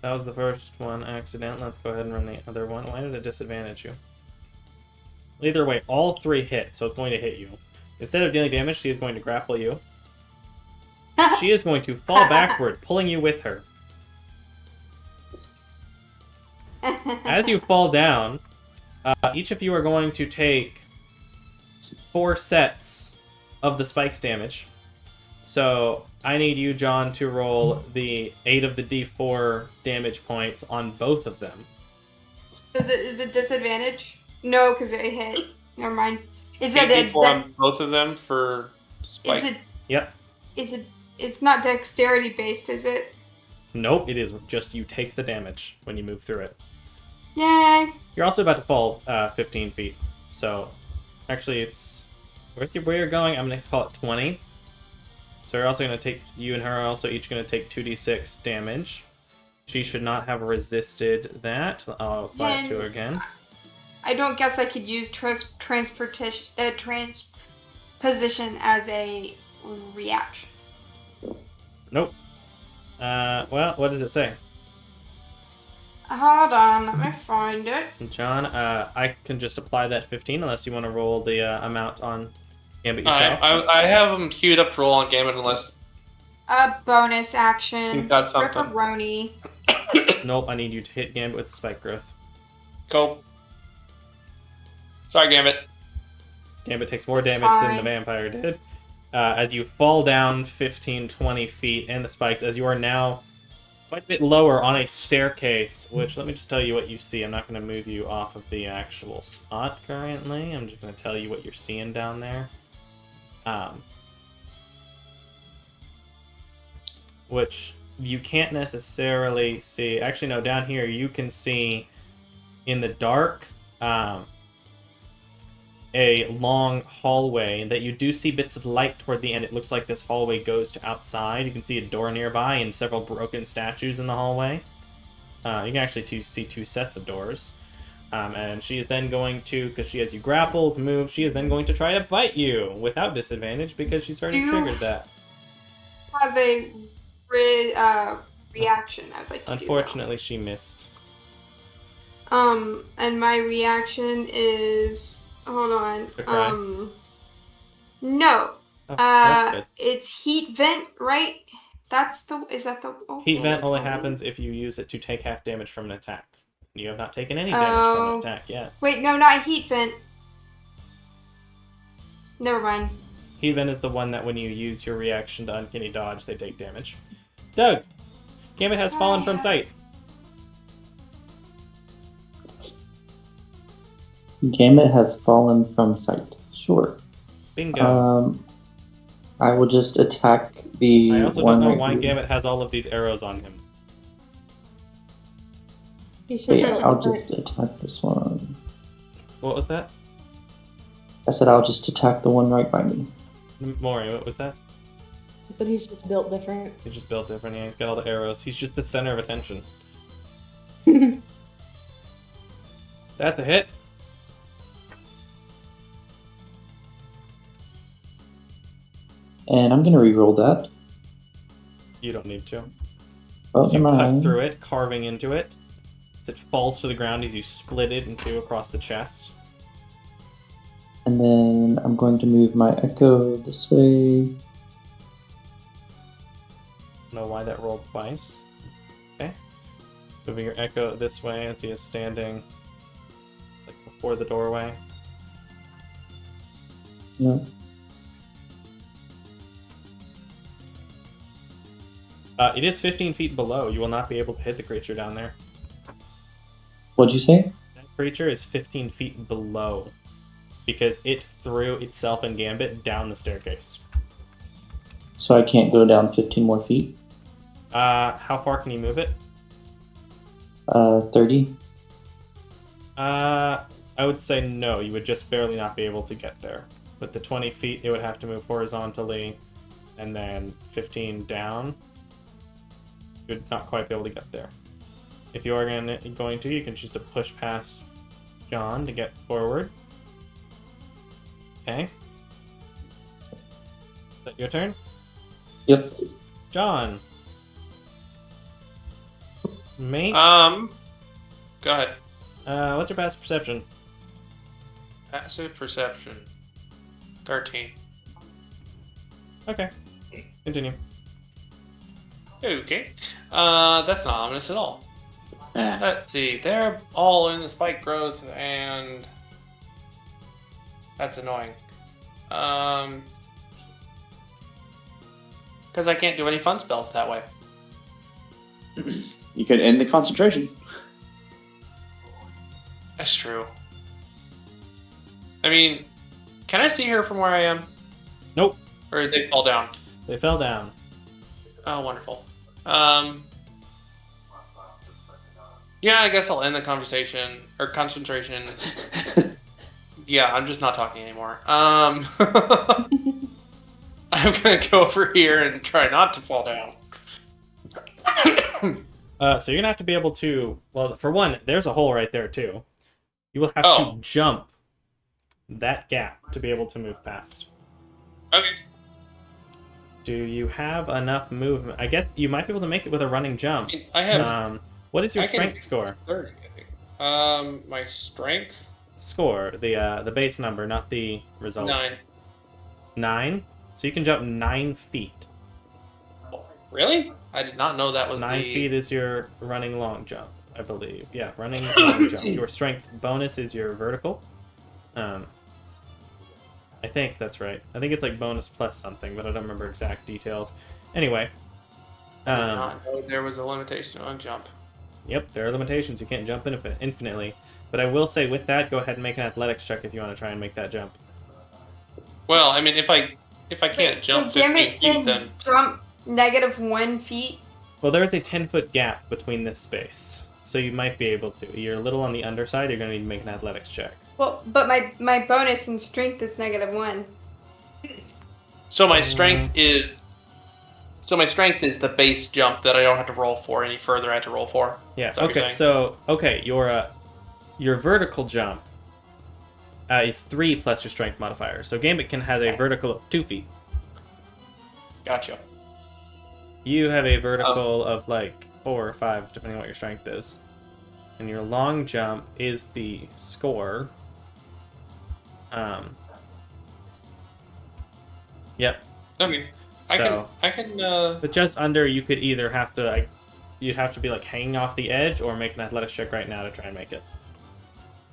That was the first one accident. Let's go ahead and run the other one. Why did it disadvantage you? Either way, all three hit, so it's going to hit you. Instead of dealing damage, she is going to grapple you. She is going to fall backward, pulling you with her. As you fall down, each of you are going to take 4 sets of the spikes damage. So I need you, John, to roll the 8 of the d4 damage points on both of them.
Is it disadvantage? No, because it hit. Never mind. Is it a
on both of them for spike?
Is it?
Yep.
Is it? It's not dexterity based, is it?
Nope, it is just you take the damage when you move through it.
Yay!
You're also about to fall 15 feet. So, actually, it's with where you're going. I'm going to call it 20. So you're also going to take, you and her are also each going to take 2d6 damage. She should not have resisted that. I'll apply it to her again.
I don't guess I could use transposition as a reaction.
Nope. Well, what does it say?
Hold on, let me find it.
John, I can just apply that 15 unless you want to roll the amount on Gambit yourself.
I have them queued up to roll on Gambit unless...
A bonus action.
He's got something.
Ripperoni.
Nope, I need you to hit Gambit with Spike Growth.
Go. Sorry, Gambit.
Gambit takes more
It's
damage than
fine.
the vampire did. As you fall down 15, 20 feet in the spikes, as you are now quite a bit lower on a staircase, which, let me just tell you what you see. I'm not going to move you off of the actual spot currently. I'm just going to tell you what you're seeing down there. Which you can't necessarily see. Actually, no, down here you can see in the dark a long hallway that you do see bits of light toward the end. It looks like this hallway goes to outside. You can see a door nearby and several broken statues in the hallway. You can actually see 2 sets of doors. And she is then going to, because she has you grappled, move, she is then going to try to bite you without disadvantage because she's already triggered that.
Have a reaction I'd like to
Unfortunately, she missed.
And my reaction is... Hold on.
Okay.
No.
Oh, that's good.
It's heat vent, right? Is that the... Oh,
Heat vent only
tell me.
happens if you use it to take half damage from an attack. You have not taken any damage from an attack yet.
Wait, no, not heat vent. Never mind.
Heat vent is the one that when you use your reaction to uncanny dodge, they take damage. Doug! Gambit has fallen from sight.
Gambit has fallen from sight. Sure.
Bingo.
I will just attack the
I also
one
don't know
right
why
here.
Gambit has all of these arrows on him.
He should
Wait,
build
I'll
different.
just attack this one.
What was that?
I said I'll just attack the one right by me.
Maury, what was that?
He said he's just built different.
He just built different. Yeah, he's got all the arrows. He's just the center of attention. That's a hit.
And I'm going to re-roll that.
You don't need to.
Oh,
So you
never
cut
mind.
through it, carving into it. As it falls to the ground as you split it in two across the chest.
And then I'm going to move my echo this way.
Know why that rolled twice. Okay. Moving your echo this way as he is standing like before the doorway.
No.
It is 15 feet below. You will not be able to hit the creature down there.
What'd you say?
That creature is 15 feet below because it threw itself and Gambit down the staircase.
So I can't go down 15 more feet?
How far can you move it?
30?
I would say no. You would just barely not be able to get there. With the 20 feet, it would have to move horizontally, and then 15 down. You would not quite be able to get there. If you are going to, you can choose to push past John to get forward. Okay. Is that your turn?
Yep.
John. Mate.
Go ahead.
What's your passive perception?
Passive perception. 13.
Okay. Continue.
Okay. That's not ominous at all.
Ah,
Let's see. They're all in the spike growth, and that's annoying. Because I can't do any fun spells that way.
you could end the concentration.
That's true. I mean, can I see her from where I am?
Nope.
Or did they fall down?
They fell down.
Oh, wonderful. Yeah, I guess I'll end the conversation or concentration. Yeah, I'm just not talking anymore. I'm gonna go over here and try not to fall down.
So you're gonna have to be able to. Well, for one, there's a hole right there too. You will have
Oh.
to jump that gap to be able to move past.
Okay.
Do you have enough movement? I guess you might be able to make it with a running jump.
I have
What is your
I can-
strength score?
30, I think. My strength
Score the base number, not the result.
9.
9. So you can jump 9 feet.
Really? I did not know that was
9
the...
feet is your running long jump, I believe. Yeah, running long jump. Your strength bonus is your vertical. I think that's right. I think it's like bonus plus something, but I don't remember exact details. Anyway.
I did not know there was a limitation on jump.
Yep, there are limitations. You can't jump infinitely. But I will say with that, go ahead and make an athletics check if you want to try and make that jump.
Well, I mean, if I can't jump
so
15
Gambit
feet,
can
then...
jump -1 feet.
Well, there's a 10-foot gap between this space. So you might be able to. You're a little on the underside. You're going to need to make an athletics check.
Well, but my bonus in strength is -1.
So my strength is... So my strength is the base jump that I don't have to roll for any further. I have to roll for.
Yeah.
Is that what you're
Okay.
saying?
So your vertical jump is 3 plus your strength modifier. So Gambit can have a vertical of 2 feet.
Gotcha.
You have a vertical of like 4 or 5, depending on what your strength is. And your long jump is the score. Yep.
Okay.
So,
I can.
but just under, you could either have to you'd have to be like hanging off the edge, or make an athletics check right now to try and make it.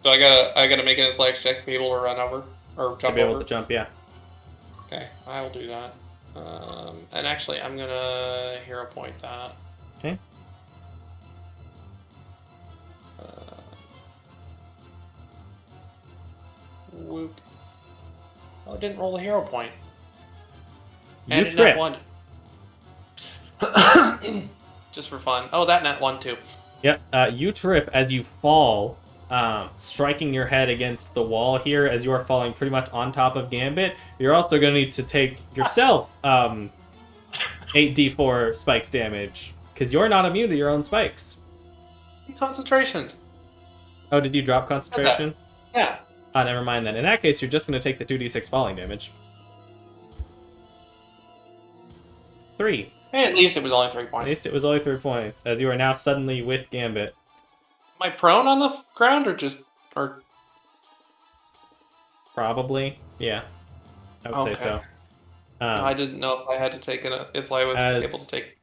So I gotta make an athletics check to be able to run over or
To
jump
be able
over.
to jump, yeah.
Okay, I will do that. And actually, I'm gonna hero point that.
Okay.
Whoop. Oh, I didn't roll a hero point.
You
And a
trip.
net 1. Just for fun. Oh, that net 1 too.
Yep. You trip as you fall, striking your head against the wall here as you are falling pretty much on top of Gambit. You're also going to need to take yourself 8d4 spikes damage, because you're not immune to your own spikes.
Concentration.
Oh, did you drop concentration?
Yeah.
Ah, never mind then. In that case, you're just going to take the 2d6 falling damage. 3.
Hey, at least it was only 3
At
points.
least it was only 3 points, as you are now suddenly with Gambit.
Am I prone on the ground or
Probably, yeah. I would say
Okay.
so.
I didn't know if I had to take it. If I was
As-
able to take.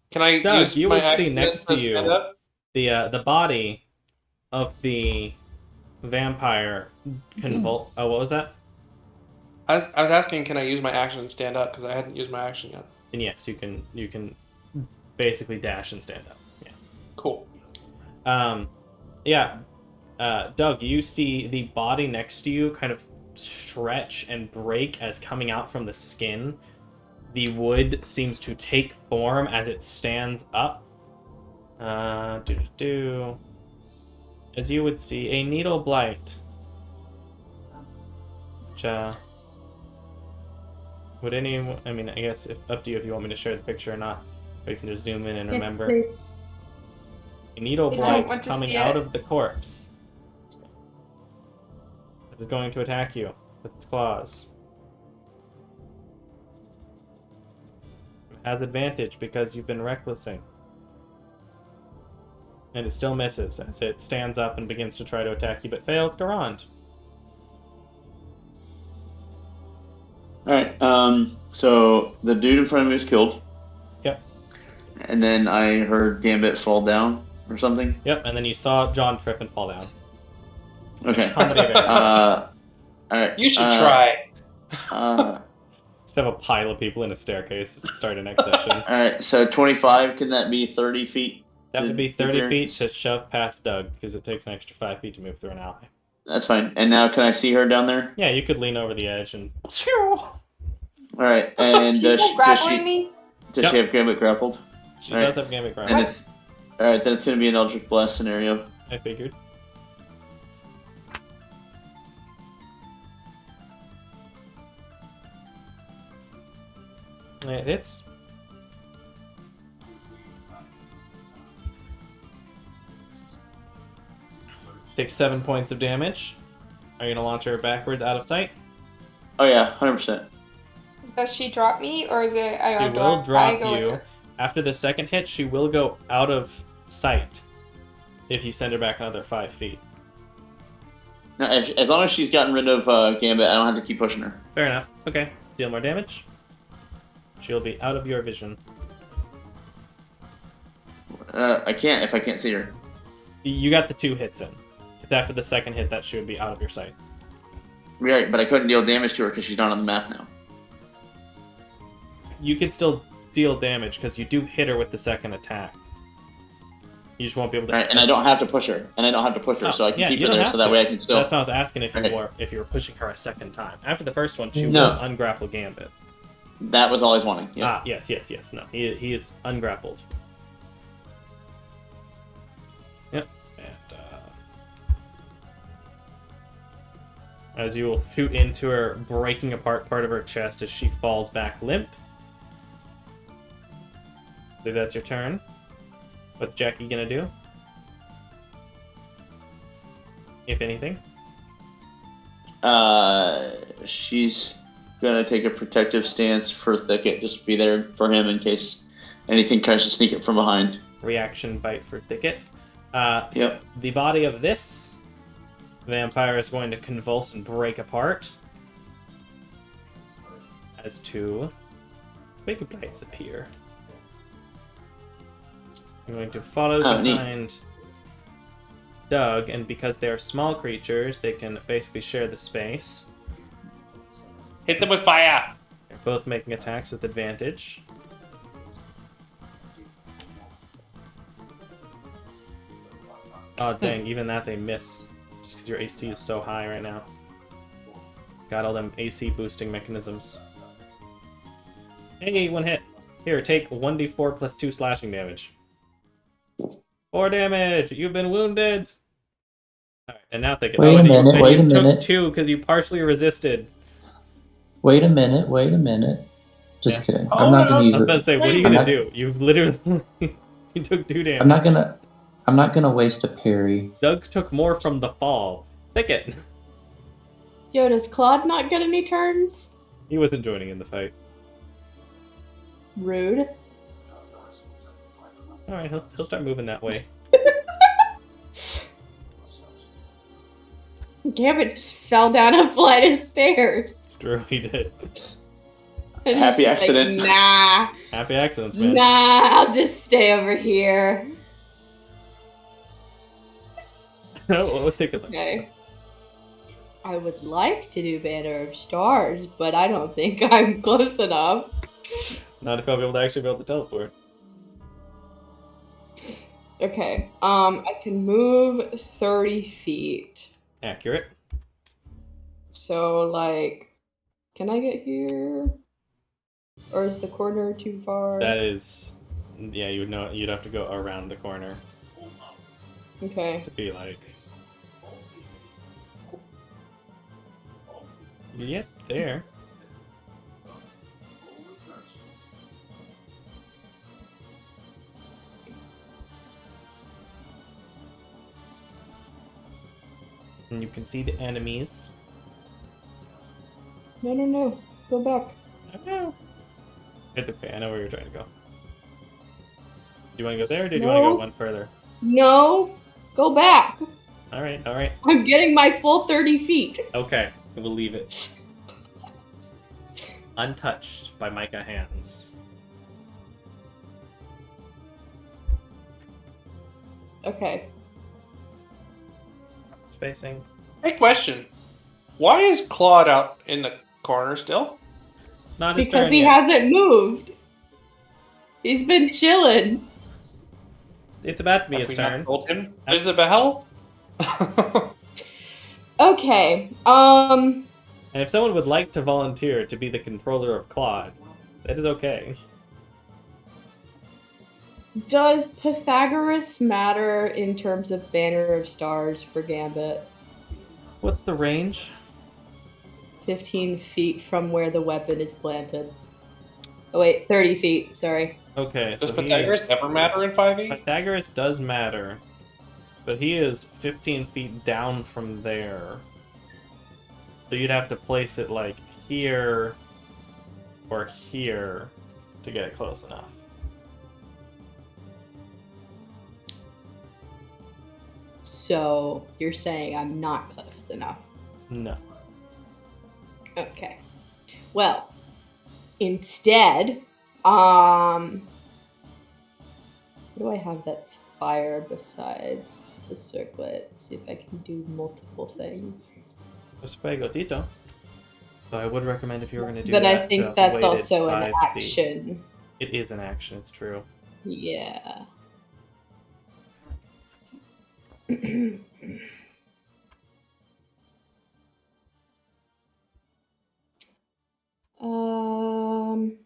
Can I
Doug,
use
you
my
would see
action
next to
stand
you
up?
the body of the vampire convul. Oh, what was that?
I was asking, can I use my action and stand up because I hadn't used my action yet.
And yes, you can basically dash and stand up. Yeah.
Cool.
Yeah. Doug, you see the body next to you kind of stretch and break as coming out from the skin. The wood seems to take form as it stands up. As you would see, a needle blight. Which, would anyone... I mean, I guess up to you if you want me to share the picture or not. Or you can just zoom in and remember. A needle
I don't
blight
want to
coming
see
out
it.
of the corpse. It is going to attack you with its claws. It has advantage because you've been recklessing. And it still misses as it stands up and begins to try to attack you, but fails. Garand.
Alright, so the dude in front of me was killed.
Yep.
And then I heard Gambit fall down or something.
Yep, and then you saw John trip and fall down.
Okay.
How many variables?
Alright.
You should try.
Just have a pile of people in a staircase to start a next session.
Alright, so 25, can that be 30 feet?
That would be
to
30
there?
feet to shove past Doug, because it takes an extra 5 feet to move through an alley.
That's fine. And now can I see her down there?
Yeah, you could lean over the edge and...
Alright, and
She's
does
like grappling me.
she have Gambit grappled?
She
Alright.
does have Gambit
And
ground.
it's alright, then it's gonna be an Eldritch Blast scenario.
I figured. It hits. Takes 7 points of damage. Are you gonna launch her backwards out of sight?
Oh yeah, 100%.
Does she drop me, or is it?
She will drop you. After the second hit, she will go out of sight if you send her back another 5 feet.
Now, as long as she's gotten rid of Gambit, I don't have to keep pushing her.
Fair enough. Okay. Deal more damage. She'll be out of your vision.
I can't if I can't see her.
You got the 2 hits in. It's after the second hit that she would be out of your sight.
Right, but I couldn't deal damage to her because she's not on the map now.
You could still deal damage because you do hit her with the second attack. You just won't be able to.
Right, and I don't have to push her. So I can keep her there so that way I can still.
That's why I was asking if you
Right.
were pushing her a second time. After the first one, she
No.
will ungrapple Gambit.
That was all I was wanting. Yeah.
Ah, yes. No, he is ungrappled. Yep. And as you will shoot into her, breaking apart part of her chest as she falls back limp. I believe that's your turn. What's Jackie gonna do? If anything.
She's gonna take a protective stance for Thicket, just be there for him in case anything tries to sneak it from behind.
Reaction bite for Thicket.
Yep.
The body of this vampire is going to convulse and break apart. As two big bites appear. I'm going to follow behind Doug, and because they are small creatures, they can basically share the space.
Hit them with fire.
They're both making attacks with advantage. Oh dang, even that they miss. Just because your AC is so high right now. Got all them AC boosting mechanisms. Hey, 1 hit. Here, take 1d4 plus 2 slashing damage. 4 damage! You've been wounded! Alright, and now think it.
Wait a minute,
and
wait
you
a
took
minute.
2 because you partially resisted.
Wait a minute. Just
Yeah.
kidding. I'm not gonna
I
use
was about to
it.
say, what are you
I'm
gonna
not-
do? You've literally... you took 2 damage.
I'm not gonna waste a parry.
Doug took more from the fall. Thicket!
Yo, does Claude not get any turns?
He wasn't joining in the fight.
Rude.
All right, he'll start moving that way.
Gambit just fell down a flight of stairs.
It's true, he did.
And he's
Happy
just
accident.
Like, nah.
Happy accidents, man.
Nah, I'll just stay over here.
We'll take a look.
Okay. I would like to do Banner of Stars, but I don't think I'm close enough.
Not if I'll be able to actually be able to teleport.
Okay. I can move 30 feet.
Accurate.
So, like, can I get here? Or is the corner too far?
That is, yeah, you would know. You'd have to go around the corner
Okay.
to be like. Yep, there. And you can see the enemies.
No. Go back.
I know. It's okay. I know where you're trying to go. Do you want to go there, or did you want to
No.
go one further?
No. Go back.
All right. All right.
I'm getting my full 30 feet.
Okay. We'll leave it. Untouched by Micah hands.
Okay.
Spacing.
Great question. Why is Claude out in the corner still?
Not his
Because
turn
he
yet.
hasn't moved. He's been chilling.
It's about to be
Have
his
we not
turn.
told him? Isabel?
Okay.
And if someone would like to volunteer to be the controller of Claude, that is okay.
Does Pythagoras matter in terms of Banner of Stars for Gambit?
What's the range?
15 feet from where the weapon is planted. Oh wait, 30 feet, sorry.
Okay,
Does
so
Pythagoras ever matter in 5e?
Pythagoras does matter, but he is 15 feet down from there. So you'd have to place it like here or here to get it close enough.
So you're saying I'm not close enough.
No.
Okay. Well, instead, what do I have that's fire besides the circlet? See if I can do multiple things.
Just play Gotito. So I would recommend if you were going to do
But
that.
I think
to
that's
weighted
also an
5 feet.
action.
It is an action, it's true.
Yeah. um.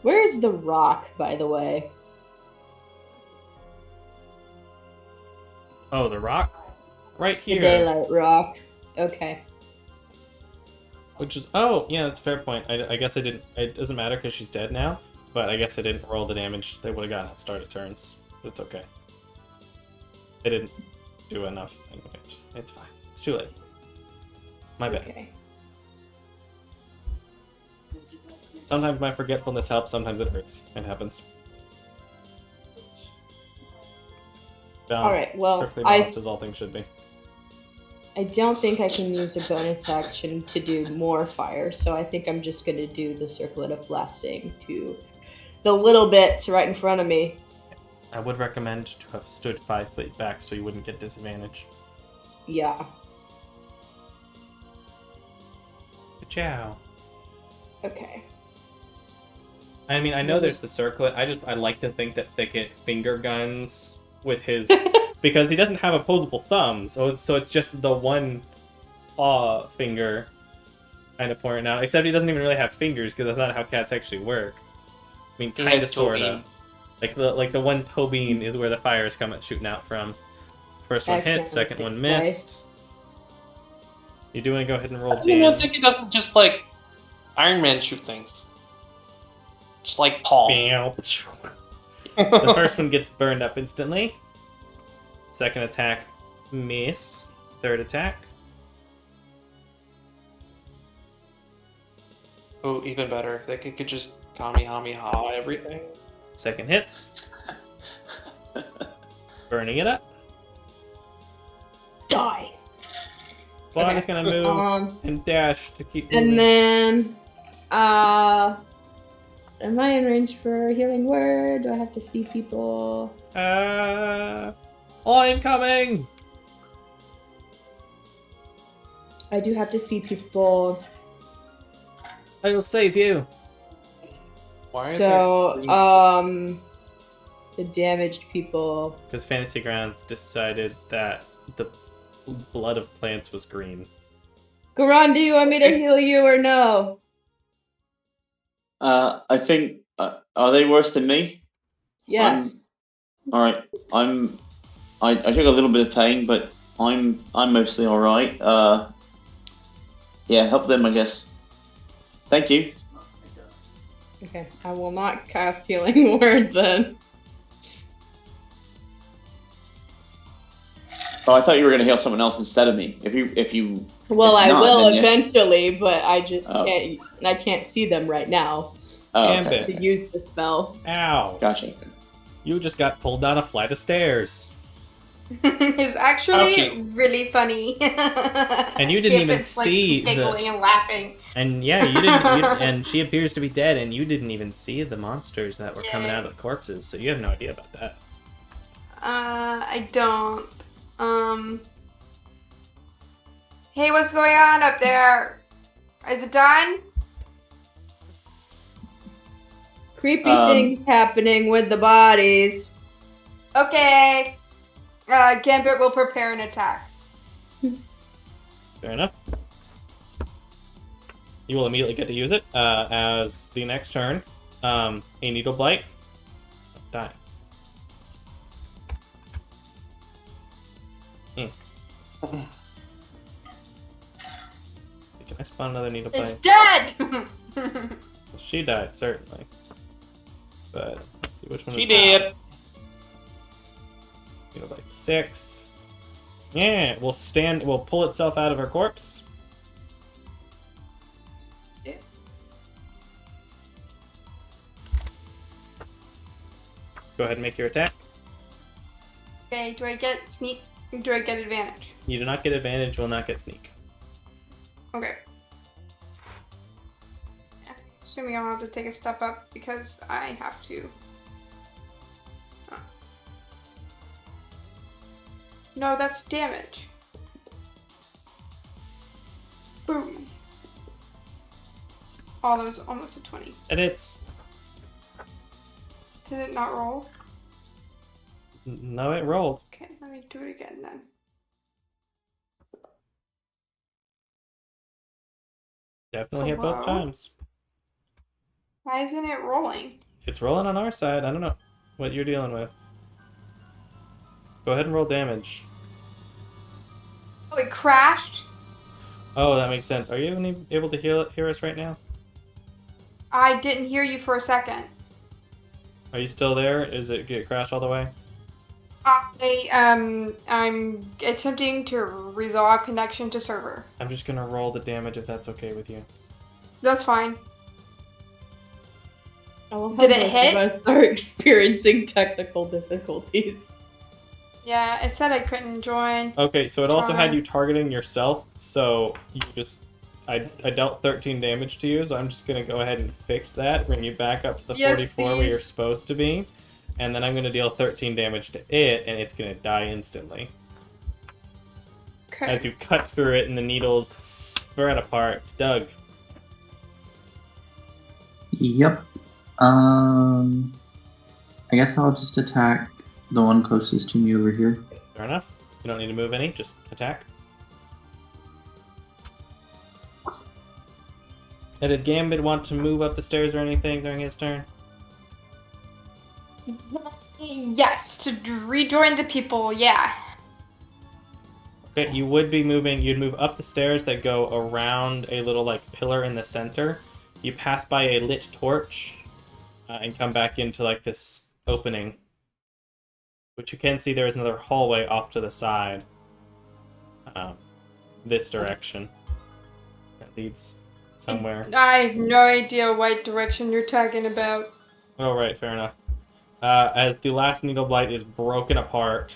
Where is the rock, by the way?
Oh, the rock? Right
The
here.
daylight rock. Okay.
Which is, oh, yeah, that's a fair point. I guess I didn't, it doesn't matter because she's dead now, but I guess I didn't roll the damage they would have gotten at start of turns. But it's okay. They didn't do enough damage. It's fine. It's too late. My bad.
Okay.
Sometimes my forgetfulness helps, sometimes it hurts. It happens. Balance.
Alright, well,
Perfectly balanced as all things should be.
I don't think I can use a bonus action to do more fire, so I think I'm just going to do the circlet of blasting to the little bits right in front of me.
I would recommend to have stood 5 feet back so you wouldn't get disadvantage.
Yeah.
Ciao.
Okay.
I mean, I know there's the circlet. I like to think that they get finger guns with his because he doesn't have opposable thumbs, so it's just the one paw finger kind of pointing out. Except he doesn't even really have fingers because that's not how cats actually work. I mean,
He
kind of,
has
sort
toe
of. Like the one toe bean is where the fire is coming shooting out from. First one hit,
Excellent.
second one
Okay.
missed. You do want to go ahead and roll
I don't
damage.
think it doesn't just like Iron Man shoot things. Just like Paul.
The first one gets burned up instantly. Second attack missed. Third attack.
Oh, even better. If they could just Kamehameha everything.
Second hits. Burning it up.
Die.
Bond is gonna move and dash to keep moving.
And then, am I in range for a healing word? Do I have to see people?
I'm coming!
I do have to see people.
I will save you.
Why are
So, the damaged people.
Because Fantasy Grounds decided that the blood of plants was green.
Garan, do you want me to heal you or no?
I think. Are they worse than me?
Yes.
All right. I took a little bit of pain, but I'm mostly all right. Yeah, help them, I guess. Thank you.
Okay, I will not cast healing word then.
Oh, I thought you were going to heal someone else instead of me. If you.
Well,
if
I
not,
will
then yeah.
eventually, but I just
Oh.
can't. I can't see them right now
Oh,
Gambit.
okay.
to use the spell.
Ow.
Gotcha.
You just got pulled down a flight of stairs.
It's actually
Okay.
really funny.
And you didn't even
Gambit's, like,
see
giggling and laughing.
And yeah, you didn't. And she appears to be dead, and you didn't even see the monsters that were coming out of the corpses, so you have no idea about that.
I don't. Hey, what's going on up there? Is it done?
Creepy things happening with the bodies.
Okay. Gambit will prepare an attack.
Fair enough. You will immediately get to use it as the next turn. A needle blight. Die. Can I spawn another needle blight?
It's dead!
She died, certainly. But let's see which one
She
is
did.
Needle blight 6. Yeah, we'll pull itself out of her corpse.
Yeah.
Go ahead and make your attack.
Okay, do I get sneak? Do I get advantage?
You do not get advantage, will not get sneak.
Okay. Yeah, assuming I'll have to take a step up because I have to. Oh. No, that's damage. Boom. Oh, that was almost a 20.
And it's...
Did it not roll?
No, it rolled.
Okay, let me do it again then.
Definitely hit both
Hello?
times.
Why isn't it rolling?
It's rolling on our side. I don't know what you're dealing with. Go ahead and roll damage.
Oh, it crashed?
Oh, that makes sense. Are you even able to hear us right now?
I didn't hear you for a second.
Are you still there? Is it crashed all the way?
I'm attempting to resolve connection to server.
I'm just gonna roll the damage if that's okay with you.
That's fine.
Did it hit? Both of us are experiencing technical difficulties.
Yeah, it said I couldn't join.
Okay, so it also
Try.
had you targeting yourself, so you just... I dealt 13 damage to you, so I'm just gonna go ahead and fix that, bring you back up to the
Yes,
44 where you're
please.
supposed to be, and then I'm gonna deal 13 damage to it, and it's gonna die instantly.
Okay.
As you cut through it and the needles spread apart. Doug.
Yep. I guess I'll just attack the one closest to me over here.
Fair enough. You don't need to move any, just attack. And did Gambit want to move up the stairs or anything during his turn?
Yes, to rejoin the people, yeah.
Okay, you would be moving, you'd move up the stairs that go around a little, like, pillar in the center. You pass by a lit torch and come back into, like, this opening. Which you can see there is another hallway off to the side. this direction. That leads somewhere.
I have no idea what direction you're talking about.
Oh, right, fair enough. As the last needle blight is broken apart,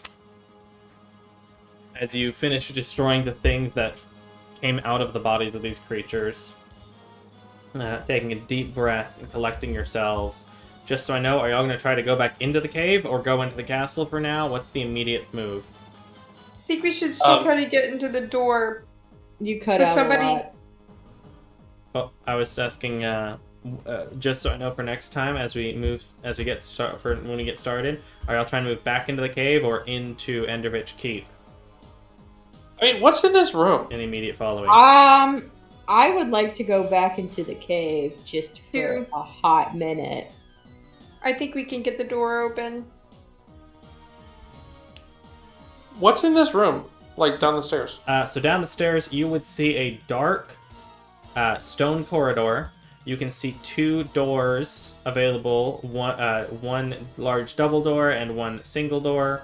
as you finish destroying the things that came out of the bodies of these creatures, taking a deep breath and collecting yourselves. Just so I know, are y'all going to try to go back into the cave or go into the castle for now? What's the immediate move?
I think we should still try to get into the door.
You cut
But
out
somebody-
a lot.
Oh, I was asking, just so I know for next time, as we get when we get started, are y'all trying to move back into the cave or into Endervich Keep
I mean, what's in this room?
in immediate following?
I would like to go back into the cave just for
Here.
a hot minute.
I think we can get the door open.
What's in this room? Like down the stairs?
So down the stairs, you would see a dark stone corridor. You can see 2 doors available, one large double door and one single door.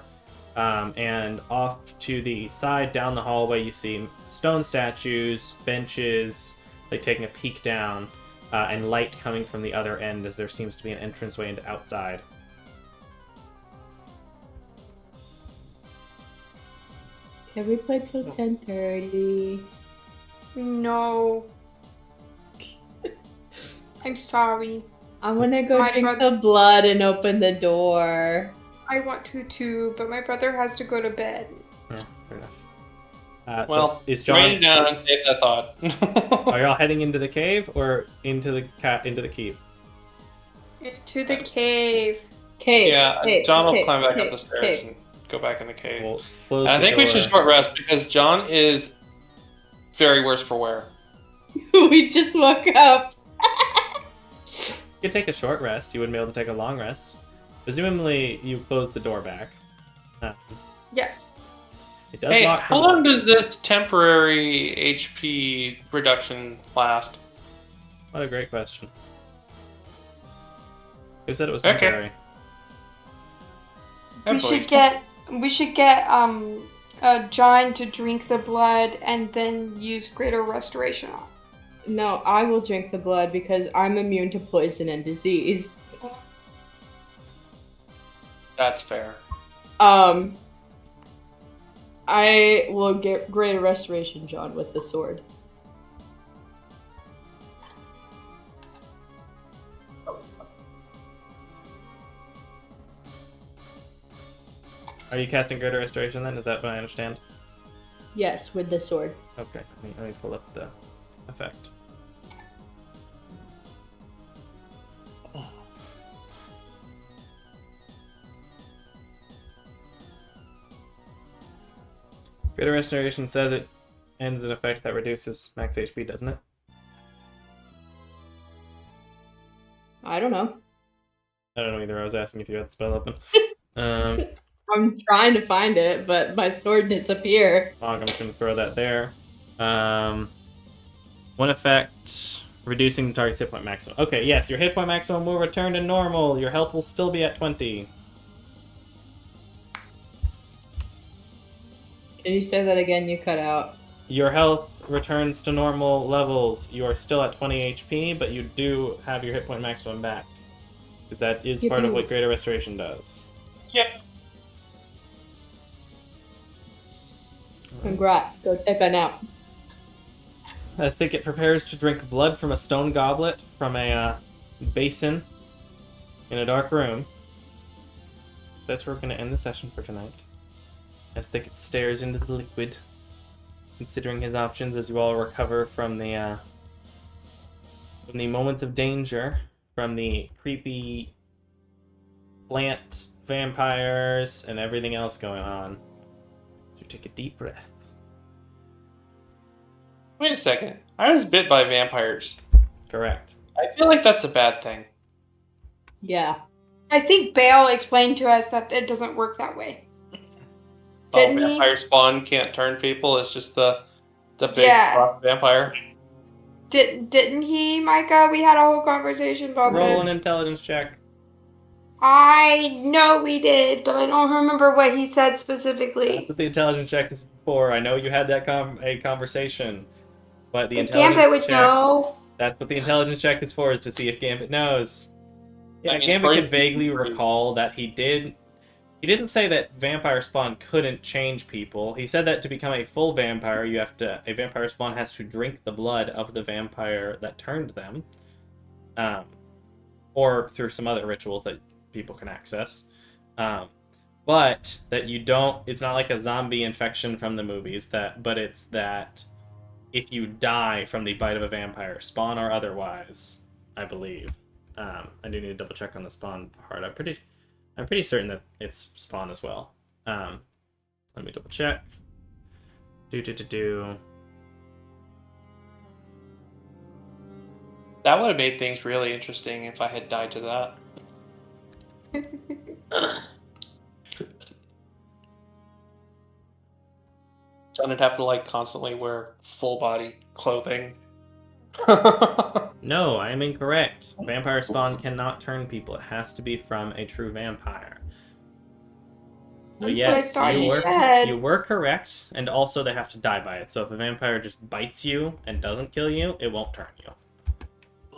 And off to the side down the hallway, you see stone statues, benches, like taking a peek down, and light coming from the other end as there seems to be an entranceway into outside.
Can we play till 10:30?
No. I'm sorry.
I want to go
My
drink
brother-
the blood and open the door.
I want to too, but my brother has to go to bed.
Yeah, fair enough.
Well,
so is
write it
John?
down and save that thought.
Are y'all heading into the cave or into the keep?
To the cave.
Cave.
Yeah,
cave,
John will
cave,
climb back up
cave,
the stairs
cave.
and go back in the cave.
We'll close
And I
the
think we
door.
should short rest because John is very worse for wear.
We just woke up.
You could take a short rest. You wouldn't be able to take a long rest. Presumably, you closed the door back.
Yes.
It does
Hey,
lock.
how long does this temporary HP reduction last?
What a great question. Who said it was
Okay.
temporary?
We should get John to drink the blood and then use greater restoration on.
No, I will drink the blood because I'm immune to poison and disease.
That's fair.
I will get greater restoration, John, with the sword.
Are you casting Greater Restoration then? Is that what I understand?
Yes, with the sword.
Okay, let me pull up the effect. Greater Restoration says it ends an effect that reduces max HP, doesn't it?
I don't know.
I don't know either. I was asking if you had the spell open.
I'm trying to find it, but my sword disappeared.
I'm just going to throw that there. One effect, reducing the target's hit point maximum. Okay, yes, your hit point maximum will return to normal. Your health will still be at 20.
Can you say that again? You cut out.
Your health returns to normal levels. You are still at 20 HP, but you do have your hit point maximum back. Because that is part of what Greater Restoration does.
Yep.
Congrats. Go take a nap.
As Thicket prepares to drink blood from a stone goblet from a basin in a dark room, that's where we're going to end the session for tonight. As Thicket stares into the liquid, considering his options as you all recover from the moments of danger, from the creepy plant vampires and everything else going on. So take a deep breath.
Wait a second. I was bit by vampires.
Correct.
I feel like that's a bad thing.
Yeah.
I think Bale explained to us that it doesn't work that way. Didn't he?
Vampire spawn can't turn people. It's just the big
Yeah.
rock vampire.
Didn't he, Micah? We had a whole conversation about
Roll
this.
an intelligence check.
I know we did, but I don't remember what he said
That's
specifically.
what the intelligence check is for. I know you had that a conversation, but the
But
intelligence
Gambit would
check.
know.
That's what the intelligence check is for, is to see if Gambit knows. Yeah,
I mean,
Gambit
Brady-
can vaguely recall that he did. He didn't say that vampire spawn couldn't change people. He said that to become a full vampire, a vampire spawn has to drink the blood of the vampire that turned them, or through some other rituals that people can access. But that you don't. It's not like a zombie infection from the movies. But it's that if you die from the bite of a vampire, spawn or otherwise, I believe. I do need to double check on the spawn part. I'm pretty certain that it's spawn as well. Let me double check.
That would have made things really interesting if I had died to that. John would have to like constantly wear full body clothing.
No, I am incorrect. Vampire spawn cannot turn people. It has to be from a true vampire. So
That's
yes,
what I thought you said.
You were correct, and also they have to die by it. So if a vampire just bites you and doesn't kill you, it won't turn you.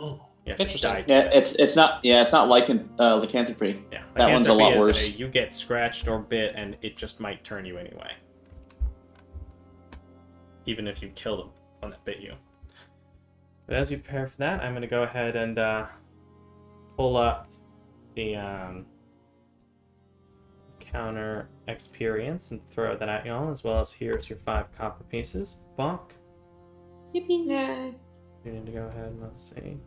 You have to
Interesting.
die to
Yeah,
it.
it's not like lycanthropy.
Yeah,
That one's a lot
lycanthropy is
worse.
you get scratched or bit, and it just might turn you anyway. Even if you kill the one that bit you. But as you prepare for that, I'm going to go ahead and pull up the counter experience and throw that at y'all, as well as here's your 5 copper pieces. Bonk.
Yippee. Yeah.
You need to go ahead and let's see.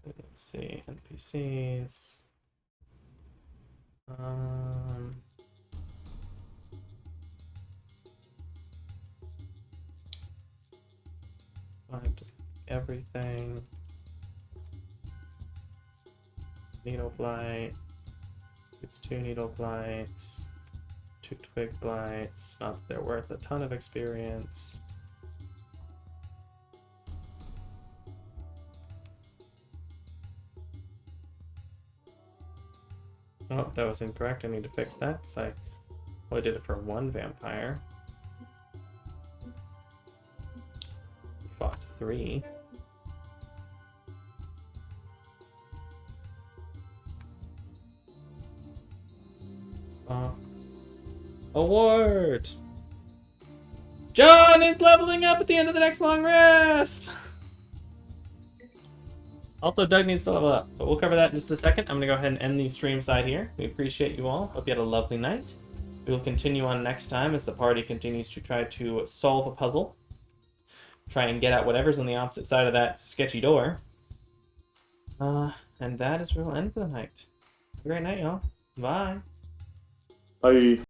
Let's see, NPCs. Find everything. Needle blight. It's 2 needle blights. 2 twig blights. Not that they're worth a ton of experience. Oh, that was incorrect. I need to fix that because I only did it for 1 vampire. Fought 3. Award! John is leveling up at the end of the next long rest! Also, Doug needs to level up, but we'll cover that in just a second. I'm going to go ahead and end the stream side here. We appreciate you all. Hope you had a lovely night. We will continue on next time as the party continues to try to solve a puzzle. Try and get out whatever's on the opposite side of that sketchy door. And that is where we'll end for the night. Have a great night, y'all. Bye.
Bye.